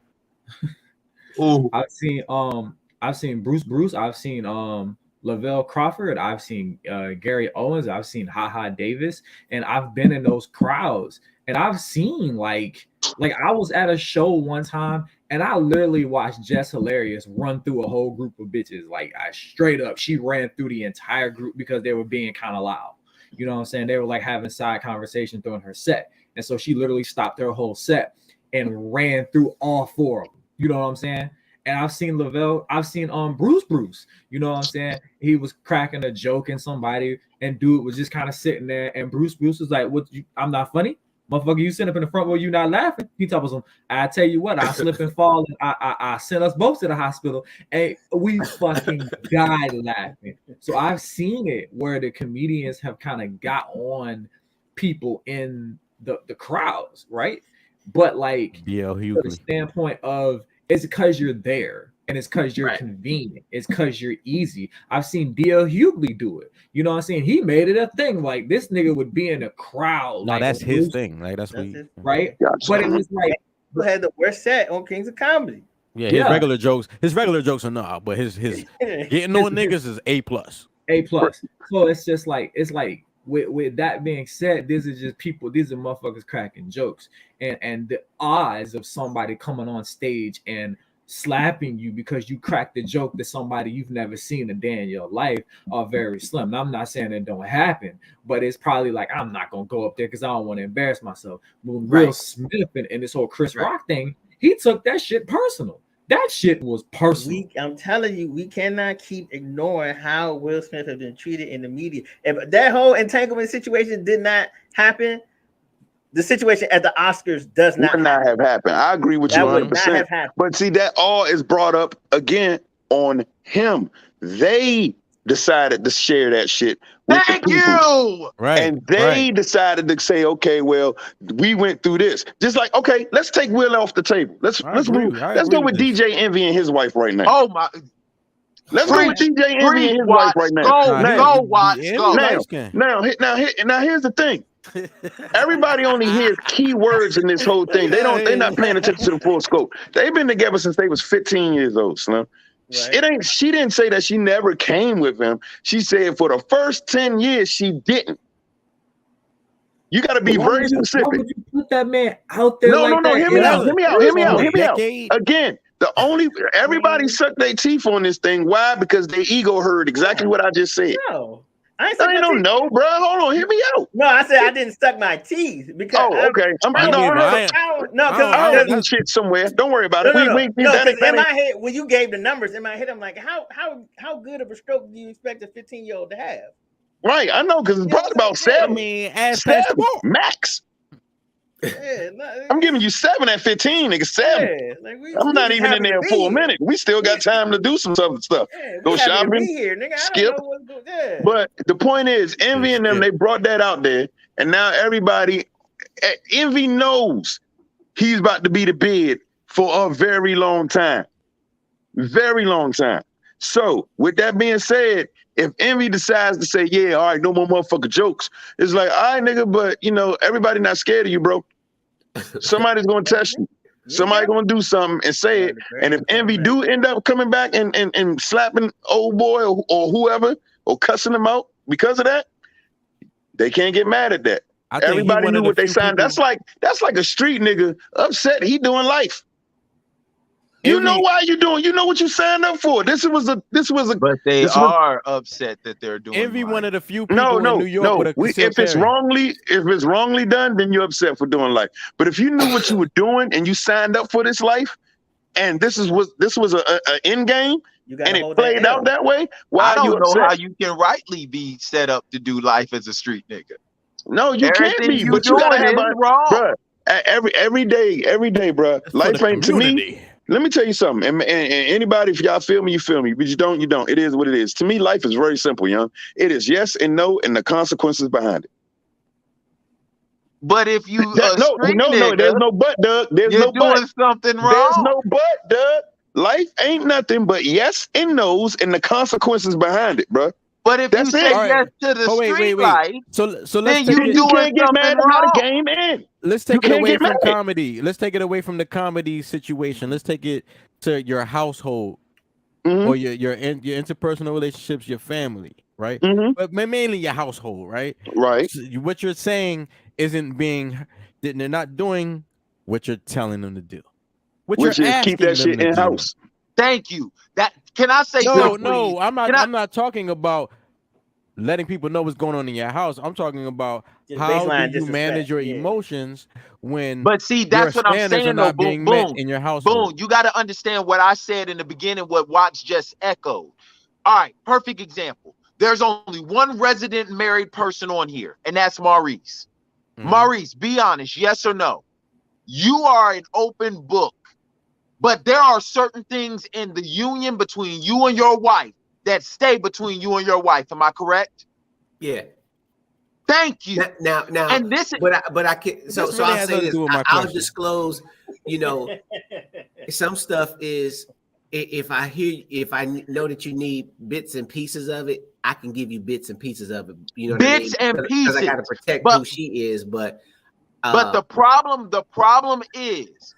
I've seen Bruce. I've seen Lavelle Crawford. I've seen Gary Owens. I've seen Ha Davis, and I've been in those crowds. And I've seen like I was at a show one time, and I literally watched Jess Hilarious run through a whole group of bitches. Like I straight up, she ran through the entire group because they were being kind of loud. You know what I'm saying? They were like having side conversation during her set, and so she literally stopped her whole set and ran through all four of them. You know what I'm saying? And I've seen Lavelle, I've seen Bruce, you know what I'm saying? He was cracking a joke in somebody, and dude was just kind of sitting there, and Bruce was like, I'm not funny? Motherfucker, you sit up in the front where you not laughing. He told us, I tell you what, I slip and fall, and I sent us both to the hospital, and we fucking died laughing. So I've seen it where the comedians have kind of got on people in the crowds, right? But like, from the standpoint of, it's because you're there, and it's because you're convenient. It's because you're easy. I've seen D.L. Hughley do it. You know what I'm saying? He made it a thing. Like this nigga would be in a crowd. No, that's his thing. Like that's what right. But it was like who had the worst set on Kings of Comedy. Yeah, his regular jokes are not, but his getting on niggas is A+. A+. So it's just like with that being said, these are motherfuckers cracking jokes, and the odds of somebody coming on stage and slapping you because you cracked a joke that somebody you've never seen a day in your life are very slim. Now, I'm not saying it don't happen, but it's probably like, I'm not gonna go up there because I don't want to embarrass myself. When Will Smith and this whole Chris Rock thing, he took that shit personal. That shit was personal. I'm telling you, we cannot keep ignoring how Will Smith has been treated in the media. If that whole entanglement situation did not happen, the situation at the Oscars does not have happened. I agree with you 100%. But see, that all is brought up again on him. They decided to share that shit with the people. Right. And they decided to say, okay, well, we went through this. Just like, okay, let's take Will off the table. Let's go with DJ Envy and his wife right now. Oh my. Let's go with DJ Envy and his wife right now. Go, Watts. Now, here's the thing. Everybody only hears key words in this whole thing. They're not paying attention to the full scope. They've been together since they was 15 years old, Slim. Right. She didn't say that she never came with him. She said for the first 10 years she didn't. You got to be very specific. Why would you put that man out there? No, hear me out. Again, everybody sucked their teeth on this thing. Why? Because their ego heard exactly what I just said. No. I don't know, bro. Hold on, hear me out. No, I said I didn't suck my teeth because. Oh, okay. I don't shit somewhere. Don't worry about it. In my head, when you gave the numbers in my head, I'm like, how good of a stroke do you expect a 15-year-old to have? Right, I know, because it's probably about 7. Seven max. Yeah, I'm giving you 7 at 15, nigga. 7. Yeah, I'm not even in there for a minute. We still got time to do some stuff. Yeah, go shopping, here, nigga. skip. But the point is, Envy and them, they brought that out there, and now everybody, Envy knows he's about to be the bid for a very long time. Very long time. So, with that being said, if Envy decides to say, yeah, all right, no more motherfucking jokes, it's like, all right, nigga, but, everybody not scared of you, bro. Somebody's going to test you. Somebody going to do something and say it. And if Envy do end up coming back and slapping old boy or whoever or cussing them out because of that, they can't get mad at that. Everybody knew what they signed. That's like a street nigga upset. He doing life. You know why you doing? You know what you signed up for. This was a. But they are upset that they're doing. Envy one of the few people in New York. If it's wrongly done, then you're upset for doing life. But if you knew what you were doing and you signed up for this life, and this was a end game, and it played out that way, why are you upset? I don't know how you can rightly be set up to do life as a street nigga. No, you can't be. But you gotta have wrong. Every day, bro. Life ain't to me. Let me tell you something, and anybody, if y'all feel me, you feel me. But you don't, you don't. It is what it is. To me, life is very simple, young. It is yes and no, and the consequences behind it. But if you no, there's no but, Doug. There's no but. You're doing something wrong. There's no but, Doug. Life ain't nothing but yes and no's, and the consequences behind it, bro. But if you say yes to the street life, so let's then take you can't get mad at how the game ends. Let's take it away from comedy. Let's take it away from the comedy situation. Let's take it to your household or your interpersonal relationships, your family, right? But mainly your household, right? Right. So what you're saying they're not doing what you're telling them to do. Which is keep that shit in house. Thank you. Can I say no? I'm not talking about letting people know what's going on in your house. I'm talking about how do you manage your emotions when. But see, that's what I'm saying. Though, boom, in your house. Boom, you got to understand what I said in the beginning. What Watts just echoed. All right, perfect example. There's only one resident married person on here, and that's Maurice. Maurice, be honest, yes or no? You are an open book. But there are certain things in the union between you and your wife that stay between you and your wife. Am I correct? Yeah. Thank you. Now, and this is, but I can. So I'll say this. I'll disclose. Some stuff is if I know that you need bits and pieces of it, I can give you bits and pieces of it. You know, bits and pieces. Because I got to protect who she is. But the problem is.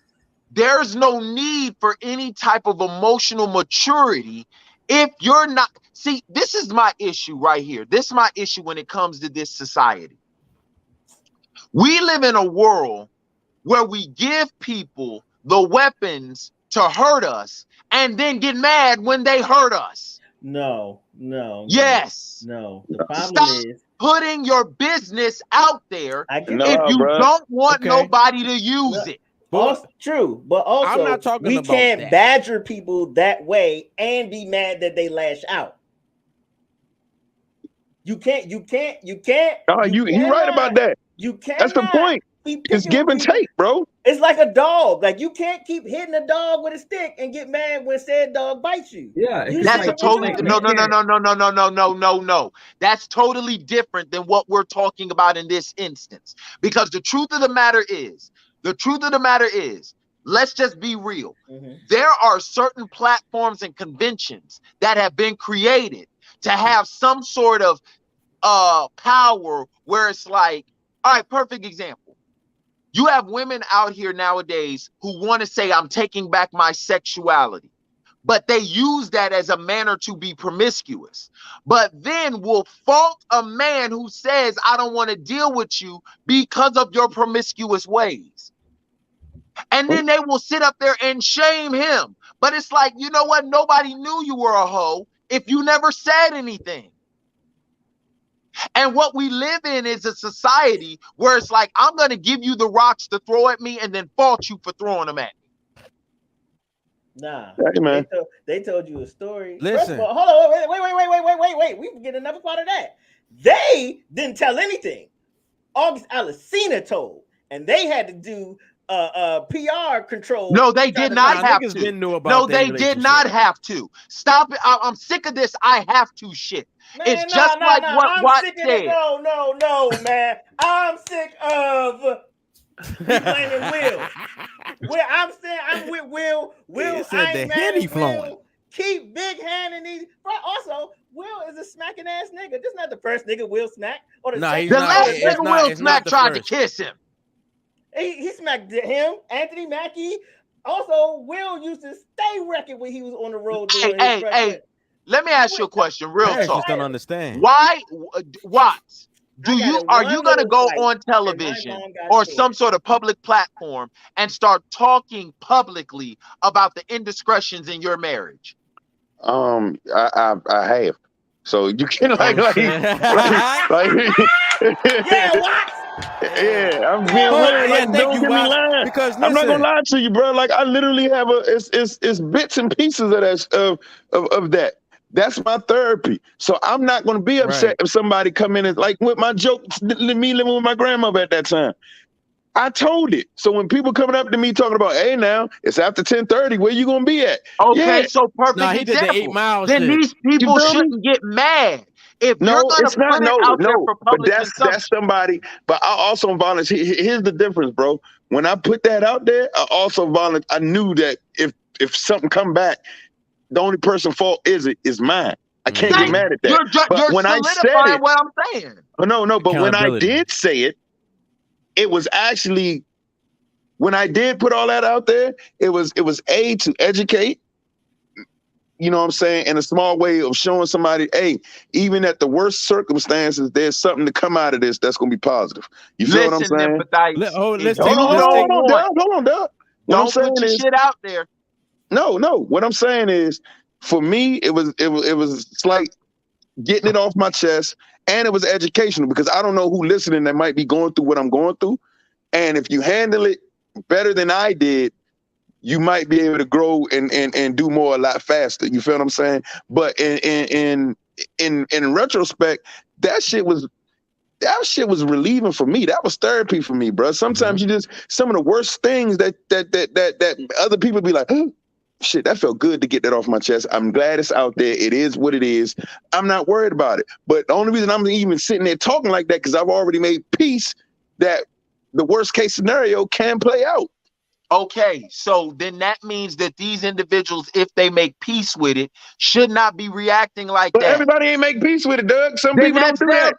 There's no need for any type of emotional maturity if you're not. See, this is my issue right here. This is my issue when it comes to this society. We live in a world where we give people the weapons to hurt us and then get mad when they hurt us. No. Yes. No. The problem Stop is putting your business out there if you bruh. don't want nobody to use it. Also, true, but also I'm not talking we about can't that. badger people that way and be mad that they lash out. You can't. You're right about that. You can't. That's the point. It's give and take, bro. It's like a dog. Like you can't keep hitting a dog with a stick and get mad when said dog bites you. Yeah, That's a totally no. That's totally different than what we're talking about in this instance. Because the truth of the matter is, let's just be real. There are certain platforms and conventions that have been created to have some sort of power where it's like, all right, perfect example. You have women out here nowadays who want to say, I'm taking back my sexuality, but they use that as a manner to be promiscuous, but then will fault a man who says, I don't want to deal with you because of your promiscuous ways. And then they will sit up there and shame him. But it's like, you know what? Nobody knew you were a hoe if you never said anything. And what we live in is a society where it's like, I'm going to give you the rocks to throw at me and then fault you for throwing them at me. Nah, hey, man. They told you a story. Listen. All, hold on, wait. We can get another part of that. They didn't tell anything. August Alsina told, and they had to do PR control. No, they did not have to. No, they did not have to. Stop it. I'm sick of this. I have to shit. Man, it's just like what Watt said. No, man. I'm sick of blaming Will. I'm with Will. Will said the henny flowing. Keep big handing these. But also, Will is a smacking ass nigga. This is not the first nigga Will smack. Or the last nigga Will smack tried to kiss him. He smacked him, Anthony Mackie. Also, Will used to stay wrecking when he was on the road. Hey, let me ask you a question, real talk. I just don't understand. Why, Watts? Are you going to go on television or some sort of public platform and start talking publicly about the indiscretions in your marriage? I have. So you can like yeah, what? Yeah, I'm being real. Like, don't get me lying. Because I'm not gonna lie to you, bro. Like I literally have it's bits and pieces of that of that. That's my therapy. So I'm not gonna be upset if somebody come in and like with my joke, me living with my grandmother at that time. I told it. So when people coming up to me talking about, hey, now it's after 10:30, where you gonna be at? Okay, so perfect example. The 8 miles then these people shouldn't get mad. If you're gonna put it out there for public consumption. But that's somebody. But I also volunteer. Here's the difference, bro. When I put that out there, I also volunteer. I knew that if something come back, the only person fault is mine. I can't get mad at that. But when I said it, what I'm saying. No. But when I did say it, it was actually when I did put all that out there. It was to educate. You know what I'm saying? In a small way of showing somebody, hey, even at the worst circumstances, there's something to come out of this that's going to be positive. You feel what I'm saying? Hold on, Doug. Don't put your shit out there. No. What I'm saying is, for me, it was like getting it off my chest, and it was educational because I don't know who listening that might be going through what I'm going through, and if you handle it better than I did, you might be able to grow and do more a lot faster. You feel what I'm saying? But in retrospect, that shit was relieving for me. That was therapy for me, bro. Sometimes you just some of the worst things that other people be like, oh, shit, that felt good to get that off my chest. I'm glad it's out there. It is what it is. I'm not worried about it. But the only reason I'm even sitting there talking like that because I've already made peace that the worst case scenario can play out. Okay, so then that means that these individuals, if they make peace with it, should not be reacting like that. Everybody ain't make peace with it, Doug. Some people don't do that.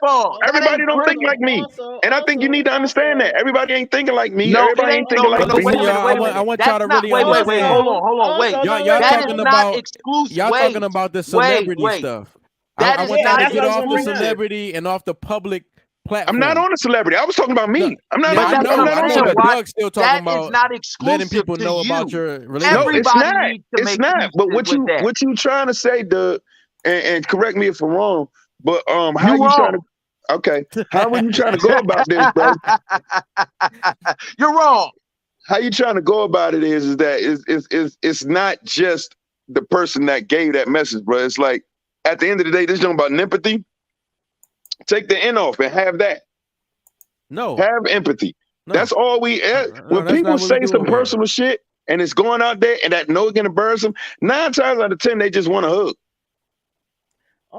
Everybody don't think like me. And I think you need to understand that. Everybody ain't thinking like me. Everybody ain't thinking like me. I want y'all to really understand. Wait, hold on, wait. Y'all talking about the celebrity stuff. I want y'all to get off the celebrity and off the public platform. I'm not on a celebrity. I was talking about me. I'm not. Yeah, I'm not on but it. Doug's still talking That about is not exclusive letting people to know you. about your relationship. No, it's Everybody not. needs to It's make not. peace But with that. what you trying to say, Doug? And correct me if I'm wrong. But how You you trying wrong. to? Okay, how are you trying to go about this, bro? You're wrong. How you trying to go about it is that it's not just the person that gave that message, bro. It's like at the end of the day, this is about empathy. Take the N off and have that. No, have empathy. No. That's all we. When that's people not what we say some doing here. personal shit and it's going out there and that no gonna burn them, 9 times out of 10 they just want a hug.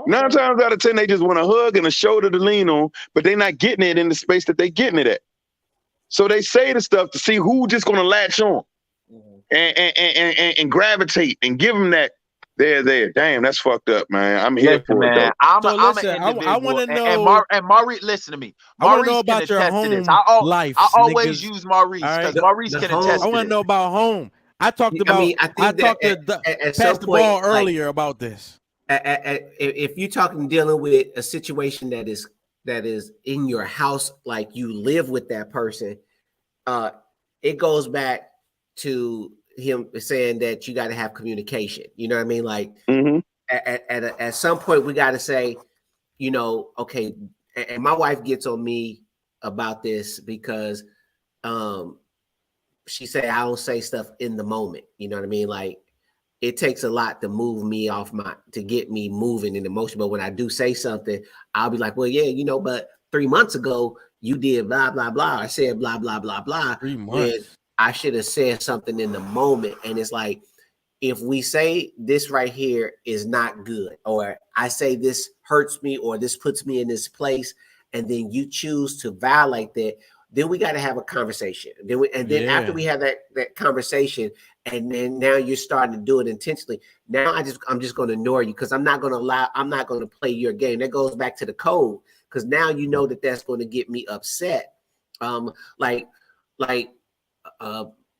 9 times out of 10 they just want a hug and a shoulder to lean on, but they're not getting it in the space that they getting it at. So they say the stuff to see who just gonna latch on and gravitate and give them that. There. Damn, that's fucked up, man. I'm here for it, though. I'm So an listen, individual. I wanna know- and Maurice, listen to me. I want to Maurice know can about your attest to home this. life. I always niggas. use Maurice All because right? Maurice can attest I to want to this. know about home. I talked about. I talked to at Pastor some point, Ball like- earlier about this. If you're talking dealing with a situation that is in your house, like you live with that person, it goes back to him saying that you got to have communication. You know what I mean? Like at some point we got to say, you know, okay. And my wife gets on me about this because she said I don't say stuff in the moment. You know what I mean? Like it takes a lot to move me to get me moving in emotion. But when I do say something, I'll be like, well, yeah, you know, but 3 months ago you did blah, blah, blah. I said blah, blah, blah, blah. 3 months. I should have said something in the moment. And it's like, if we say this right here is not good, or I say this hurts me, or this puts me in this place, and then you choose to violate that, then we got to have a conversation. Then after we have that conversation, and then now you're starting to do it intentionally. Now I'm just going to ignore you because I'm not going to play your game. That goes back to the code because now you know that that's going to get me upset.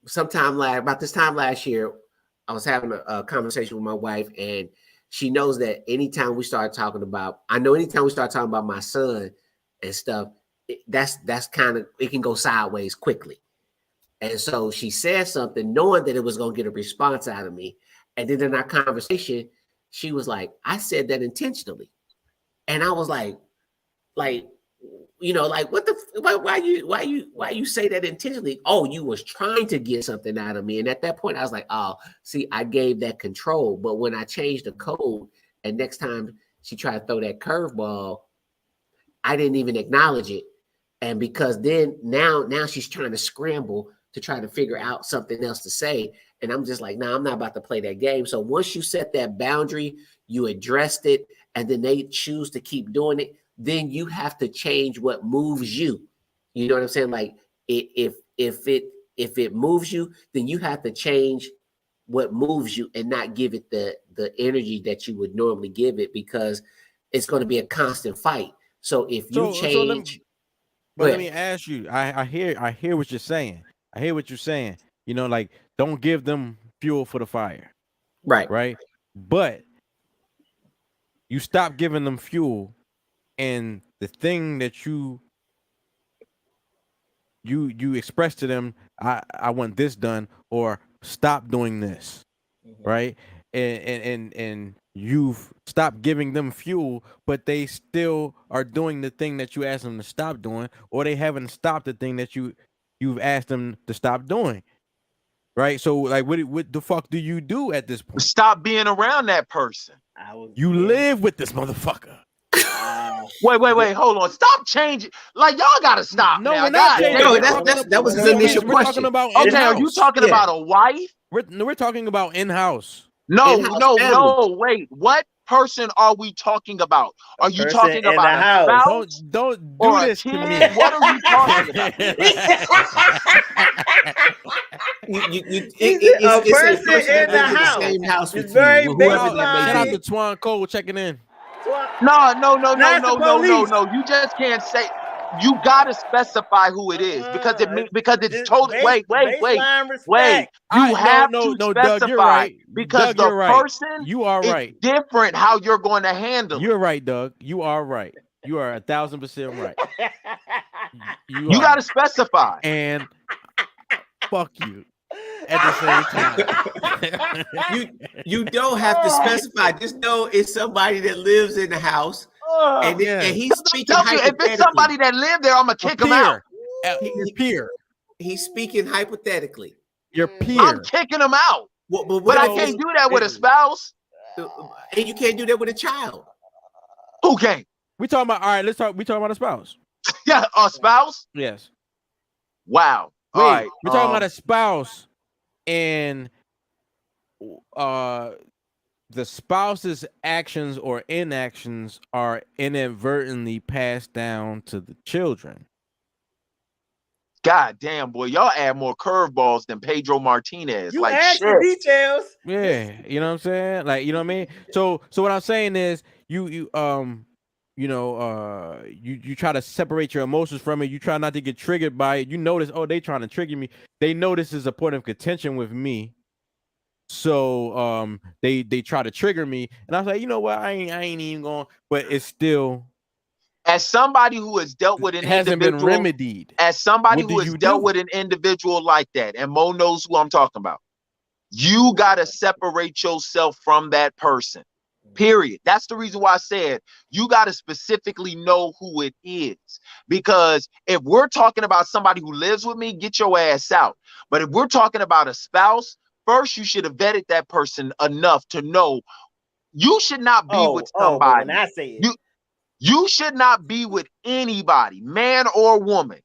Sometime about this time last year, I was having a conversation with my wife, and she knows that anytime we start talking about my son and stuff, that's kind of, it can go sideways quickly. And so she said something knowing that it was going to get a response out of me. And then in our conversation, she was like, I said that intentionally. And I was like, you know, like why you say that intentionally? Oh, you was trying to get something out of me. And at that point I was like, oh, see, I gave that control. But when I changed the code and next time she tried to throw that curveball, I didn't even acknowledge it. And because then now she's trying to scramble to try to figure out something else to say. And I'm just like, nah, I'm not about to play that game. So once you set that boundary, you addressed it, and then they choose to keep doing it, then you have to change what moves you. You know what I'm saying? Like if it moves you, then you have to change what moves you and not give it the energy that you would normally give it, because it's going to be a constant fight. So if you change, let me ask you, I hear what you're saying. I hear what you're saying. You know, like, don't give them fuel for the fire. Right. But you stop giving them fuel, and the thing that you express to them, I want this done, or stop doing this, right? And you've stopped giving them fuel, but they still are doing the thing that you asked them to stop doing, or they haven't stopped the thing that you've asked them to stop doing. Right? So like what the fuck do you do at this point? Stop being around that person. You live with this motherfucker. Wait, hold on. Stop changing. Like, y'all gotta stop. No, now. we're not God, that was his initial we're question. Talking about okay, in-house. are you talking about a wife? We're talking about in-house. No, wait. What person are we talking about? Are you talking about a spouse? Don't or do this a to me. kid? What are you talking about? It's a person in the house. Same house It's with very you, whoever that may Shout out be. to Twan Cole checking in. No. Not the police. You just can't say. You gotta specify who it is because it's totally. Wait. You have to specify Doug, you're right. because Doug, the person you are right. It's different how you're going to handle. You're right, Doug. You are right. You are 1,000% right. You got to specify. And fuck you at the same time. you don't have to specify. Just know it's somebody that lives in the house, and he's speaking hypothetically. If it's somebody that lived there, I'm gonna kick him out. Your peer. He's speaking hypothetically. Your peer. I'm kicking him out. But I can't do that with a spouse. And you can't do that with a child. Who can't? We talking about, all right, we talking about a spouse. Yeah, a spouse? Yes. Wow. Wait, all right. We're talking about a spouse, and the spouse's actions or inactions are inadvertently passed down to the children. God damn, boy, y'all add more curveballs than Pedro Martinez. You like add the details. Yeah, you know what I'm saying? Like, you know what I mean? So what I'm saying is you try to separate your emotions from it. You try not to get triggered by it. You notice, oh, they trying to trigger me. They know this is a point of contention with me. So they try to trigger me. And I was like, you know what? I ain't even going, but it's still, as somebody who has dealt with an hasn't individual, been remedied. As somebody who has dealt with an individual like that, and Mo knows who I'm talking about, you gotta separate yourself from that person. Period. That's the reason why I said you got to specifically know who it is. Because if we're talking about somebody who lives with me, get your ass out. But if we're talking about a spouse, first you should have vetted that person enough to know you should not be with somebody. When I say it. You should not be with anybody, man or woman,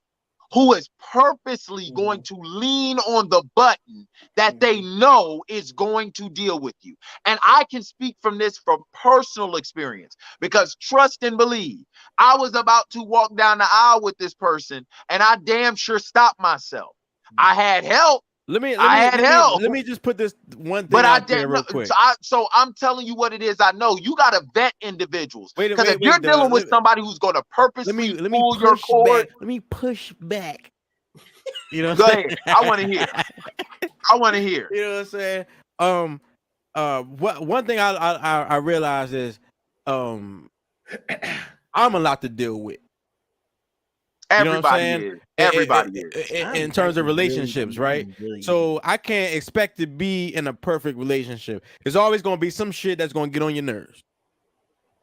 who is purposely going to lean on the button that they know is going to deal with you. And I can speak from this from personal experience, because trust and believe, I was about to walk down the aisle with this person and I damn sure stopped myself. I had help. Let me just put this one thing out there real quick. So I'm telling you what it is. I know you got to vet individuals, because if you're dealing with somebody who's going to purposely pull your cord, let me push back. You know, go ahead. I want to hear. I want to hear. You know what I'm saying? One thing I realize is, I'm a lot to deal with. Everybody is. Everybody is. In terms of relationships, right? So I can't expect to be in a perfect relationship. There's always going to be some shit that's going to get on your nerves,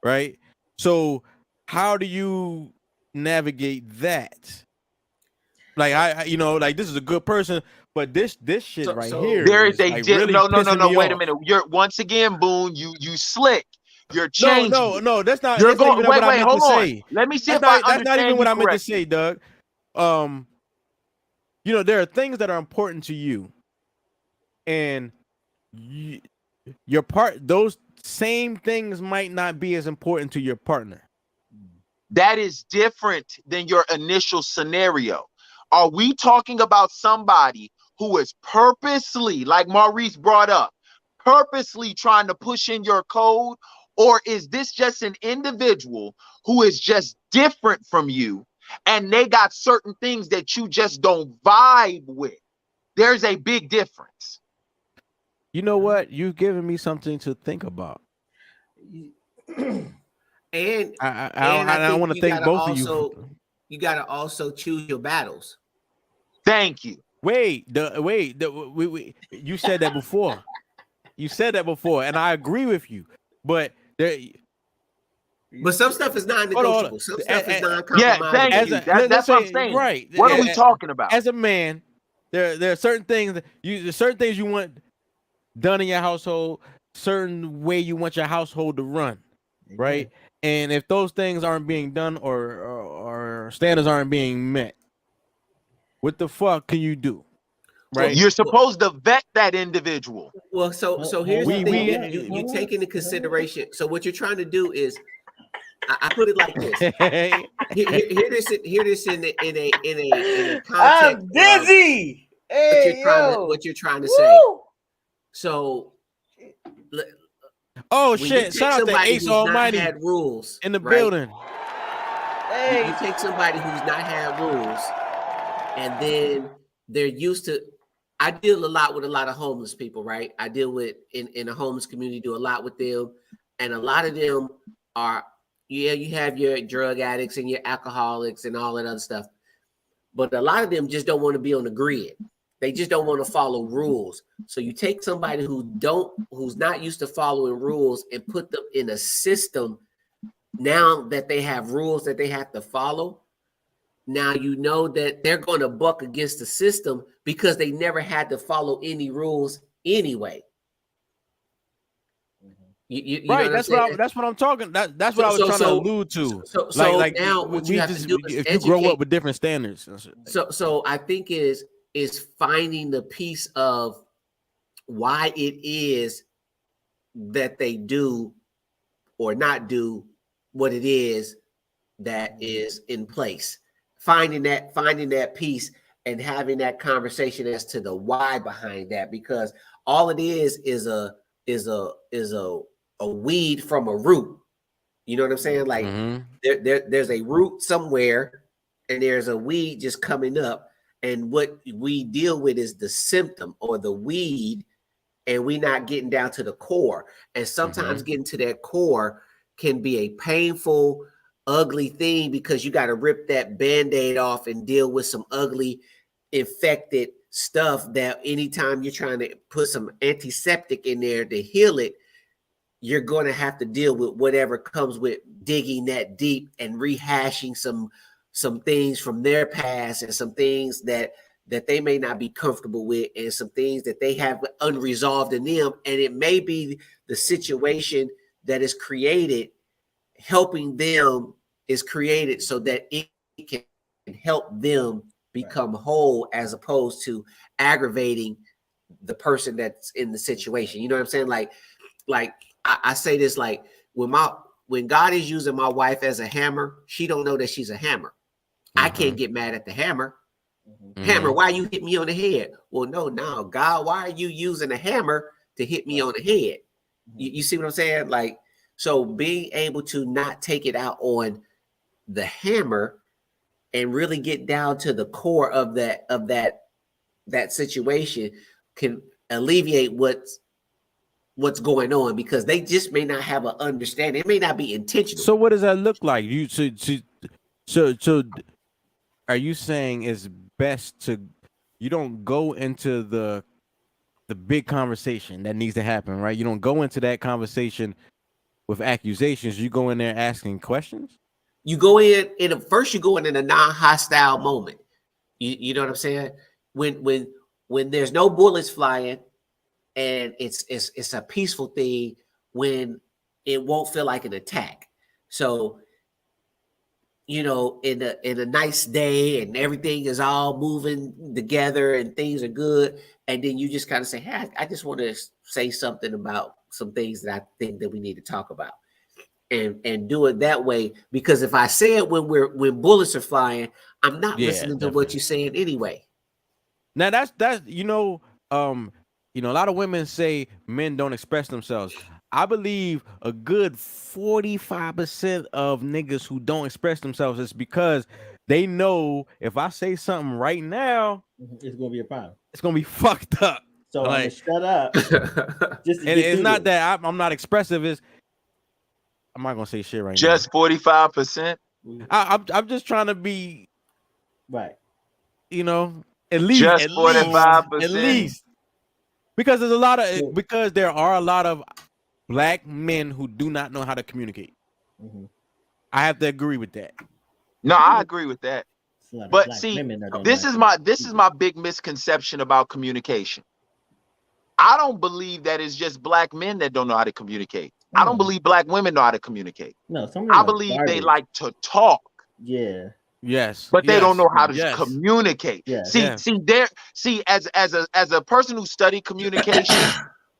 right? So how do you navigate that? Like, like, this is a good person, but this shit here. There is a really no. Wait off. a minute. You're once again, Boone. You slick. You're changing. No. That's not. You're that's going. not Wait. Hold on. say. Let me see that's if I That's not even what I meant to correctly. say, Doug. There are things that are important to you, and those same things might not be as important to your partner. That is different than your initial scenario. Are we talking about somebody who is purposely, like Maurice brought up, purposely trying to push in your code? Or is this just an individual who is just different from you, and they got certain things that you just don't vibe with? There's a big difference. You know what? You've given me something to think about. And I want to thank both of you. You got to also choose your battles. Thank you. You said that before. You said that before, and I agree with you. But some stuff is non-negotiable. Some stuff is non-compromisable. Yeah, thank you. That's what I'm saying. Right. What are we talking about? As a man, there are certain things you want done in your household, certain way you want your household to run, right? And if those things aren't being done or standards aren't being met, what the fuck can you do? Right? You're supposed to vet that individual. Well, so here's the thing. You take into consideration. So what you're trying to do is, I put it like this. Hear this in a context. I'm dizzy. What you're trying to say. So, shit! Shout out to Ace Almighty had rules in the building. Hey, you take somebody who's not had rules, and then they're used to. I deal a lot with a lot of homeless people, right? I deal with in a homeless community, do a lot with them, and a lot of them are, Yeah, you have your drug addicts and your alcoholics and all that other stuff. But a lot of them just don't want to be on the grid. They just don't want to follow rules. So you take somebody who's not used to following rules and put them in a system. Now that they have rules that they have to follow, now you know that they're going to buck against the system because they never had to follow any rules anyway. You right, know that's what I'm talking. That's what I was trying to allude to. So like now what you have to do is if you grow up with different standards. So I think is finding the piece of why it is that they do or not do what it is that is in place. Finding that piece and having that conversation as to the why behind that, because all it is a weed from a root. You know what I'm saying? Like there's a root somewhere and there's a weed just coming up, and what we deal with is the symptom or the weed, and we not getting down to the core. And sometimes getting to that core can be a painful, ugly thing, because you got to rip that Band-Aid off and deal with some ugly infected stuff that anytime you're trying to put some antiseptic in there to heal it, you're going to have to deal with whatever comes with digging that deep and rehashing some things from their past, and some things that they may not be comfortable with, and some things that they have unresolved in them. And it may be the situation that is created, helping them is created so that it can help them become whole, as opposed to aggravating the person that's in the situation. You know what I'm saying? Like I say this, like when God is using my wife as a hammer, she don't know that she's a hammer. I can't get mad at the hammer. Hammer, why you hit me on the head? Well, no, God, why are you using a hammer to hit me on the head? You see what I'm saying? Like, so being able to not take it out on the hammer and really get down to the core of that situation can alleviate what's going on, because they just may not have an understanding. It may not be intentional. So what does that look like? So are you saying it's best to, you don't go into the big conversation that needs to happen, right? You don't go into that conversation with accusations. You go in there asking questions. You go in first. You go in a non-hostile moment. You know what I'm saying? When there's no bullets flying, and it's a peaceful thing, when it won't feel like an attack. So, you know, in a nice day and everything is all moving together and things are good, and then you just kind of say, hey, I just want to say something about some things that I think that we need to talk about, and do it that way. Because if I say it when bullets are flying, I'm not listening to what you're saying anyway. Now that's a lot of women say men don't express themselves. I believe a good 45% of niggas who don't express themselves is because they know if I say something right now, it's gonna be a problem. It's gonna be fucked up. So like, shut up. Just and it's not that I'm not expressive. I'm not gonna say shit right now. Just 45%. I'm just trying to be right. You know, at least just 45%. At least. Because there are a lot of black men who do not know how to communicate. I have to agree with that. No, I agree with that. But see, this is my big misconception about communication. I don't believe that it's just black men that don't know how to communicate. I don't believe black women know how to communicate. No, I believe they like to talk. Yeah. Yes. But they don't know how to communicate. Yeah. See, as a person who studied communication,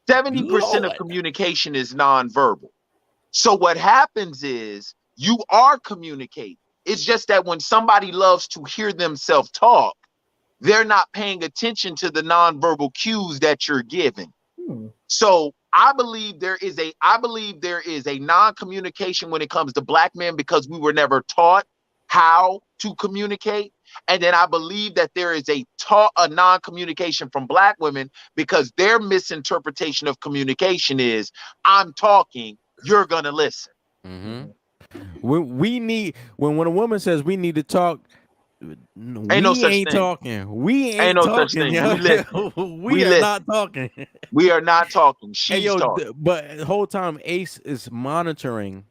70% of communication is nonverbal. So what happens is you are communicating. It's just that when somebody loves to hear themselves talk, they're not paying attention to the nonverbal cues that you're giving. So I believe there is a non-communication when it comes to black men, because we were never taught how to communicate. And then I believe that there is a non-communication from black women, because their misinterpretation of communication is, I'm talking, you're gonna listen. we need when a woman says we need to talk, Ain't no such thing. Talking. We ain't no talking. such thing. We are not talking. We are not talking. She's talking. But the whole time Ace is monitoring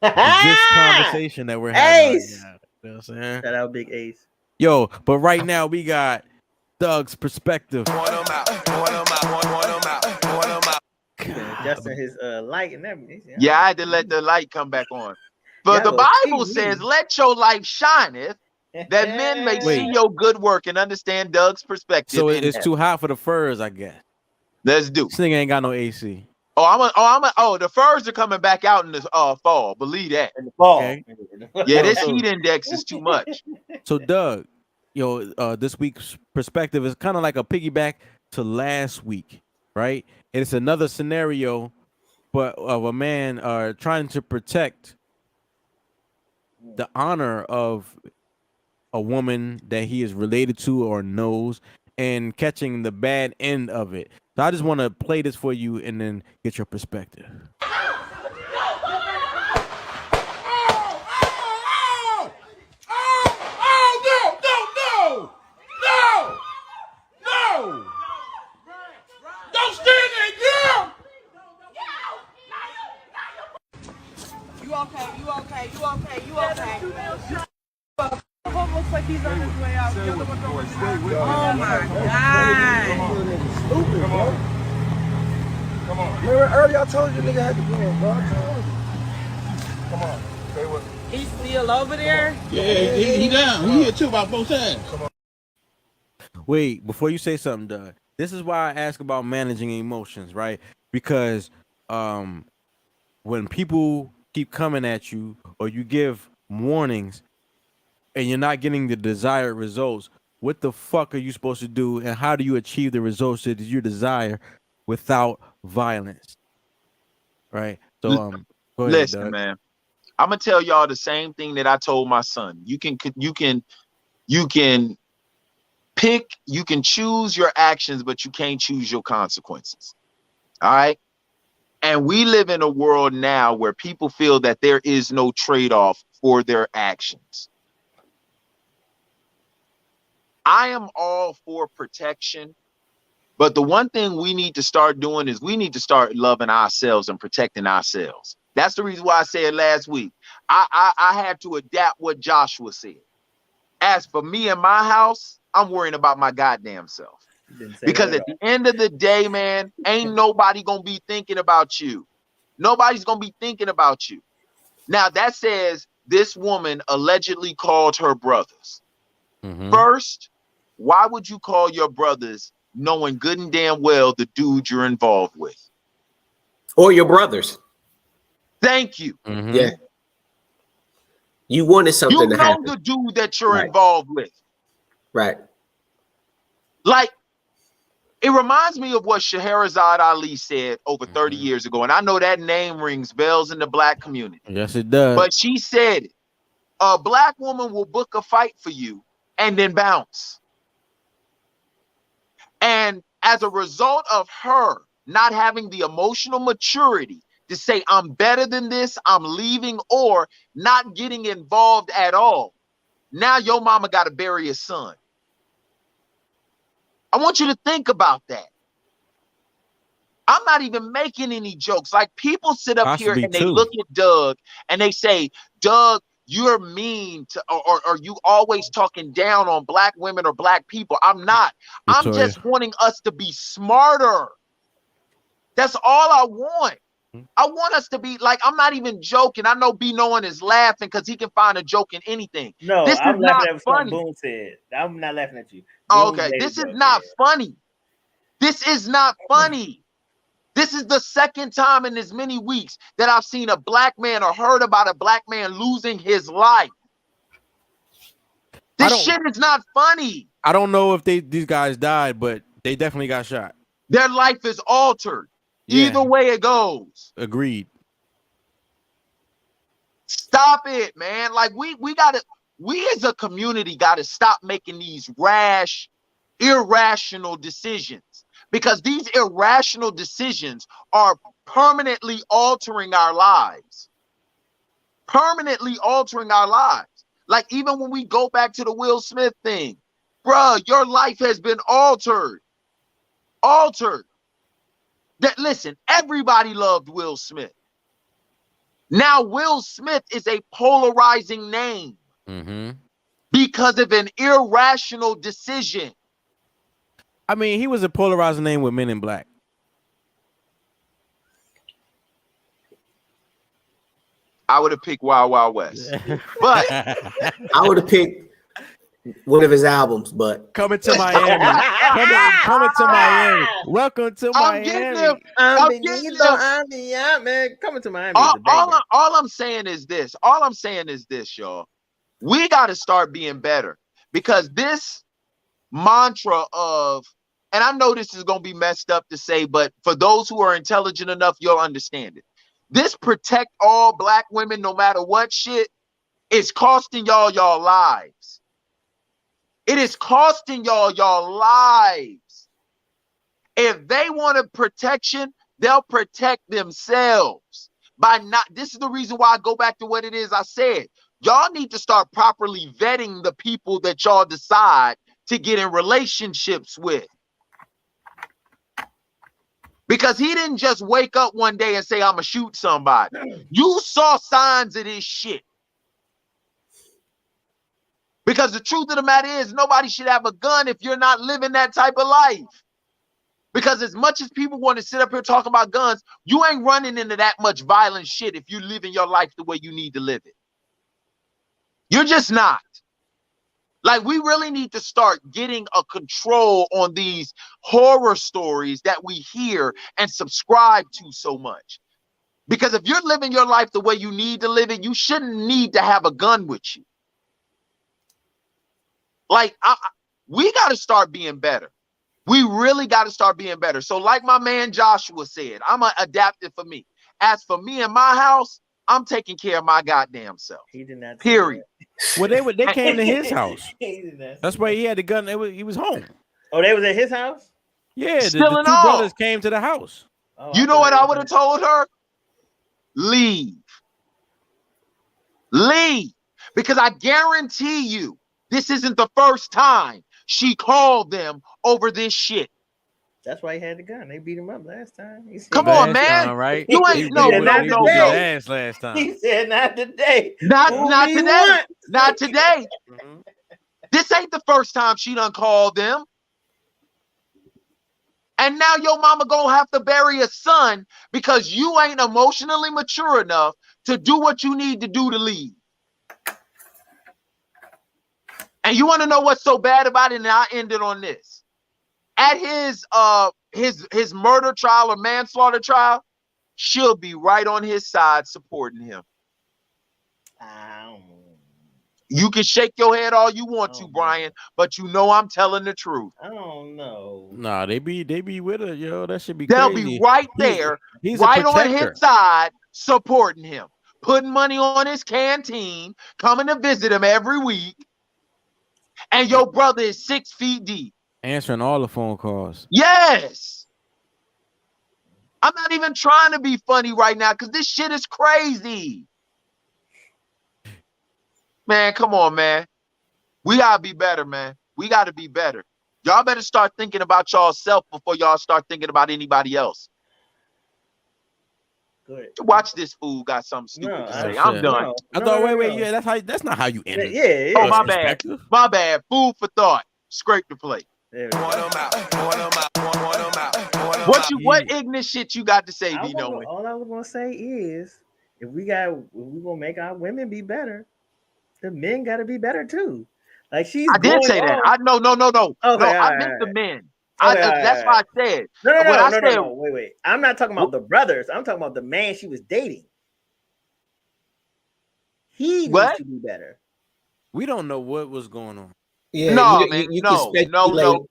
this conversation that we're having. Ace. Right now. You know what I'm saying? Shout out, Big Ace. Yo, but right now we got Doug's perspective. Adjusting his light and everything. Yeah, I had to let the light come back on. But the Bible says, "Let your light shineth, that men may see your good work and understand Doug's perspective." So it's too hot for the furs, I guess. Let's do. This nigga ain't got no AC. The furs are coming back out in the fall. Believe that. In the fall. Okay. Yeah, this heat index is too much. So Doug, this week's perspective is kind of like a piggyback to last week, right? It's another scenario, but of a man trying to protect the honor of a woman that he is related to or knows, and catching the bad end of it. So I just want to play this for you and then get your perspective. No! Don't stand there, girl! You okay? Looks like he's on his way out. Oh my God. Stupid, bro. Come on. Remember earlier I told you nigga had to go, bro. I told you. Come on. Stay with me. He's still over there? Yeah, he down. He here too about both sides. Come on. Wait, before you say something, Doug, this is why I ask about managing emotions, right? Because when people keep coming at you or you give warnings and you're not getting the desired results, what the fuck are you supposed to do, and how do you achieve the results that you desire without violence? Right? So go ahead, listen, Doug. man. I'm gonna tell y'all the same thing that I told my son. You can pick, you can choose your actions, but you can't choose your consequences. All right. And we live in a world now where people feel that there is no trade-off for their actions. I am all for protection, but the one thing we need to start doing is we need to start loving ourselves and protecting ourselves. That's the reason why I said last week, I had to adapt what Joshua said. As for me and my house, I'm worrying about my goddamn self. Because at the end of the day, man, ain't nobody gonna be thinking about you. Nobody's gonna be thinking about you. Now that says this woman allegedly called her brothers. First, why would you call your brothers knowing good and damn well the dude you're involved with? Or your brothers. Thank you. Yeah. You wanted something to happen. You know the dude that you're involved with. Right. Like, it reminds me of what Scheherazade Ali said over 30 years ago. And I know that name rings bells in the black community. Yes, it does. But she said, a black woman will book a fight for you and then bounce. And as a result of her not having the emotional maturity to say, I'm better than this, I'm leaving, or not getting involved at all, now your mama got to bury his son. I want you to think about that. I'm not even making any jokes. Like, people sit up here and they look at Doug and they say, Doug, you're mean to, or you always talking down on black women or black people. I'm not. I'm just wanting us to be smarter. That's all I want. I want us to be like, I'm not even joking. I know B Knowing is laughing because he can find a joke in anything. No, this I'm is laughing not at funny. what Boone said. I'm not laughing at you. Oh, okay, this is not funny. This is not funny. This is the second time in as many weeks that I've seen a black man or heard about a black man losing his life. This shit is not funny. I don't know if these guys died, but they definitely got shot. Their life is altered. Yeah. Either way it goes. Agreed. Stop it, man. Like, we as a community gotta stop making these rash, irrational decisions, because these irrational decisions are permanently altering our lives. permanently altering our lives. Like even when we go back to the Will Smith thing, bruh, your life has been altered. Altered. That listen, everybody loved Will Smith. Now Will Smith is a polarizing name because of an irrational decision. I mean, he was a polarizing name with Men in Black. I would have picked Wild Wild West, but I would have picked one of his albums. But Coming to Miami, coming to Miami. Welcome to Miami. Man, coming to Miami. All I'm saying is this. All I'm saying is this, y'all. We got to start being better because this mantra of, and I know this is going to be messed up to say, but for those who are intelligent enough, you'll understand it. This protect all black women no matter what shit is costing y'all lives. It is costing y'all lives. If they wanted protection, they'll protect themselves by not. This is the reason why I go back to what it is I said. Y'all need to start properly vetting the people that y'all decide to get in relationships with. Because he didn't just wake up one day and say, I'm gonna shoot somebody. You saw signs of this shit. Because the truth of the matter is nobody should have a gun if you're not living that type of life. Because as much as people want to sit up here talking about guns, you ain't running into that much violent shit if you're living your life the way you need to live it. You're just not. Like, we really need to start getting a control on these horror stories that we hear and subscribe to so much. Because if you're living your life the way you need to live it, you shouldn't need to have a gun with you. Like, we got to start being better. We really got to start being better. So like my man Joshua said, I'm going to adapt it for me. As for me and my house, I'm taking care of my goddamn self. He did not. Period. Well, they came to his house. That's why he had the gun. He was home. Oh, they was at his house? Yeah, the two brothers came to the house. Oh, you know what I would have told her? Leave. Leave. Because I guarantee you, this isn't the first time she called them over this shit. That's why he had the gun. They beat him up last time. Come on, man. Time, right? You ain't no. Ass last time. He said not today. Not today. Not today. This ain't the first time she done called them. And now your mama gonna have to bury a son because you ain't emotionally mature enough to do what you need to do to leave. And you want to know what's so bad about it? And I ended on this. At his murder trial or manslaughter trial, she'll be right on his side supporting him. You can shake your head all you want to, Brian, but you know I'm telling the truth. I don't know. Nah, they be with her, yo. That should be They'll crazy. be right there, he's right on his side, supporting him, putting money on his canteen, coming to visit him every week. And your brother is 6 feet deep. Answering all the phone calls. Yes. I'm not even trying to be funny right now because this shit is crazy. Man, come on, man. We got to be better, man. We got to be better. Y'all better start thinking about y'allself before y'all start thinking about anybody else. Good. Watch this fool got something stupid to say. I'm done. I thought, wait, yeah, that's not how you end it. Yeah. Oh, my bad. My bad. Food for thought. Scrape the plate. What ignorant shit you got to say, B knowing? All I was gonna say is if we're gonna make our women be better, the men gotta be better too. Like I did say that. No. Okay, I meant the men. That's why I said. No. Wait. I'm not talking about the brothers. I'm talking about the man she was dating. He needs to be better. We don't know what was going on. Yeah, no, no.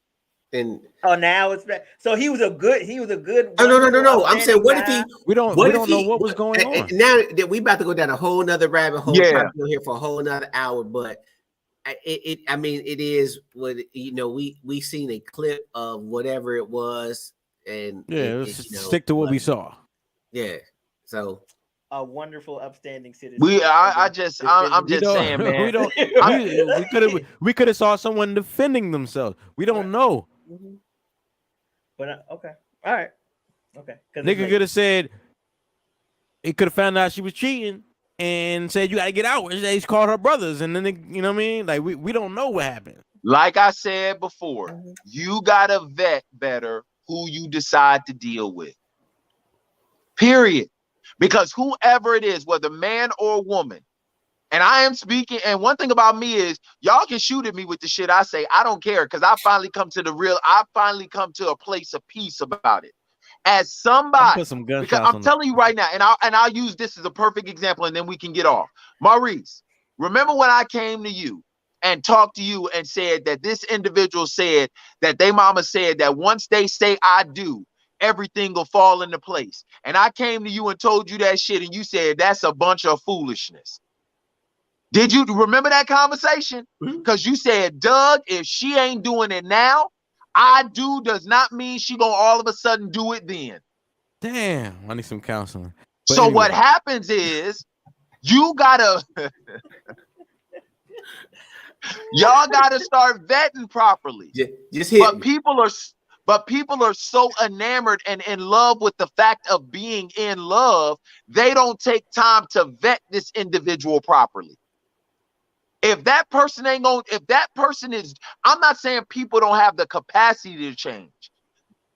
And now it's back. So he was a good. No. I'm saying, what if he? We don't know what was going on. Now that we about to go down a whole nother rabbit hole. Yeah, trying to go here for a whole nother hour. But I mean, it is what we seen a clip of whatever it was, and stick to what we saw. Yeah. So a wonderful, upstanding citizen. I'm just saying, man. We don't. We could have saw someone defending themselves. We don't know. But okay, all right, okay. Nigga could have said he could have found out she was cheating and said you gotta get out. He's called her brothers, and then you know what I mean. Like we don't know what happened. Like I said before, you gotta vet better who you decide to deal with. Period. Because whoever it is, whether man or woman, and I am speaking, and one thing about me is y'all can shoot at me with the shit I say. I don't care, because I finally come to a place of peace about it. As somebody, because I'm telling you right now, and I'll use this as a perfect example, and then we can get off. Maurice, remember when I came to you and talked to you and said that this individual said that they mama said that once they say I do, everything will fall into place. And I came to you and told you that shit, and you said that's a bunch of foolishness. Did you remember that conversation? Because you said, Doug, if she ain't doing it now, I do does not mean she gonna all of a sudden do it then. Damn, I need some counseling. But so anyway. What happens is you gotta y'all gotta start vetting properly. Just hit But people are so enamored and in love with the fact of being in love, they don't take time to vet this individual properly. If that person is, I'm not saying people don't have the capacity to change,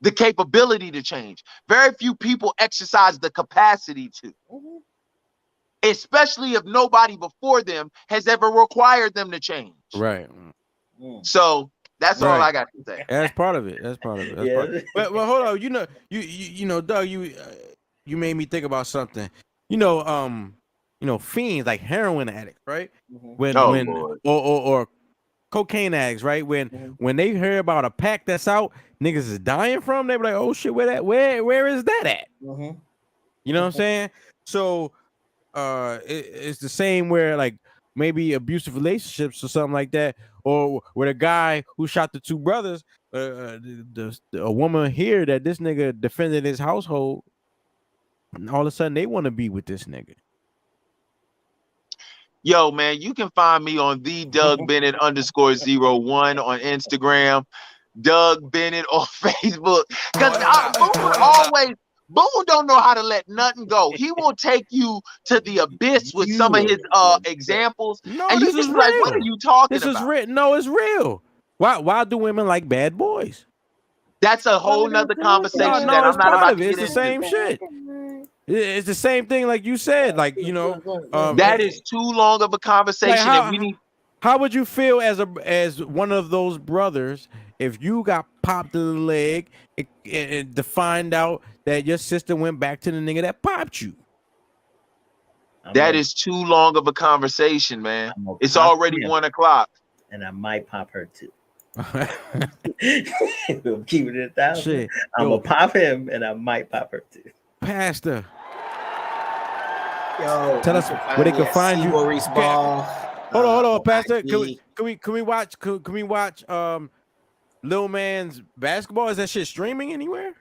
the capability to change. Very few people exercise the capacity to, especially if nobody before them has ever required them to change. Right. So that's all I got to say. That's part of it. That's part of it. But hold on. You know, Doug, you made me think about something. You know, fiends like heroin addicts, right? Or cocaine addicts, right? When they hear about a pack that's out, niggas is dying from, they be like, oh shit, where is that at? You know what I'm saying? So it's the same where like maybe abusive relationships or something like that, or with a guy who shot the two brothers, a woman hear that this nigga defended his household, and all of a sudden they want to be with this nigga. Yo, man, you can find me on the Doug Bennett _01 on Instagram, Doug Bennett on Facebook. Because Boone don't know how to let nothing go. He will take you to the abyss with some of his examples. No, and this you is just real. like, what are you talking about? This is real. No, it's real. Why do women like bad boys? That's a whole nother conversation that I'm not about to get into. It's the same shit. It's the same thing, like you said. Like, you know, that is too long of a conversation. Like how would you feel as one of those brothers if you got popped in the leg and to find out that your sister went back to the nigga that popped you? That is too long of a conversation, man. It's already 1 o'clock. And I might pop her too. We'll keep it 1,000. I'm gonna pop him, and I might pop her too. Pastor, yo, tell us where they can find you. Maurice Ball. Hold on, Pastor. Can we watch Lil Man's basketball? Is that shit streaming anywhere?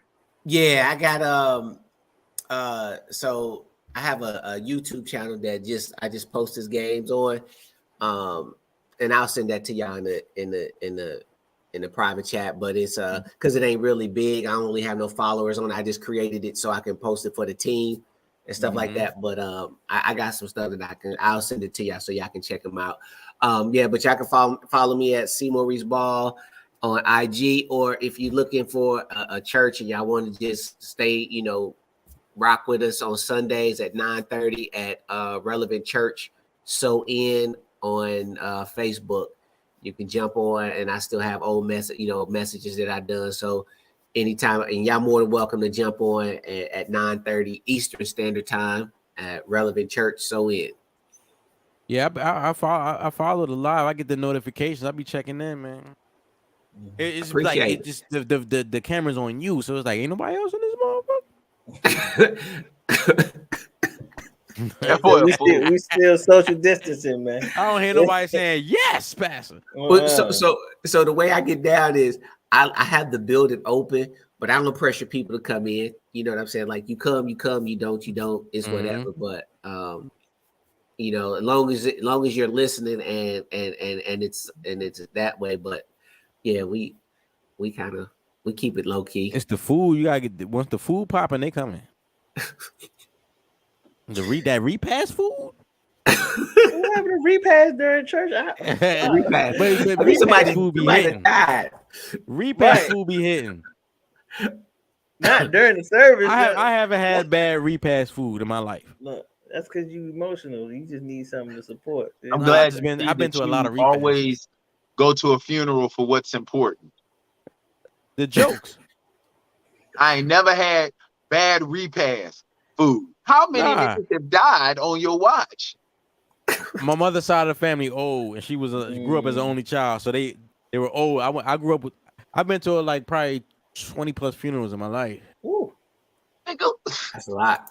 Yeah, I got so I have a YouTube channel that I just post his games on, and I'll send that to y'all in the private chat. But it's because it ain't really big. I don't really have no followers on it. I just created it so I can post it for the team and stuff like that. But I got some stuff that I'll send it to y'all so y'all can check them out. Yeah, but y'all can follow me at C Maurice Ball on IG, or if you're looking for a church and y'all want to just stay, you know, rock with us on Sundays at 9:30 at Relevant Church on Facebook. You can jump on, and I still have old messages that I've done. So anytime, and y'all more than welcome to jump on at 9:30 Eastern Standard Time at Relevant Church. Yeah, I follow the live. I get the notifications. I be checking in, man. It's like it just the camera's on you, so it's like ain't nobody else in this motherfucker. we still social distancing, man. I don't hear nobody saying yes, Pastor. So the way I get down is I have the building open, But I don't pressure people to come in. You know what I'm saying? Like you come, you don't. It's whatever. But you know, as long as you're listening and it's that way. But yeah, we keep it low key. It's the food. You gotta get once the food popping, they coming. That repast food. What happened to repast during church? Repast. But repast food be hitting. Repast food be hitting. Not during the service. I haven't had bad repast food in my life. Look, that's because you emotional. You just need something to support. I'm glad I've been to a lot of repasts. Always go to a funeral for what's important. The jokes. I ain't never had bad repast food. How many niggas have died on your watch? My mother's side of the family old, and she was grew up as an only child, so they were old. I grew up with. I've been to like probably 20 plus funerals in my life. Ooh, that's a lot.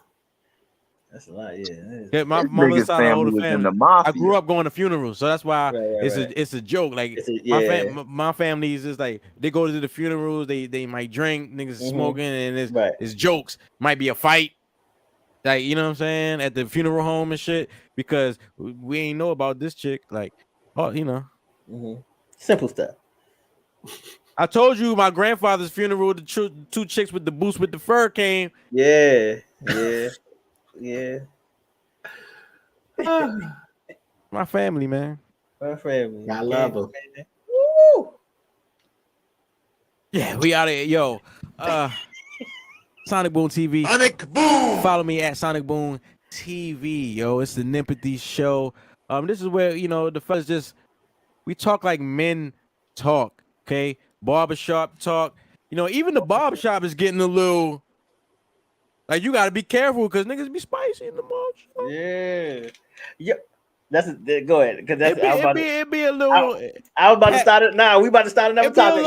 That's a lot, yeah. Yeah, my mother's side of the older family. I grew up going to funerals, so that's why it's a joke. Like my family is just like they go to the funerals, they might drink, niggas smoking, and it's jokes. Might be a fight, like you know what I'm saying, at the funeral home and shit, because we ain't know about this chick. Like, oh, you know, simple stuff. I told you my grandfather's funeral, the two chicks with the boots with the fur came. Yeah. My family, man. My family. I love them. Woo! Yeah, we out of here. Yo, Sonic Boone TV. Sonic Boone. Follow me at Sonic Boone TV. Yo, it's the NEMPATHY Show. This is where, you know, the fellas we talk like men talk, okay? Barbershop talk. You know, even the barbershop is getting a little, like, you got to be careful because niggas be spicy in the barbershop. Yeah. Go ahead. Because that's it'd be a little. I was about to start it. Nah, we about to start another topic.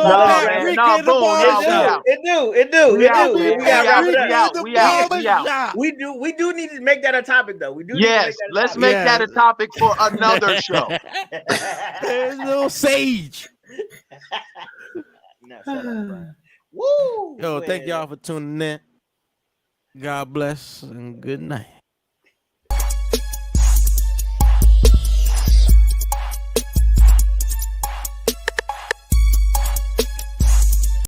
It do. We do need to make that a topic, though. We do. Yes, let's make that a topic for another show. There's a little sage. Woo! Yo, thank y'all for tuning in. God bless and good night.